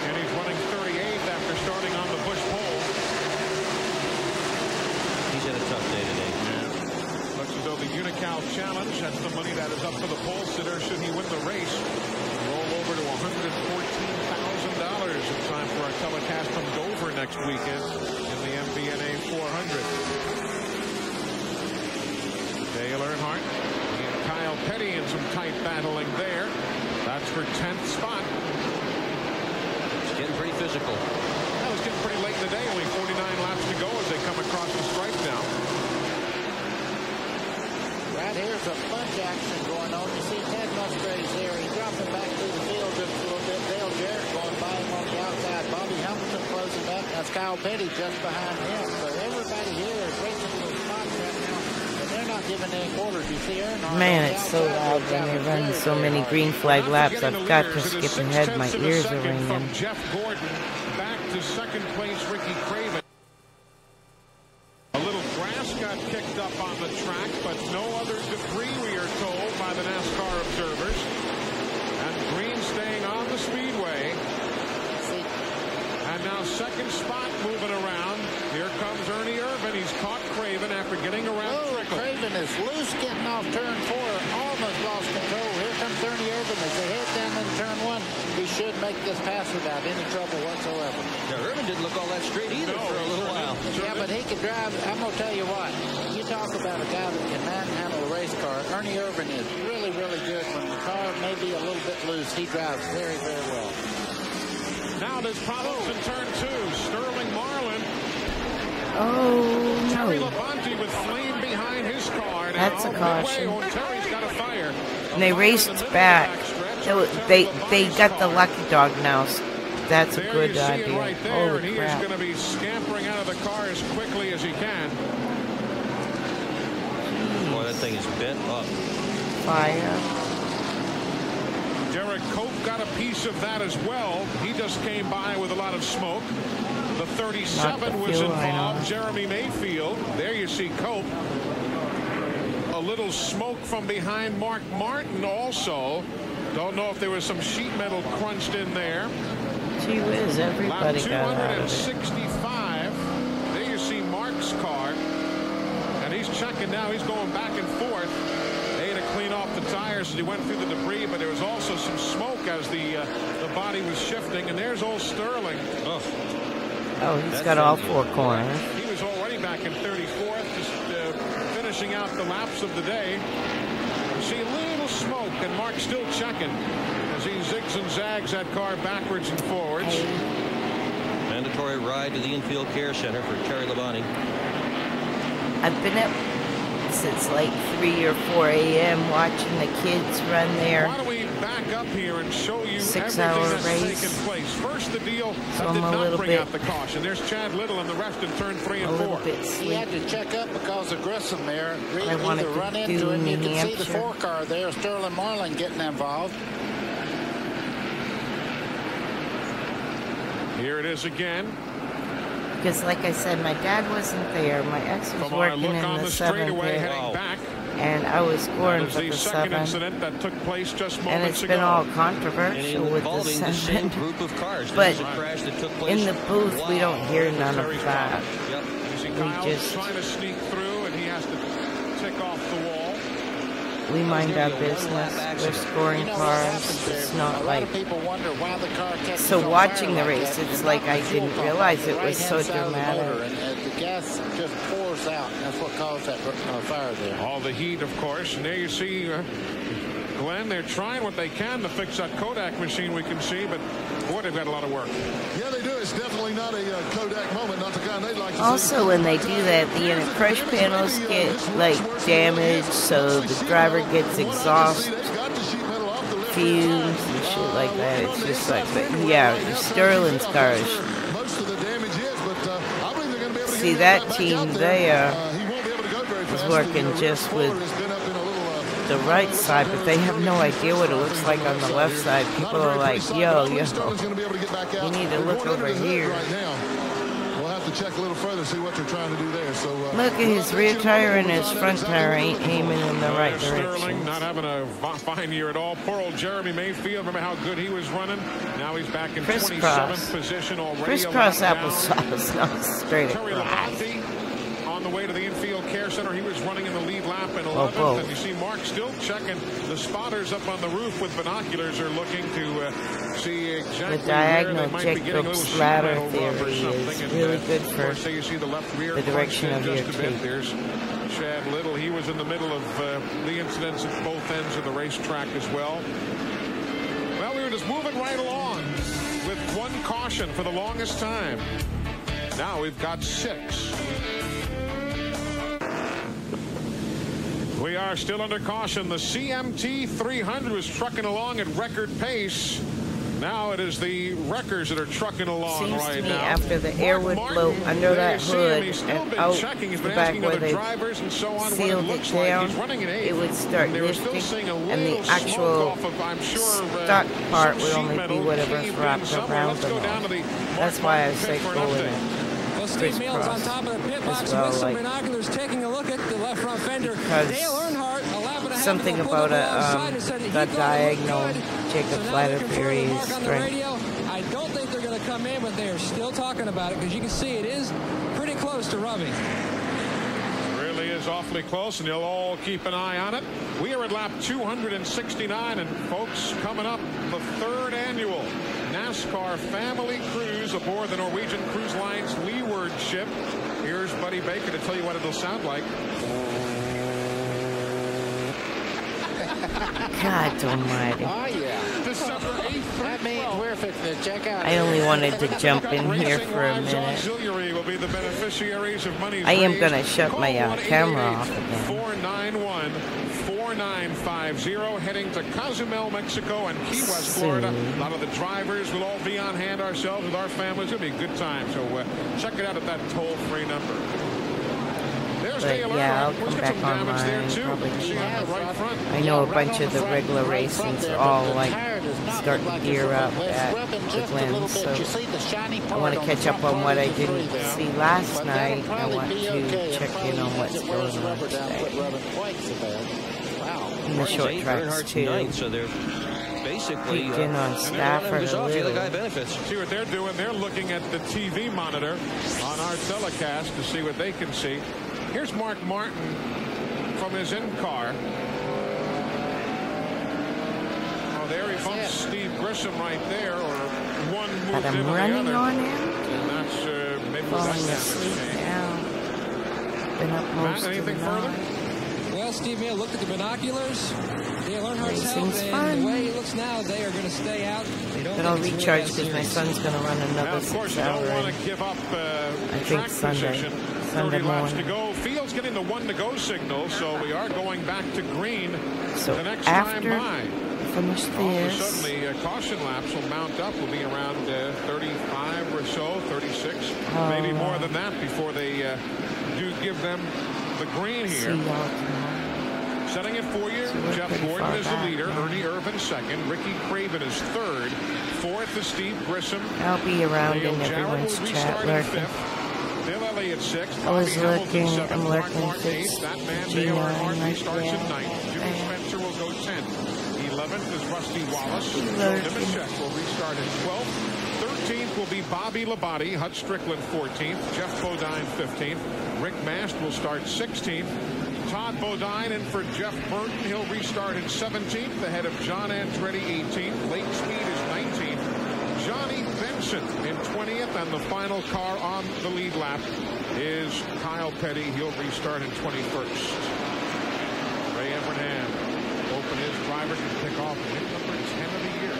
S5: And he's running 38th after starting on the Busch pole.
S12: He's had a tough day today.
S5: Looks as though the Unical Challenge, that's the money that is up for the pole sitter should he win the race, roll over to $114,000 in time for our telecast from Dover next weekend in the MBNA 400. Dale Earnhardt and Kyle Petty in some tight battling there. That's for 10th spot.
S12: It's getting pretty physical.
S5: That was getting pretty late in the day. Only 49 laps to go as they come across the stripe now.
S11: Right here's a bunch action going on. You see Ted Musgrave's there. He's dropping back through the field just a little bit. Dale Jarrett going by him on the outside. Bobby Hamilton closing back. That's Kyle Petty just behind him. So everybody here is racing for the spots right now. And they're not giving any quarters. You see Earnhardt.
S3: Man, it's so loud when they run so many green flag laps. I've got to skip ahead. My ears are ringing.
S5: From Jeff Gordon back to second place, Ricky Craven. A little grass got kicked up on the track, but no other debris, we are told by the NASCAR observers. And Green staying on the speedway. And now second spot moving around. Here comes Ernie Irvan. He's caught Craven after getting around Trickle.
S11: Craven is loose getting off turn 4. Almost lost control. Here comes Ernie Irvan as they head down into turn 1. He should make this pass without any trouble whatsoever.
S12: Now, Irvan didn't look all that straight either for a little while.
S11: Yeah, but he could drive. I'm going to tell you what. You talk about a guy that can manhandle a race car. Ernie Irvan is really, really good. When the car may be a little bit loose, he drives very, very well.
S5: Now there's problems in turn 2. Sterling Marlin.
S3: Oh,
S5: Terry
S3: no.
S5: Labonte with flame behind his car.
S3: That's a caution.
S5: Terry's got a fire.
S3: And they raced back. They got the lucky dog now. That's a good idea.
S5: Right there,
S3: Holy
S5: and he
S3: crap.
S5: is going to be scampering out of the car as quickly as he can.
S12: Boy, that thing is bent up.
S3: Fire.
S5: Derek Cope got a piece of that as well. He just came by with a lot of smoke. The 37 was involved. Jeremy Mayfield. There you see Cope. A little smoke from behind Mark Martin also. Don't know if there was some sheet metal crunched in there.
S3: Gee whiz, everybody got out of it.
S5: 265. There you see Mark's car. And he's checking now. He's going back and forth. They had to clean off the tires as he went through the debris, but there was also some smoke as the body was shifting. And there's old Sterling.
S3: Oh, he's got all 4 corners.
S5: He was already back in 34th, just finishing out the laps of the day. You see a little smoke, and Mark's still checking as he zigs and zags that car backwards and forwards.
S12: Mandatory ride to the infield care center for Terry Labonte.
S3: I've been up since like 3 or 4 a.m. watching the kids run there.
S5: Why don't we back up here and show you
S3: 6-hour
S5: everything that's
S3: race.
S5: taken place? First, the deal
S3: So
S5: that did
S3: I'm a
S5: not
S3: little
S5: bring
S3: bit-
S5: out the caution. There's Chad Little and the rest in turn 3 and 4.
S11: He had to check up because of Grissom there.
S3: I wanted
S11: Either
S3: to
S11: run
S3: do
S11: into him. You
S3: New
S11: can see the
S3: Hampshire.
S11: 4-car there, Sterling Marlin getting involved.
S5: Here it is again.
S3: Because like I said, my dad wasn't there. My ex was
S5: From our
S3: working
S5: look
S3: in
S5: on
S3: the
S5: the
S3: 7th
S5: straightaway
S3: pit,
S5: heading back.
S3: and I was scoring
S5: That is
S3: for
S5: the
S3: the
S5: second
S3: 7th.
S5: incident that took place just
S3: And
S5: moments
S3: it's
S5: ago.
S3: been all controversial with the
S12: Involving the same
S3: 7th.
S12: group of cars.
S3: But
S12: This is a crash that took place.
S3: in the booth, we don't hear none of that.
S5: You see
S3: We
S5: Kyle's
S3: just
S5: trying to sneak through, and he has to tick off the wall.
S3: we mind our business. We're scoring cars. It's not like
S11: People wonder why the car kept
S3: so. Watching the race, it's like I didn't realize it was so dramatic.
S11: And the gas just pours out. That's what caused that fire there.
S5: All the heat, of course. And there you see Glenn. They're trying what they can to fix that Kodak machine we can see, but boy, they've got a lot of work.
S7: Yeah, they do. It's definitely not a Kodak moment, not the kind they'd like to see.
S3: Also, when they do that, the inner crush panels get like damaged, so the driver gets exhaust fumes and shit like that. It's just like, but yeah, Sterling's cars.
S7: Most of the damage is, but I believe they're going to be able to
S3: See
S7: get
S3: that
S7: back
S3: team
S7: out there.
S3: there
S7: He won't be able to go very
S3: is
S7: fast.
S3: working
S7: The
S3: just
S7: Ford
S3: with
S7: has been up in a little,
S3: the right side, but they have no idea what it looks like on the left side. People are like, yo,
S7: Sterling's going to be able to get back out.
S3: you need to
S7: They're
S3: look
S7: going under
S3: over
S7: the hood
S3: here.
S7: right now. We'll have to check a little further, see what they're trying to do there. So
S3: Look at his rear tire and his front tire ain't aiming in the right
S5: Sterling
S3: direction.
S5: not having a fine year at all. Poor old Jeremy Mayfield. Remember how good he was running? Now he's back in 27th position already.
S3: Crisscross applesauce, not straight
S5: Terry
S3: across.
S5: Labonte on the way to the infield care center. He was running in the lead lap in 11th.
S3: whoa.
S5: And you see Mark still checking. The spotters up on the roof with binoculars are looking to see exactly
S3: The diagonal
S5: where they might be getting a little
S3: Jacob's
S5: sheet
S3: ladder
S5: metal rub or
S3: theory
S5: something.
S3: is
S5: And,
S3: really good
S5: of
S3: for
S5: course, there you see the left rear
S3: the direction
S5: crunched
S3: of
S5: in
S3: your
S5: just a bit.
S3: tape.
S5: There's Chad Little. He was in the middle of the incidents at both ends of the racetrack as well. Well, we were just moving right along with one caution for the longest time. Now we've got 6. We are still under caution. The CMT 300 was trucking along at record pace. Now it is the wreckers that are trucking along
S3: Seems
S5: right
S3: to me
S5: now.
S3: after the air would blow under
S5: there
S3: that
S5: you see him.
S3: hood
S5: He's still
S3: and
S5: been
S3: out
S5: checking. He's
S3: the
S5: been
S3: back
S5: asking
S3: where
S5: other
S3: they
S5: drivers and so on what it
S3: sealed it
S5: looks like.
S3: down,
S5: He's running an 8th.
S3: it would start
S5: They were still
S3: lifting,
S5: seeing a
S3: and
S5: little
S3: the
S5: smoke
S3: actual
S5: off of, I'm sure,
S3: stock part
S5: some
S3: would
S5: sheet
S3: only be
S5: metal
S3: whatever's
S5: caved in
S3: wrapped
S5: somewhere.
S3: around
S5: Let's go
S3: them
S5: down
S3: all.
S5: to the
S3: That's why I
S5: Mark
S3: say
S5: Martin
S3: go
S5: pit for
S3: in
S5: an
S3: it.
S5: update.
S9: Well, Steve Mills on top of the pit box
S3: well,
S9: with some
S3: like-
S9: binoculars taking a look at the left front fender.
S3: Because
S9: Dale Earnhardt, a lap and a half
S3: something
S9: ago,
S3: about
S9: pulled up alongside and said
S3: the
S9: he thought it looked
S3: diagonal
S9: good.
S3: Jacob's
S9: So now
S3: ladder
S9: they're
S3: theory
S9: confirming
S3: is
S9: Mark on the
S3: strength.
S9: radio. I don't think they're going to come in, but they are still talking about it because you can see it is pretty close to rubbing.
S5: Really is awfully close, and you'll all keep an eye on it. We are at lap 269, and folks, coming up, the 3rd annual NASCAR family cruise aboard the Norwegian Cruise Line's Leeward ship. Here's Buddy Baker to tell you what it'll sound like.
S3: God almighty.
S11: Oh, yeah.
S5: December 8th.
S11: That means we're fixing to check out.
S3: I only wanted to jump in here for a minute.
S5: Auxiliary will be the beneficiaries of money.
S3: I am going to shut my camera off again.
S5: 491-4950, heading to Cozumel, Mexico, and Key West, Florida. A lot of the drivers will all be on hand ourselves with our families. It'll be a good time. So check it out at that toll-free number. There's
S3: But
S5: Dale
S3: yeah, I'll
S5: Earnhardt. Let's
S3: come
S5: get
S3: back
S5: some damage there
S3: online
S5: too.
S3: probably.
S5: You see on the right front.
S3: I know a bunch of the regular racing's all like starting to gear up at the Glen, so I want to catch up on what I didn't see last night. I want to check in on what's going on today. In the short tracks too.
S12: So they're basically
S3: Peeked in on Stafford a
S12: the guy
S3: little.
S12: benefits.
S5: See what they're doing. They're looking at the TV monitor on our telecast to see what they can see. Here's Mark Martin from his in-car. Oh, there he bumps Steve Grissom right there, or one
S3: But
S5: moved
S3: I'm
S5: in
S3: running
S5: the other.
S3: on him.
S5: And that's maybe
S3: Falling
S5: that's
S3: asleep now. Been up
S5: Matt,
S3: most of the
S5: anything further?
S3: night.
S9: Steve Mill looked at the binoculars. Dale Earnhardt's help,
S3: Racing's
S9: and
S3: fun.
S9: the way it looks now, they are going to stay out. They don't
S3: But I'll
S9: think it's
S3: recharge
S9: really
S3: because my
S9: that
S3: son's going to run
S5: Now,
S3: another
S5: of course,
S3: 6
S5: you
S3: hour.
S5: don't want to give up
S3: I think
S5: track
S3: Sunday.
S5: position. 30
S3: Sunday
S5: laps to
S3: morning.
S5: go. Field's getting the 1 to go signal, so we are going back to green
S3: So
S5: the next
S3: after
S5: time by.
S3: finish
S5: All of a
S3: this,
S5: sudden, the caution laps will mount up. Will be around 35 or so, 36, maybe more than that before they do give them the green
S3: see
S5: here.
S3: y'all tomorrow.
S5: Setting it for you,
S3: we're
S5: Jeff
S3: pretty
S5: Gordon
S3: far
S5: is the
S3: back
S5: leader.
S3: now.
S5: Ernie Irvin second. Ricky Craven is third. Fourth is Steve Grissom.
S3: I'll be around
S5: Dale
S3: in
S5: Jarrett
S3: everyone's
S5: will
S3: chat
S5: restart in
S3: lurking.
S5: fifth. Bill Elliott sixth.
S3: I was
S5: Bobby Hamilton
S3: looking,
S5: seventh.
S3: I'm
S5: Mark
S3: lurking
S5: Martin eighth.
S3: sixth.
S5: That man,
S3: Gina,
S5: Dale Earnhardt,
S3: right
S5: restarts in
S3: there.
S5: ninth. Jimmy Spencer will go 10th. 11th is Rusty Wallace. Joe
S3: Lurking.
S5: Nemechek will restart in 12th. 13th will be Bobby Labonte. Hut Strickland 14th. Jeff Bodine 15th. Rick Mast will start 16th. Todd Bodine in for Jeff Burton. He'll restart in 17th, ahead of John Andretti 18th. Lake Speed is 19th. Johnny Benson in 20th, and the final car on the lead lap is Kyle Petty. He'll restart in 21st. Ray Evernham open his driver to pick off win number 10 of the year.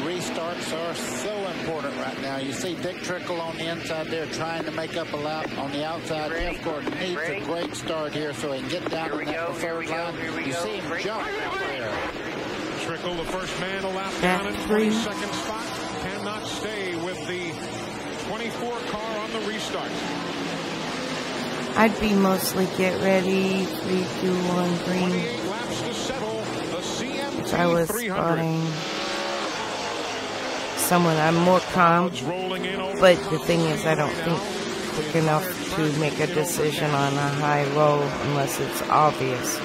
S2: Restarts are so important right now. You see Dick Trickle on the inside there trying to make up a lap on the outside. Jeff Gordon needs a great start here so he can get down in that preferred line. You see him jump out there.
S5: Trickle, the first man a lap down in 22nd spot, cannot stay with the 24 car on the restart.
S3: I'd be mostly get ready, 3, 2, 1, green.
S5: 28 laps to settle the CMT
S3: If I was
S5: 300.
S3: spotting someone, I'm more calm. But the thing is, I don't think quick enough to make a decision on a high-low unless it's obvious.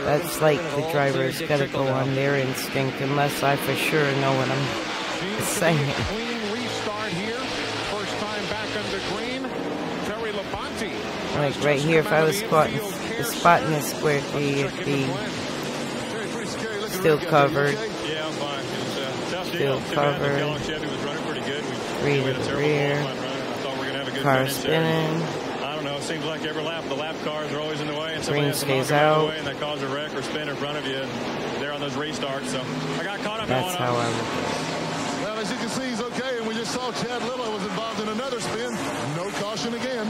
S3: That's like the driver's got to go on their instinct unless I for sure know what I'm saying.
S5: Clean restart here. First time back under green. Terry Labonte.
S3: Like right here, if I was spotting a square D, it'd be still covered.
S22: Yeah, I'm fine.
S3: Still covered. Three to the rear. Car spinning.
S22: I don't know. It seems like every lap, the lap cars are always in the way, and somebody
S3: Green
S22: has to knock
S3: stays
S22: them out of the
S3: out.
S22: way, and they cause a wreck or spin in front of you. And they're on those restarts. So I got caught up in
S3: That's
S22: one
S3: how
S22: of
S3: I
S22: them.
S3: would.
S7: Well, as you can see, he's okay, and we just saw Chad Little was involved in another spin. No caution again.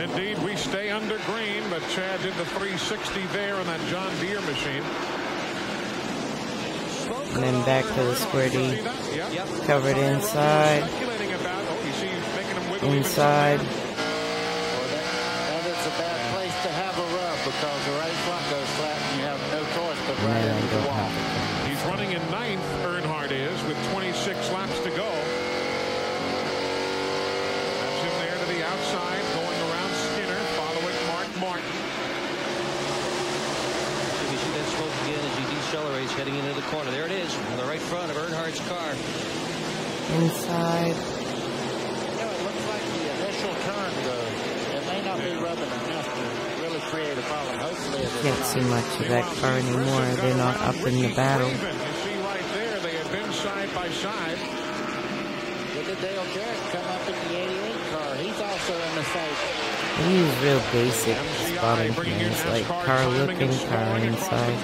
S5: Indeed, we stay under green, but Chad did the 360 there on that John Deere machine.
S3: And then back to the square D. Covered inside. Inside.
S2: That is a bad place to have a rub because the right front goes flat and you have no choice but right into the wall.
S5: He's running in 9th, Earnhardt is, with 26 laps to go. That's him there to the outside, going around Skinner, following Mark Martin.
S12: You see that smoke again as he decelerates heading into the corner. There it is on the right front of Earnhardt's car.
S3: Inside.
S2: It looks like the initial turn goes. It may not be rubbing enough to really create a problem. Hopefully it is.
S3: Can't see much of that car anymore. They're not up in the battle.
S5: You see right there, they have been side by side.
S2: Look at Dale Jarrett come up in the 88 car. He's also in the fight.
S3: They use real basic spotting things like car looking, car inside.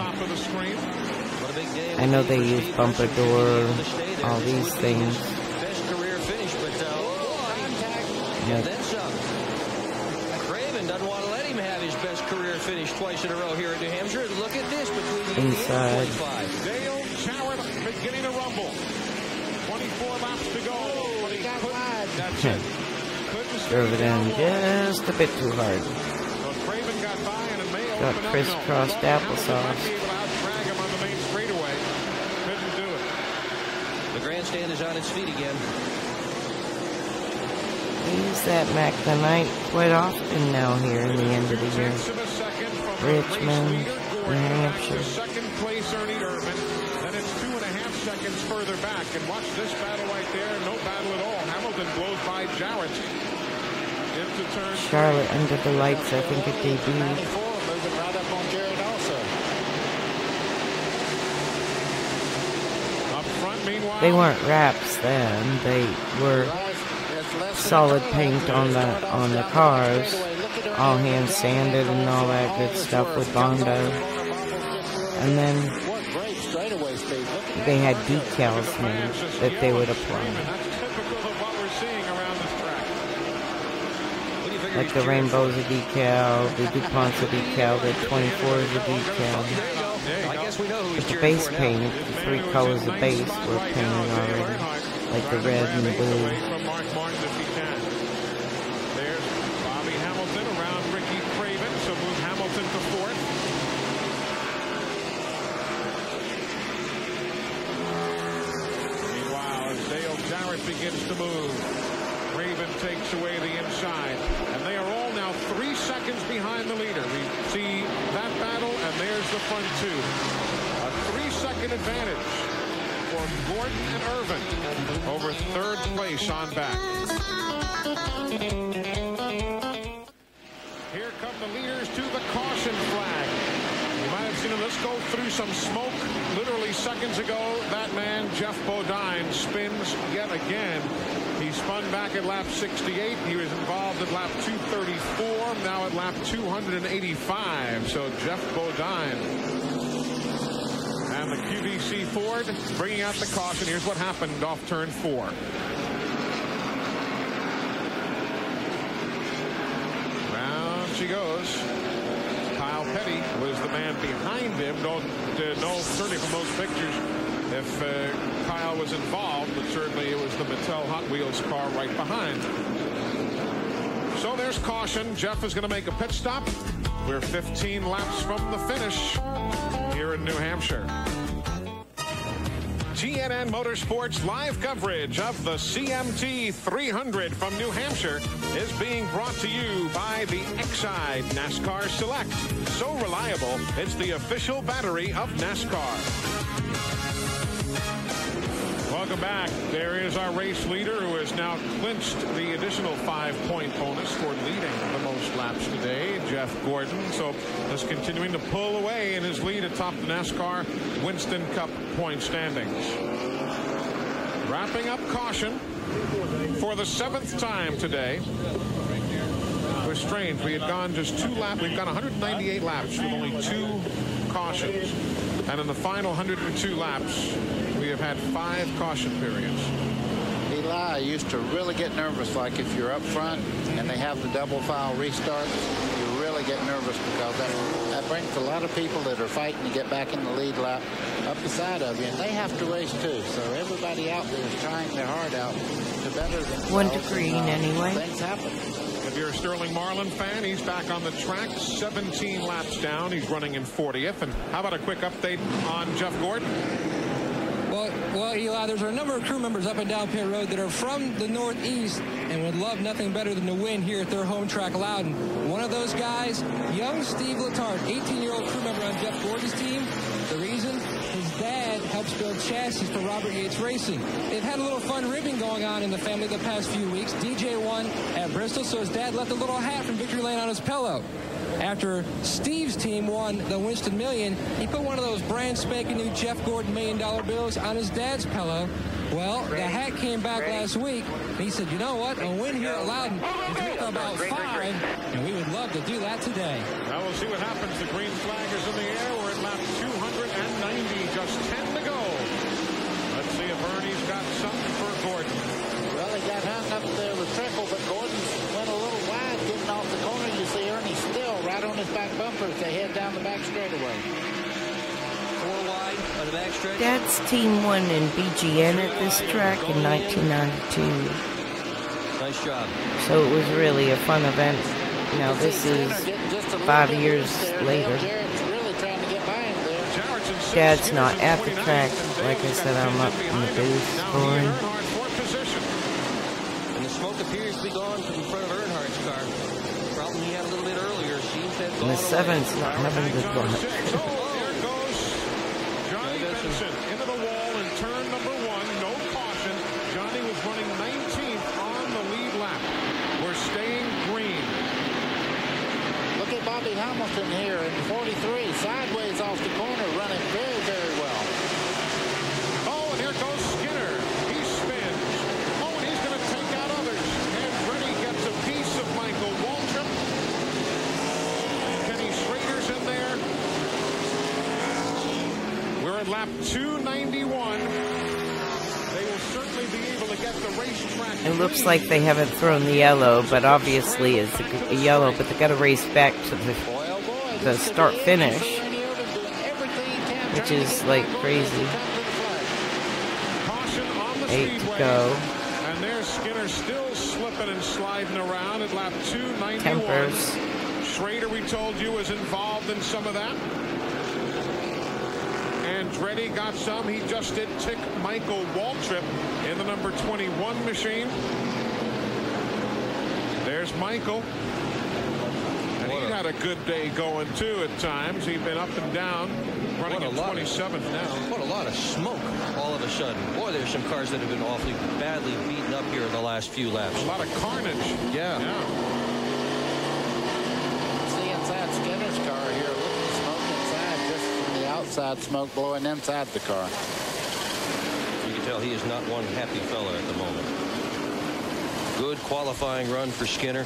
S3: I know they use bumper door, all these things.
S12: And then some. Craven doesn't want to let him have his best career finish twice in a row here at New Hampshire. Look at this between the
S3: Inside.
S12: 45.
S5: Dale Jarrett beginning to rumble. 24 laps to go. But he couldn't. That's it.
S3: Drove it in just a bit too hard.
S5: So Craven got by and it may
S3: Got
S5: open up.
S3: crisscrossed applesauce.
S5: Drag him on the main straightaway. Couldn't do it.
S12: The grandstand is on its feet again.
S3: They use that Mac-the-Night quite often now here in the end of the year. Richmond, New Hampshire.
S5: Second place, Ernie Irvin. Then it's 2.5 seconds further back. And watch this battle right there. No battle at all. Hamilton blows by Jarrett. Into turn
S3: Charlotte under the lights, I think it debuted.
S2: Moving right up on Jarrett also.
S5: Up front, meanwhile.
S3: They weren't wraps then. They were solid paint on the cars, all hand sanded and all that good stuff with Bondo. And then they had decals made that they would apply. Like the rainbow's a decal, the DuPont's a decal, the 24 is a decal. But the base paint, the 3 colors of base were painted already, like the red and the blue.
S5: There's Bobby Hamilton around Ricky Craven, so move Hamilton to 4th. Meanwhile, as Dale Jarrett begins to move, Craven takes away the inside, and they are all now 3 seconds behind the leader. We see that battle, and there's the front 2. A 3-second advantage for Gordon and Irvin over 3rd place on back. Here come the leaders to the caution flag. You might have seen him. Let's go through some smoke. Literally seconds ago, that man, Geoff Bodine, spins yet again. He spun back at lap 68. He was involved at lap 234, now at lap 285. So Geoff Bodine. And the QVC Ford bringing out the caution. Here's what happened off turn 4. Round she goes. Kyle Petty was the man behind him. Don't know certainly from those pictures if Kyle was involved, but certainly it was the Mattel Hot Wheels car right behind. So there's caution. Geoff is going to make a pit stop. We're 15 laps from the finish here in New Hampshire. GNN Motorsports live coverage of the CMT 300 from New Hampshire is being brought to you by the Exide NASCAR Select. So reliable, it's the official battery of NASCAR. Welcome back. There is our race leader who has now clinched the additional 5-point bonus for leading the most laps today, Jeff Gordon. So just continuing to pull away in his lead atop the NASCAR Winston Cup point standings. Wrapping up caution for the 7th time today. It was strange. We had gone just 2 laps. We've gone 198 laps with only 2 cautions. And in the final 102 laps, we have had 5 caution periods.
S2: Eli used to really get nervous, like if you're up front and they have the double file restarts, you really get nervous because that brings a lot of people that are fighting to get back in the lead lap up the side of you, and they have to race too. So everybody out there is trying their heart out to better themselves.
S3: 1 to green anyway.
S2: Things happen.
S5: If you're a Sterling Marlin fan, he's back on the track, 17 laps down. He's running in 40th. And how about a quick update on Jeff Gordon?
S9: Well, Eli, there's a number of crew members up and down pit road that are from the Northeast and would love nothing better than to win here at their home track, Loudon. One of those guys, young Steve Letarte, 18-year-old crew member on Jeff Gordon's team. The reason? His dad helps build chassis for Robert Yates Racing. They've had a little fun ribbing going on in the family the past few weeks. DJ won at Bristol, so his dad left a little hat from Victory Lane on his pillow. After Steve's team won the Winston Million, he put one of those brand spanking new Jeff Gordon $1 million bills on his dad's pillow. Well, the hat came back last week, and he said, you know what, a win here at Loudon is worth about 5, and we would love to do that today.
S5: Now we'll see what happens. The green flag is in the air. We're at lap 290, just 10 to go. Let's see if Ernie's got something for Gordon.
S2: Well, he got hung up there with Trickle, but Gordon went a little wide getting off the corner. You see Ernie still right on his back bumper as they head down the back straightaway.
S12: 4 wide on the back stretch.
S3: Dad's team won in BGN at this track in 1992.
S12: Nice job.
S3: So it was really a fun event. Now this is 5 years later. Dad's not at the track. Like I said, I'm up in the booth scoring.
S12: And the smoke appears to be gone from in front of Earnhardt's car. Problem he had a little bit earlier. Seems to have
S3: And the 7's not having good luck.
S5: Into the wall in turn number 1, no caution. Johnny was running 19th on the lead lap. We're staying green.
S2: Look at Bobby Hamilton here in 43, sideways off the corner, running very, very well.
S5: Oh, and here goes Skinner. He spins. Oh, and he's going to take out others. And 291. They will certainly be able to get the racetrack.
S3: It looks like they haven't thrown the yellow, but obviously it's a yellow, but they got to race back to the start finish, which is like crazy. 8 to go.
S5: And there's Skinner still slipping and sliding around at lap 291.
S3: Tempers.
S5: Schrader, we told you, was involved in some of that. Andretti got some. He just did tick Michael Waltrip in the number 21 machine. There's Michael. And he had a good day going, too, at times. He'd been up and down, running at 27th now.
S12: What a lot of smoke all of a sudden. Boy, there's some cars that have been awfully badly beaten up here in the last few laps.
S5: A lot of carnage.
S12: Yeah.
S2: See inside Skinner's car here. Look at the smoke inside, just from the outside smoke blowing inside the car.
S12: You can tell he is not one happy fella at the moment. Good qualifying run for Skinner.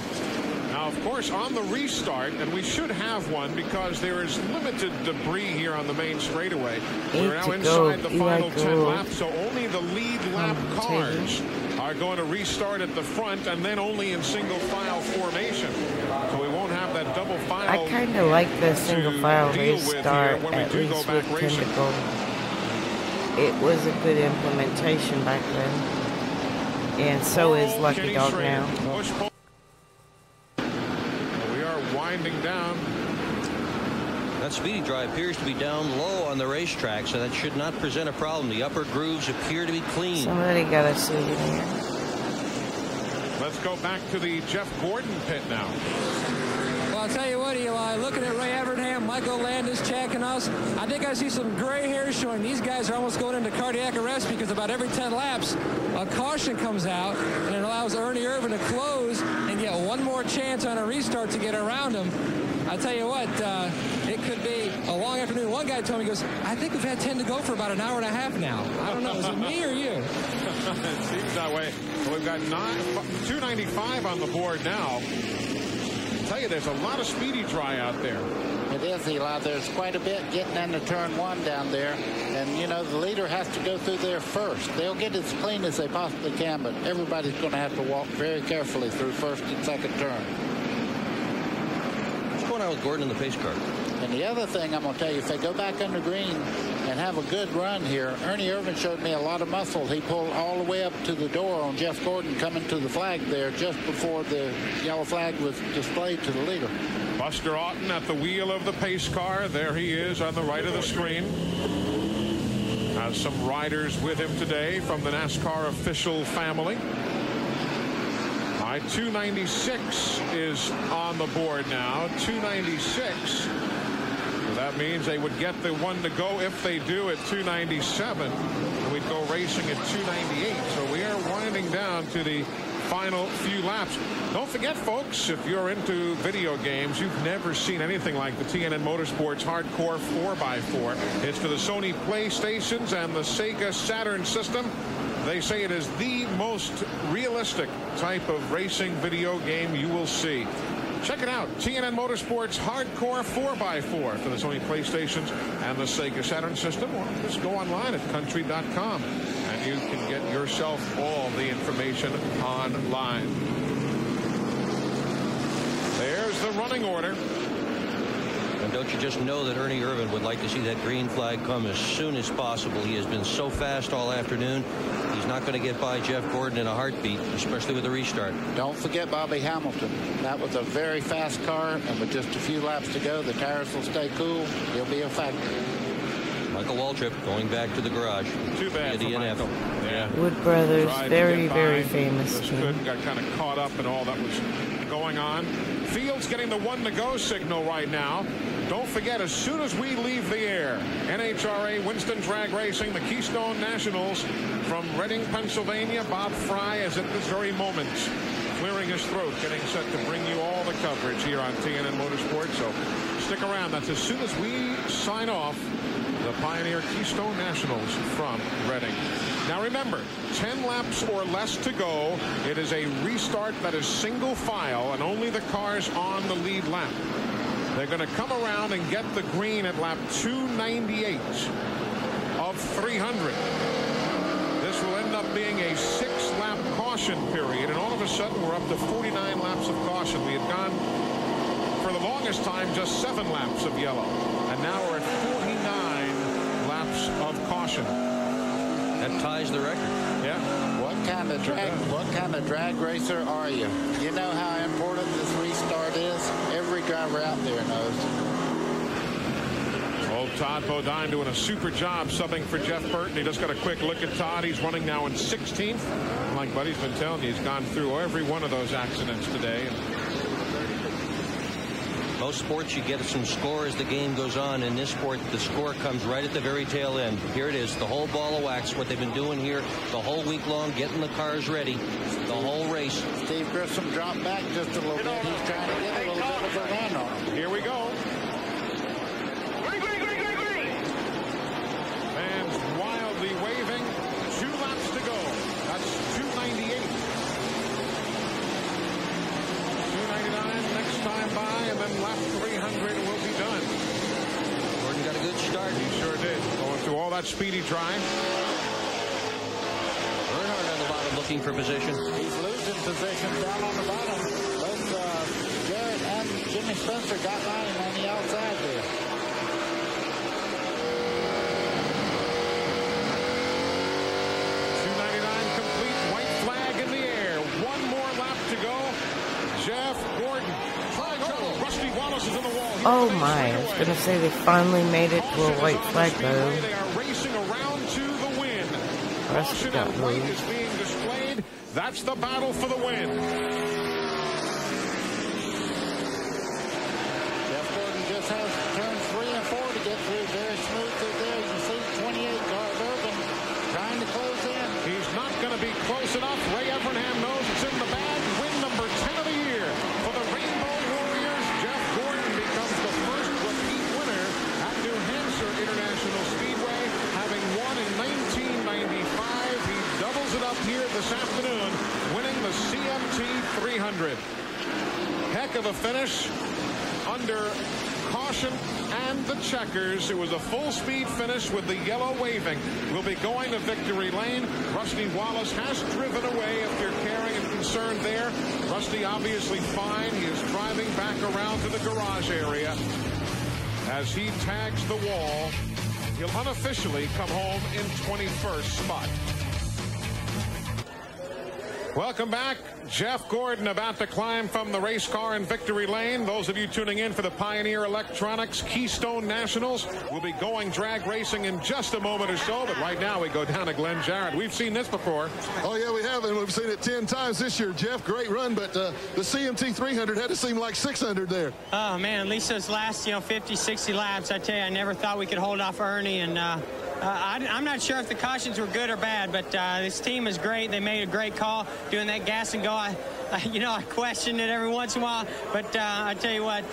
S5: Now, of course, on the restart, and we should have one because there is limited debris here on the main straightaway. We're now inside the final 10 laps, so only the lead lap cars are going to restart at the front and then only in single file formation. So we won't have that double file.
S3: I kind of like the single file restart, at least with Tentacle. It was a good implementation back then. And so is Lucky Dog now.
S5: Winding down.
S12: That speedy drive appears to be down low on the racetrack, so that should not present a problem. The upper grooves appear to be clean.
S3: Somebody got a souvenir.
S5: Let's go back to the Jeff Gordon pit now.
S9: Well, I'll tell you what, Eli, looking at Ray Evernham, Michael Landis checking us, I think I see some gray hairs showing. These guys are almost going into cardiac arrest because about every 10 laps, a caution comes out, and it allows Ernie Irvin to close and get one more chance on a restart to get around him. I tell you what, it could be a long afternoon. One guy told me, he goes, I think we've had 10 to go for about an hour and a half now. I don't know, is it me or you?
S5: It seems that way. Well, we've got 295 on the board now. I tell you, there's a lot of speedy dry out there.
S2: It is, Eli. There's quite a bit getting into turn 1 down there. And, you know, the leader has to go through there first. They'll get as clean as they possibly can, but everybody's going to have to walk very carefully through first and second turn.
S12: What's going on with Gordon in the pace car?
S2: And the other thing I'm going to tell you, if they go back under green and have a good run here, Ernie Irvin showed me a lot of muscle. He pulled all the way up to the door on Jeff Gordon coming to the flag there just before the yellow flag was displayed to the leader.
S5: Buster Otten at the wheel of the pace car. There he is on the right of the screen. Has some riders with him today from the NASCAR official family. 296 is on the board now. 296. So that means they would get the one to go if they do at 297. And we'd go racing at 298. So we are winding down to the final few laps. Don't forget, folks, if you're into video games, you've never seen anything like the TNN Motorsports Hardcore 4x4. It's for the Sony PlayStations and the Sega Saturn system. They say it is the most realistic type of racing video game you will see. Check it out. TNN Motorsports Hardcore 4x4 for the Sony PlayStations and the Sega Saturn system. Or just go online at country.com and you can get yourself all the information online. There's the running order.
S12: And don't you just know that Ernie Irvin would like to see that green flag come as soon as possible? He has been so fast all afternoon. He's not going to get by Jeff Gordon in a heartbeat, especially with the restart.
S2: Don't forget Bobby Hamilton. That was a very fast car, and with just a few laps to go, the tires will stay cool. He'll be a factor.
S12: Michael Waltrip going back to the garage.
S5: Too bad for Michael. Yeah.
S3: Wood Brothers, very, very famous team.
S5: Got kind of caught up in all that was going on. Fields getting the one to go signal right now. Don't forget, as soon as we leave the air, NHRA Winston Drag Racing, the Keystone Nationals from Reading, Pennsylvania. Bob Fry is at this very moment clearing his throat, getting set to bring you all the coverage here on TNN Motorsports. So stick around. That's as soon as we sign off the Pioneer Keystone Nationals from Reading. Now remember, 10 laps or less to go. It is a restart that is single file and only the cars on the lead lap. They're going to come around and get the green at lap 298 of 300. This will end up being a 6-lap caution period, and all of a sudden we're up to 49 laps of caution. We had gone for the longest time just 7 laps of yellow, and now we're at 49 laps of caution.
S12: That ties the record.
S5: Yeah.
S2: What kind of drag racer are you? You know how important this restart is? Every driver out there knows.
S5: Old Todd Bodine doing a super job subbing for Geoff Burton. He just got a quick look at Todd. He's running now in 16th. Like Buddy's been telling you, he's gone through every one of those accidents today.
S12: Most sports, you get some score as the game goes on. In this sport, the score comes right at the very tail end. Here it is, the whole ball of wax, what they've been doing here the whole week long, getting the cars ready, the whole race.
S2: Steve Grissom dropped back just a little bit. He's trying to get a little bit of a run on him.
S5: Here we go. Fans wildly waving. 2 laps to go. That's 298. 299 next time by, and then lap 300 will be done.
S12: Gordon got a good start.
S5: He sure did. Going through all that speedy drive.
S12: Earnhardt on the bottom looking for position.
S2: He's losing position down on the bottom. Both Jared and Jimmy Spencer got lying on the outside there.
S5: Complete, white flag in the air. 1 more lap to go. Geoff Gordon. Rusty Wallace is in the wall.
S3: Oh my, I was going to say they finally made it to a white flag though.
S5: They are racing around to the win.
S3: Rusty got
S5: white is being displayed. That's the battle for the win.
S2: Geoff Gordon just has turns 3 and 4 to get through. Very smooth through there. You see 28 cars Urban trying to close in.
S5: He's not going to be close enough. Ray Evernham knows it's in the bag. Win number 10 of the year for the Rainbow Warriors. Geoff Gordon becomes the first repeat winner at New Hampshire International Speedway, having won in 1995. He doubles it up here this afternoon, winning the CMT 300. Heck of a finish under caution and the checkers. It was a full-speed finish with the yellow waving. We'll be going to victory lane. Rusty Wallace has driven away if you're caring and concerned there. Rusty obviously fine. He is driving back around to the garage area. As he tags the wall, he'll unofficially come home in 21st spot. Welcome back. Geoff Gordon about to climb from the race car in victory lane. Those of you tuning in for the Pioneer Electronics Keystone Nationals will be going drag racing in just a moment or so. But right now we go down to Glenn Jarrett. We've seen this before.
S7: Oh, yeah, we have. And we've seen it 10 times this year. Jeff, great run. But the CMT 300 had to seem like 600 there.
S1: Oh, man, at least those last, 50, 60 laps, I tell you, I never thought we could hold off Ernie. And I'm not sure if the cautions were good or bad, but this team is great. They made a great call doing that gas and go. I question it every once in a while, but I tell you what,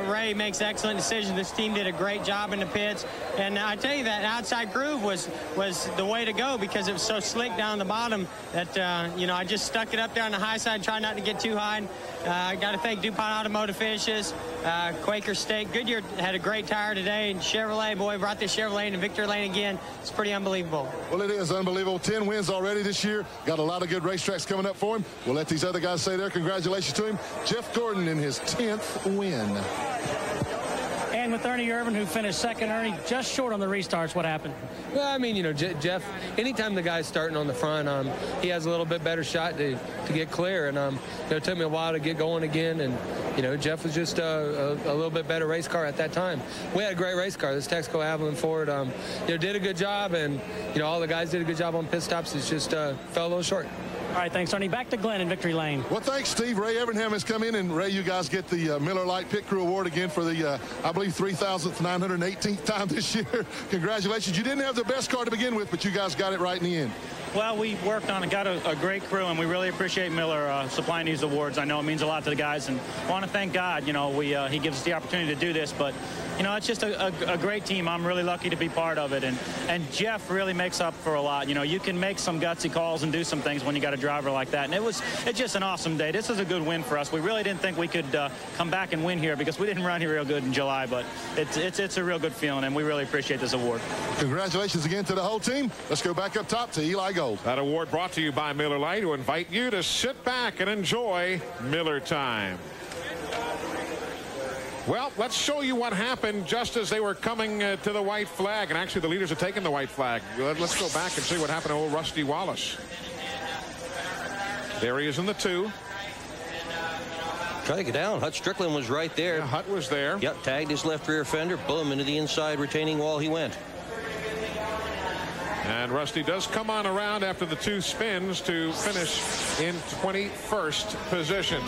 S1: Ray makes excellent decisions. This team did a great job in the pits, and I tell you that outside groove was the way to go because it was so slick down the bottom that I just stuck it up there on the high side, try not to get too high. I got to thank DuPont Automotive Finishes, Quaker State. Goodyear had a great tire today, and Chevrolet, boy, brought this Chevrolet into victory lane again. It's pretty unbelievable.
S7: Well, it is unbelievable. 10 wins already this year. Got a lot of good racetracks coming up for him. We'll let these other guys say their congratulations to him. Geoff Gordon in his 10th win.
S10: And with Ernie Irvin, who finished second, Ernie just short on the restarts. What happened?
S9: Well, I mean, Geoff, anytime the guy's starting on the front, he has a little bit better shot to get clear. And, it took me a while to get going again. And, Geoff was just a little bit better race car at that time. We had a great race car. This Texaco Avalon Ford, did a good job. And, all the guys did a good job on pit stops. It's just fell a little short.
S10: All right, thanks, Ernie. Back to Glenn in victory lane.
S7: Well, thanks, Steve. Ray Evernham has come in, and Ray, you guys get the Miller Lite Pit Crew Award again for the, I believe, 3,918th time this year. Congratulations. You didn't have the best car to begin with, but you guys got it right in the end.
S4: Well, we worked on it, got a great crew, and we really appreciate Miller supplying these awards. I know it means a lot to the guys, and I want to thank God. He gives us the opportunity to do this, but you know, it's just a great team. I'm really lucky to be part of it. And Geoff really makes up for a lot. You know, you can make some gutsy calls and do some things when you got a driver like that. And it's just an awesome day. This is a good win for us. We really didn't think we could come back and win here because we didn't run here real good in July. But it's a real good feeling, and we really appreciate this award.
S7: Congratulations again to the whole team. Let's go back up top to Eli Gold.
S5: That award brought to you by Miller Lite, who invite you to sit back and enjoy Miller time. Well, let's show you what happened just as they were coming to the white flag. And actually, the leaders are taking the white flag. Let's go back and see what happened to old Rusty Wallace. There he is in the 2.
S12: Try to get down. Hut Strickland was right there.
S5: Yeah, Hut was there.
S12: Yep, tagged his left rear fender. Boom, into the inside retaining wall he went.
S5: And Rusty does come on around after the 2 spins to finish in 21st position.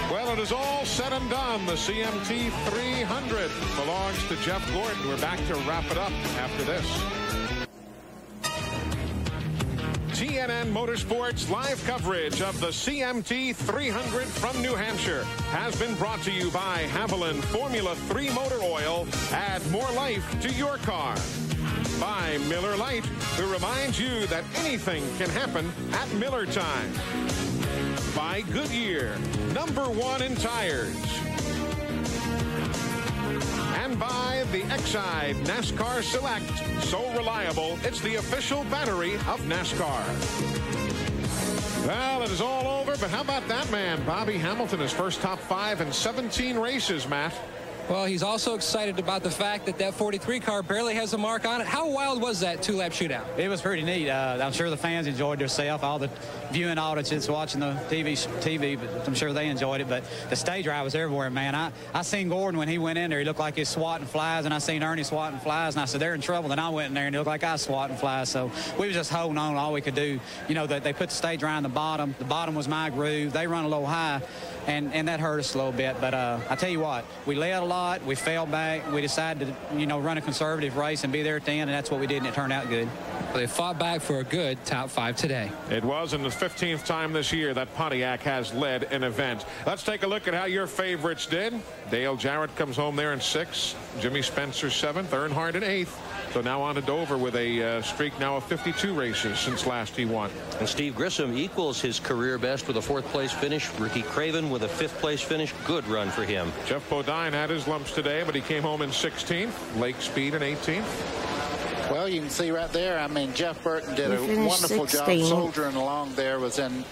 S5: Well, it is all said and done. The CMT 300 belongs to Jeff Gordon. We're back to wrap it up after this. TNN Motorsports live coverage of the CMT 300 from New Hampshire has been brought to you by Haviland Formula 3 Motor Oil. Add more life to your car. By Miller Lite, who reminds you that anything can happen at Miller time. By Goodyear, #1 in tires. And by the Exide NASCAR Select, so reliable, it's the official battery of NASCAR. Well, it is all over, but how about that man, Bobby Hamilton, his first top 5 in 17 races, Matt?
S9: Well, he's also excited about the fact that that 43 car barely has a mark on it. How wild was that 2-lap shootout?
S6: It was pretty neat. I'm sure the fans enjoyed themselves. All the viewing audiences watching the TV, but I'm sure they enjoyed it. But the stage ride was everywhere, man. I seen Gordon when he went in there. He looked like he was swatting flies, and I seen Ernie swatting flies, and I said, they're in trouble. Then I went in there, and it looked like I was swatting flies. So we was just holding on all we could do. You know, they put the stage ride on the bottom. The bottom was my groove. They run a little high, and that hurt us a little bit. But I tell you what, we led a lot. We fell back. We decided to, you know, run a conservative race and be there at the end, and that's what we did, and it turned out good.
S9: They fought back for a good top 5 today.
S5: It was in the 15th time this year that Pontiac has led an event. Let's take a look at how your favorites did. Dale Jarrett comes home there in 6th. Jimmy Spencer 7th. Earnhardt in 8th. So now on to Dover with a streak now of 52 races since last he won.
S12: And Steve Grissom equals his career best with a 4th place finish. Ricky Craven with a 5th place finish. Good run for him.
S5: Jeff Bodine had his lumps today, but he came home in 16th. Lake Speed in 18th.
S2: Well, you can see right there, I mean, Jeff Burton did a wonderful
S3: 16.
S2: job soldiering along there. Was in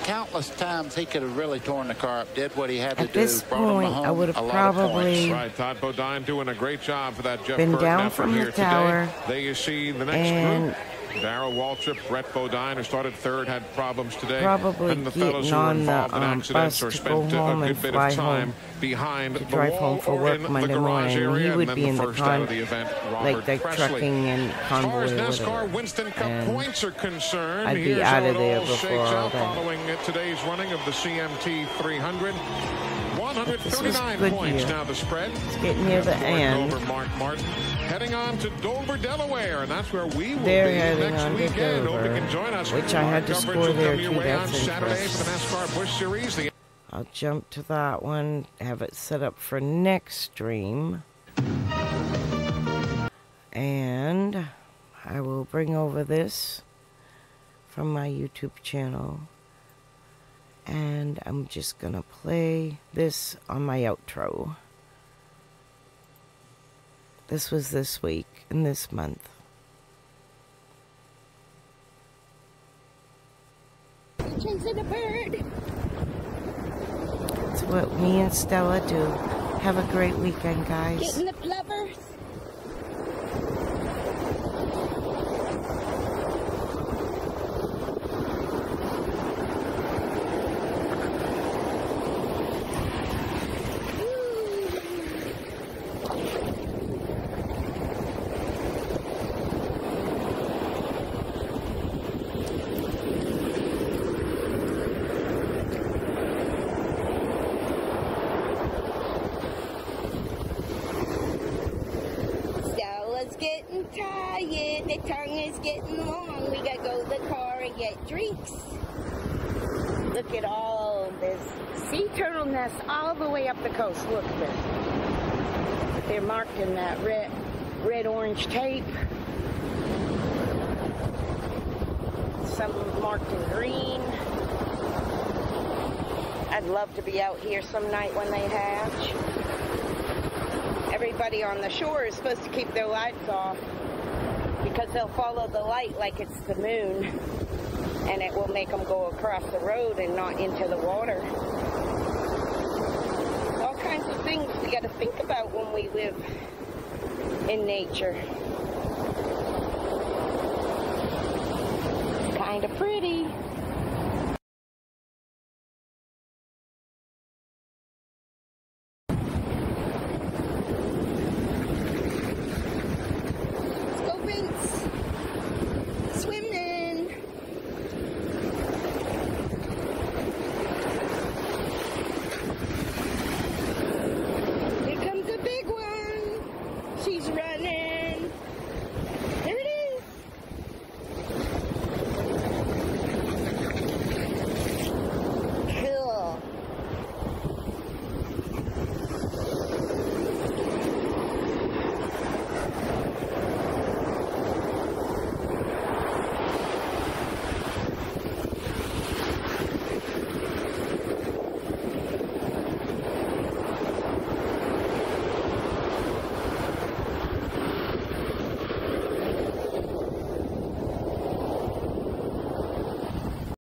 S2: countless times he could have really torn the car up, did what he had to do.
S3: At this point, I would have probably
S5: right, Todd Bodine doing a great job for that Jeff
S3: been
S5: Burton
S3: down
S5: effort
S3: from
S5: here
S3: the tower.
S5: Today. There you see the next group. Darrell Waltrip, Brett Bodine, who started 3rd, had problems today.
S3: Probably
S5: and the fellows who were involved in accidents or spent a good bit of time behind the wall or in the garage area.
S3: He would
S5: and
S3: be
S5: then
S3: in
S5: the
S3: the
S5: first out of the event, Robert
S3: like
S5: Presley.
S3: trucking and convoy.
S5: As far as
S3: or
S5: NASCAR Winston Cup points are concerned,
S3: I'd be
S5: here's
S3: out
S5: how
S3: of
S5: it
S3: there
S5: all
S3: before
S5: shakes
S3: all
S5: out
S3: that.
S5: following today's running of the CMT 300. 139
S3: good
S5: points
S3: year.
S5: now the spread.
S3: It's getting near the end.
S5: Over Mark Martin. Heading on to Dover, Delaware, and that's where we will
S3: They're
S5: be
S3: heading
S5: next
S3: on to
S5: weekend. Hope you
S3: Dover,
S5: can join us.
S3: which I had to
S5: Our coverage
S3: score
S5: will
S3: there
S5: come your
S3: too.
S5: way on
S3: That's
S5: Saturday for
S3: interesting.
S5: the NASCAR Busch Series. The
S3: I'll jump to that one, have it set up for next stream. And I will bring over this from my YouTube channel. And I'm just going to play this on my outro. This was this week and this month.
S8: Chasing a bird.
S3: That's what me and Stella do. Have a great weekend, guys.
S8: Getting the flowers. Getting tired, the tongue is getting long. We gotta go to the car and get drinks. Look at all this sea turtle nests all the way up the coast. Look at this. They're marked in that red-orange tape. Some marked in green. I'd love to be out here some night when they hatch. Everybody on the shore is supposed to keep their lights off because they'll follow the light like it's the moon, and it will make them go across the road and not into the water. All kinds of things we got to think about when we live in nature. Kind of pretty.